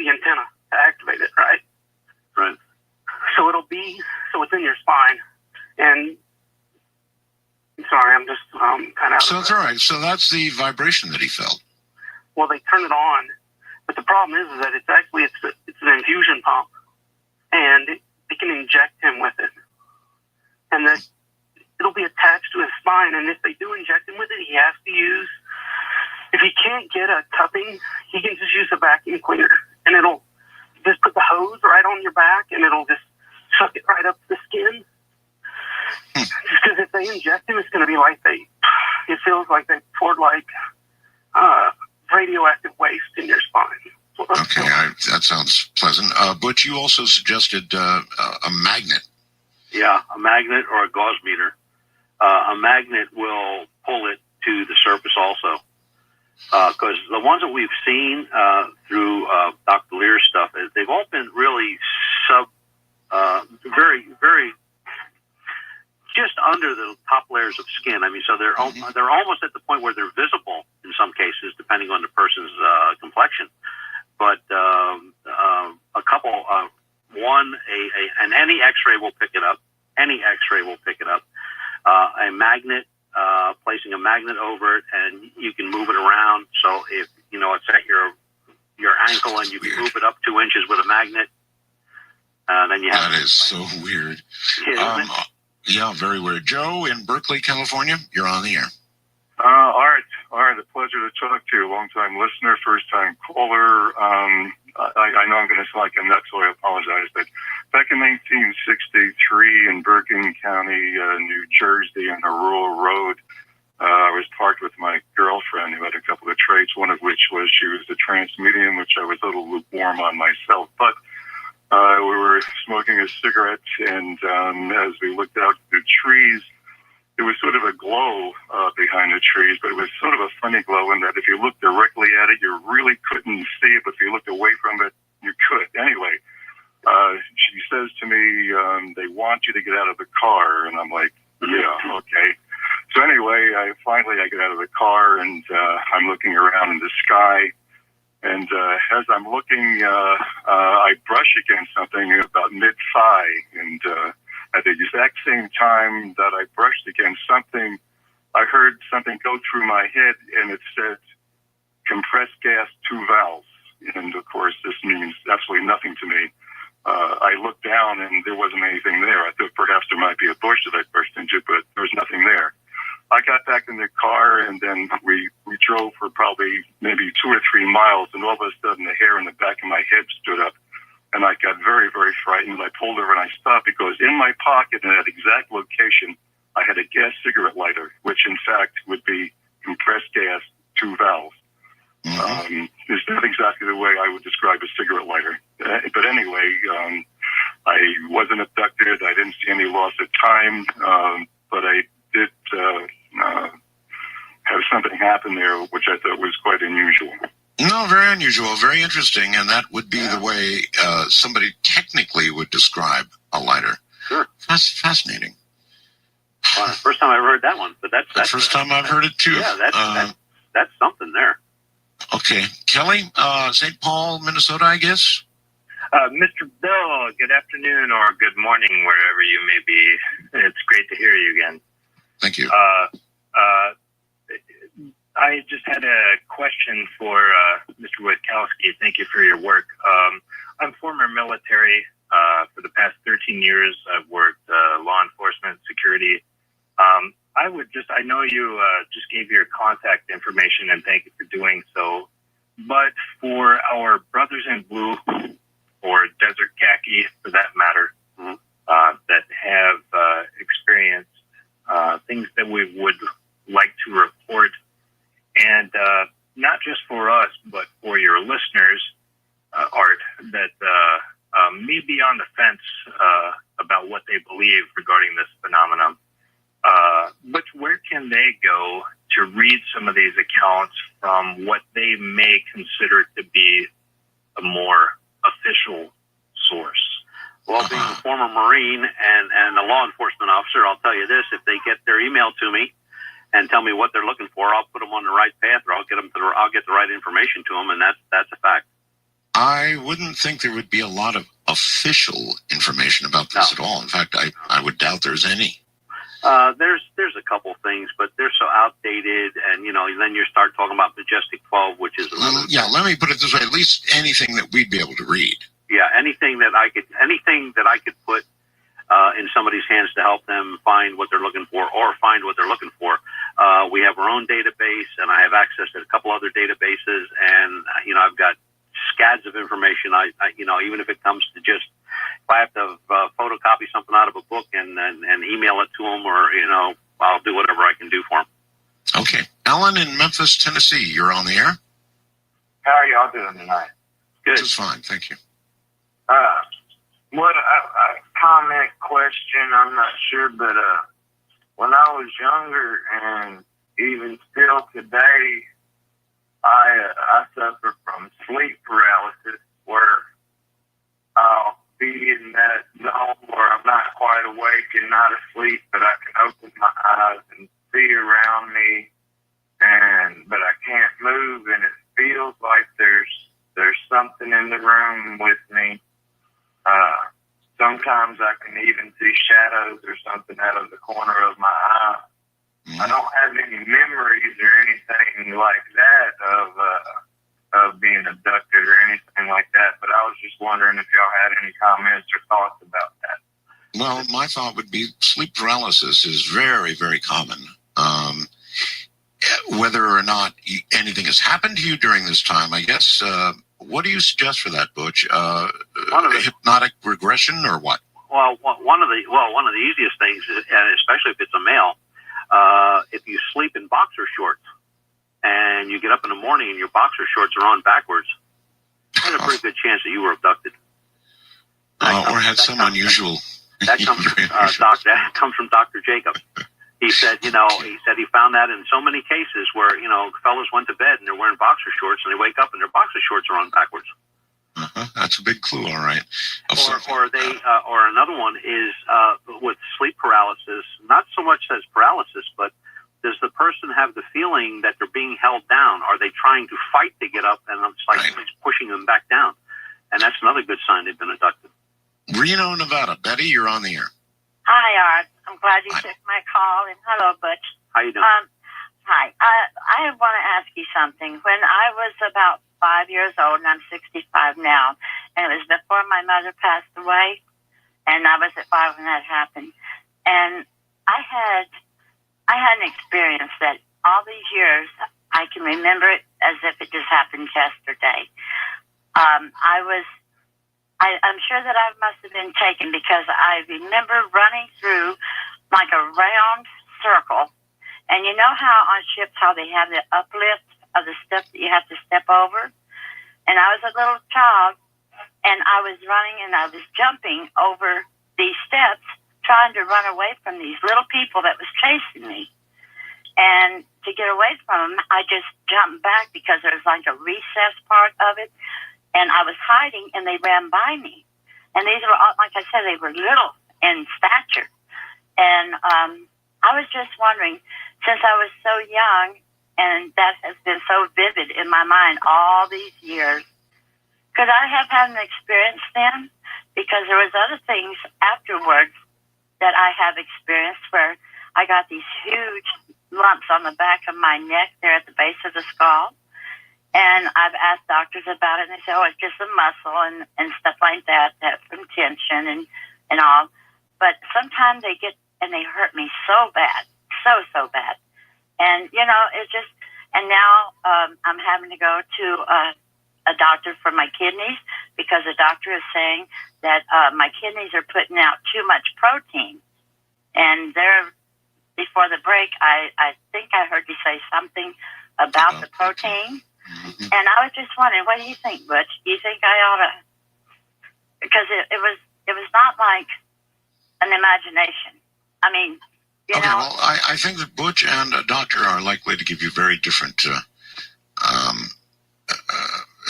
antenna to activate it, right? Right. So it's in your spine. And I'm sorry, I'm just kind of. So it's all right. So that's the vibration that he felt. Well, they turn it on, but the problem is that it's an infusion pump, and they can inject him with it, and then it'll be attached to his spine. And if they do inject him with it, he has to use. If he can't get a cupping, he can just use a vacuum cleaner. Because if they inject him, it's going to be like it feels like they poured like radioactive waste in your spine. Okay, that sounds pleasant. Butch, you also suggested a magnet. Yeah, a magnet or a gauze meter. A magnet will pull it to the surface also. Because the ones that we've seen through Dr. Lear's stuff, they've all been really very, very just under the top layers of skin. I mean, so they're almost at the point where they're visible in some cases, depending on the person's complexion. But a couple, and any X-ray will pick it up. Any X-ray will pick it up. A magnet, placing a magnet over it, and you can move it around. So if it's at your ankle, and you can move it up 2 inches with a magnet, then you have. That is so weird. Yeah, very weird. Joe in Berkeley, California, you're on the air. Art, a pleasure to talk to you. Long-time listener, first-time caller. I know I'm going to sound like a nut, so I apologize. But back in 1963 in Bergen County, New Jersey, on a rural road, I was parked with my girlfriend who had a couple of traits, one of which was she was a trance medium, which I was a little lukewarm on myself. But we were smoking a cigarette, and as we looked out at the trees, there was sort of a glow behind the trees, but it was sort of a funny glow in that if you looked directly at it, you really couldn't see it, but if you looked away from it, you could. Anyway, she says to me, they want you to get out of the car, and I'm like, yeah, okay. So anyway, I get out of the car, and I'm looking around in the sky, and as I'm looking, I brush against something about mid-thigh, and at the exact same time that I brushed against something, I heard something go through my head, and it said, compressed gas, 2 valves. And, of course, this means absolutely nothing to me. I looked down, and there wasn't anything there. I thought perhaps there might be a bush that I brushed into, but there was nothing there. I got back in the car, and then we drove for probably maybe 2 or 3 miles, and all of a sudden the hair in the back of my head stood up. And I got very, very frightened. I pulled over and I stopped because in my pocket in that exact location, I had a gas cigarette lighter, which in fact would be compressed gas, 2 valves. It's not exactly the way I would describe a cigarette lighter. But anyway, I wasn't abducted. I didn't see any loss of time. But I did have something happen there, which I thought was quite unusual. No, very unusual, very interesting, and that would be the way somebody technically would describe a lighter. Sure. That's fascinating. Well, first time I heard that one, but that's the first time I've heard it too. Yeah, that's something there. Okay, Kelly, St. Paul, Minnesota, I guess. Mr. Bill, good afternoon or good morning, wherever you may be. It's great to hear you again. Thank you. I just had a question for Mr. Witkowski. Thank you for your work. I'm former military. For the past 13 years, I've worked law enforcement, security. I know you just gave your contact information, and thank you for doing so. But for our brothers in blue, or desert khaki, for that matter, that have experienced things that we would like to report, and not just for us, but for your listeners, Art, that may be on the fence about what they believe regarding this phenomenon. But where can they go to read some of these accounts from what they may consider to be a more official source? Well, being a former Marine and a law enforcement officer, I'll tell you this: if they get their email to me and tell me what they're looking for, I'll put them on the right path, or I'll get the right information to them, and that's a fact. I wouldn't think there would be a lot of official information about this at all. In fact, I would doubt there's any. There's a couple things, but they're so outdated, and then you start talking about Majestic 12, which is another. Yeah, let me put it this way: at least anything that we'd be able to read. Yeah, anything that I could put in somebody's hands to help them find what they're looking for, or find what they're looking for. We have our own database, and I have access to a couple other databases, and I've got scads of information. I even if it comes to just if I have to photocopy something out of a book and and email it to them, or I'll do whatever I can do for them. Okay. Alan in Memphis, Tennessee, you're on the air. How are y'all doing tonight? Good. Just fine, thank you. What a comment, question, I'm not sure, but when I was younger and even still today, I suffer from sleep paralysis, where I'll be in that zone where I'm not quite awake and not asleep, but I can open my eyes and see around me, but I can't move, and it feels like there's something in the room with me. Sometimes I can even see shadows or something out of the corner of my eye. I don't have any memories or anything like that of being abducted or anything like that, but I was just wondering if y'all had any comments or thoughts about that. Well, my thought would be sleep paralysis is very, very common. Whether or not anything has happened to you during this time, I guess, what do you suggest for that, Butch? Hypnotic regression or what? Well, one of the easiest things, and especially if it's a male, if you sleep in boxer shorts and you get up in the morning and your boxer shorts are on backwards, there's a pretty good chance that you were abducted. Or had some unusual. That comes from Dr. Jacobs. He said, he found that in so many cases where, fellas went to bed and they're wearing boxer shorts and they wake up and their boxer shorts are on backwards. That's a big clue, all right. Or another one is with sleep paralysis, not so much as paralysis, but does the person have the feeling that they're being held down? Are they trying to fight to get up and it's like somebody's pushing them back down? And that's another good sign they've been abducted. Reno, Nevada. Betty, you're on the air. Hi, Art. I'm glad you took my call, and hello, Butch. How you doing? Hi. I want to ask you something. When I was about 5 years old, and I'm 65 now, and it was before my mother passed away, and I was at 5 when that happened, and I had an experience that all these years I can remember it as if it just happened yesterday. I'm sure that I must have been taken because I remember running through like a round circle. And you know how on ships, how they have the uplift of the stuff that you have to step over? And I was a little child, and I was running and I was jumping over these steps, trying to run away from these little people that was chasing me. And to get away from them, I just jumped back because there was like a recess part of it. And I was hiding, and they ran by me. And these were, like I said, they were little in stature. And I was just wondering, since I was so young, and that has been so vivid in my mind all these years, could I have had an experience then? Because there was other things afterwards that I have experienced where I got these huge lumps on the back of my neck there at the base of the skull. And I've asked doctors about it, and they say, it's just a muscle and stuff like that from tension and all. But sometimes they get, and they hurt me so bad, so bad. And, it's just, and now I'm having to go to a doctor for my kidneys because the doctor is saying that my kidneys are putting out too much protein. And before the break, I think I heard you say something about the protein. And I was just wondering, what do you think, Butch? Do you think I ought to? Because it was not like an imagination. I mean, you know. Well, I think that Butch and a doctor are likely to give you very different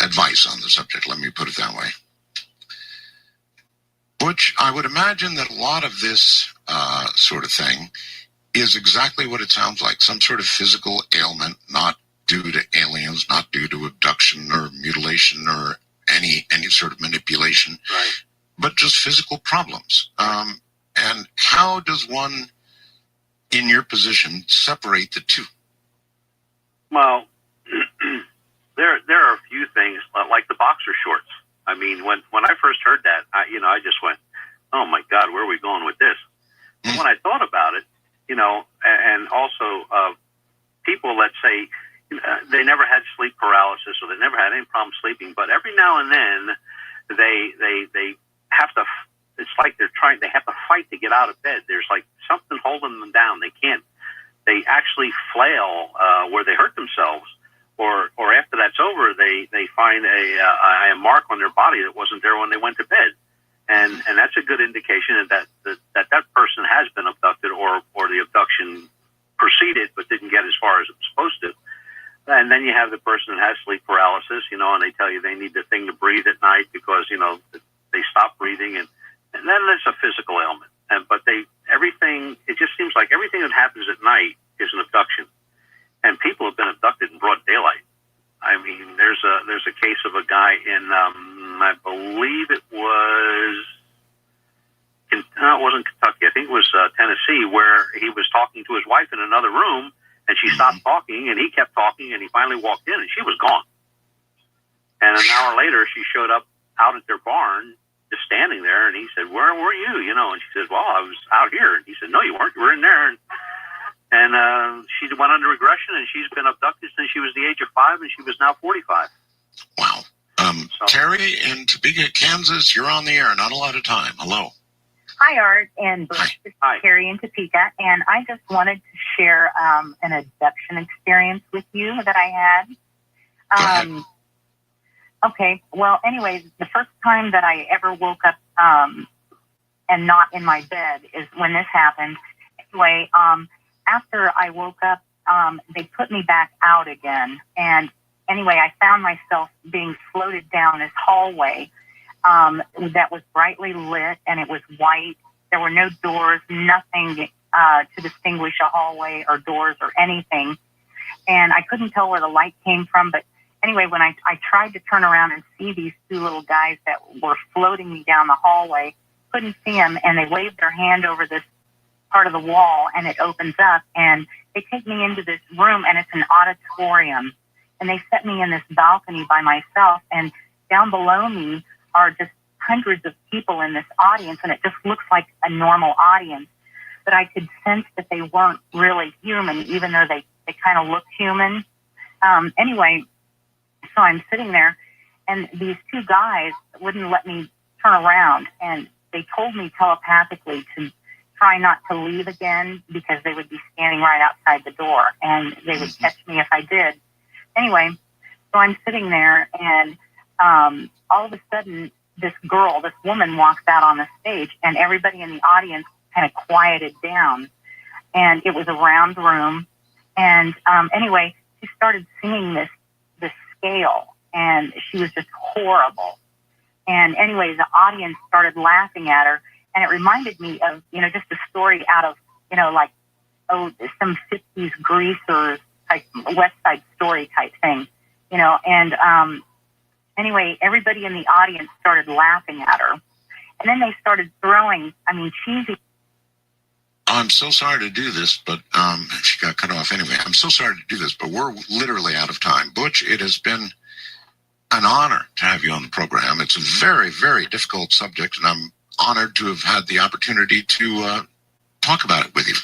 advice on the subject. Let me put it that way. Butch, I would imagine that a lot of this sort of thing is exactly what it sounds like, some sort of physical ailment, not due to aliens, not due to abduction or mutilation or any sort of manipulation, right, but just physical problems. And how does one, in your position, separate the two? Well, there are a few things, like the boxer shorts. I mean, when I first heard that, I just went, oh my God, where are we going with this? But when I thought about it, and also people, let's say, they never had sleep paralysis or they never had any problem sleeping, but every now and then they have to it's like they have to fight to get out of bed. There's like something holding them down. They actually flail where they hurt themselves, or after that's over, they find a mark on their body that wasn't there when they went to bed, and that's a good indication that person has been abducted, or the abduction proceeded but didn't get as far as it was supposed to. And then you have the person that has sleep paralysis, and they tell you they need the thing to breathe at night because they stop breathing, and then there's a physical ailment. But it just seems like everything that happens at night is an abduction, and people have been abducted in broad daylight. I mean, there's a case of a guy in I believe it wasn't Kentucky. I think it was Tennessee, where he was talking to his wife in another room, and she stopped talking, and he kept talking, and he finally walked in, and she was gone. And an hour later, she showed up out at their barn, just standing there, and he said, "Where were you?" And she said, "Well, I was out here." And he said, "No, you weren't. You were in there." And she went under regression, and she's been abducted since she was the age of 5, and she was now 45. Wow. Terry in Topeka, Kansas, you're on the air. Not a lot of time. Hello. Hi, Art and Bruce. This is Terry in Topeka, and I just wanted to share an abduction experience with you that I had. Okay, well, anyways, the first time that I ever woke up and not in my bed is when this happened. Anyway, after I woke up, they put me back out again, and anyway, I found myself being floated down this hallway that was brightly lit, and it was white. There were no doors, nothing to distinguish a hallway or doors or anything. And I couldn't tell where the light came from. But anyway, when I tried to turn around and see these two little guys that were floating me down the hallway, couldn't see them, and they waved their hand over this part of the wall, and it opens up, and they take me into this room, and it's an auditorium. And they set me in this balcony by myself, and down below me are just hundreds of people in this audience, and it just looks like a normal audience. But I could sense that they weren't really human, even though they kind of looked human. Anyway, so I'm sitting there, and these two guys wouldn't let me turn around, and they told me telepathically to try not to leave again because they would be standing right outside the door, and they would catch me if I did. Anyway, so I'm sitting there, and all of a sudden, this woman walks out on the stage, and everybody in the audience kind of quieted down. And it was a round room. And anyway, she started singing this scale, and she was just horrible. And anyway, the audience started laughing at her, and it reminded me of, just a story out of, some 50s greasers, like West Side Story type thing, and anyway, everybody in the audience started laughing at her. And then they started throwing, cheesy. I'm so sorry to do this, but she got cut off anyway. I'm so sorry to do this, but we're literally out of time. Butch, it has been an honor to have you on the program. It's a very, very difficult subject, and I'm honored to have had the opportunity to talk about it with you.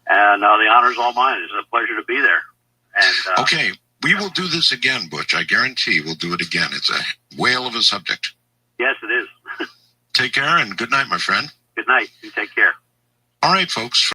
And the honor's all mine. It's a pleasure to be there. And okay, we will do this again, Butch. I guarantee we'll do it again. It's a whale of a subject. Yes, it is. Take care, and good night, my friend. Good night. You take care. All right, folks.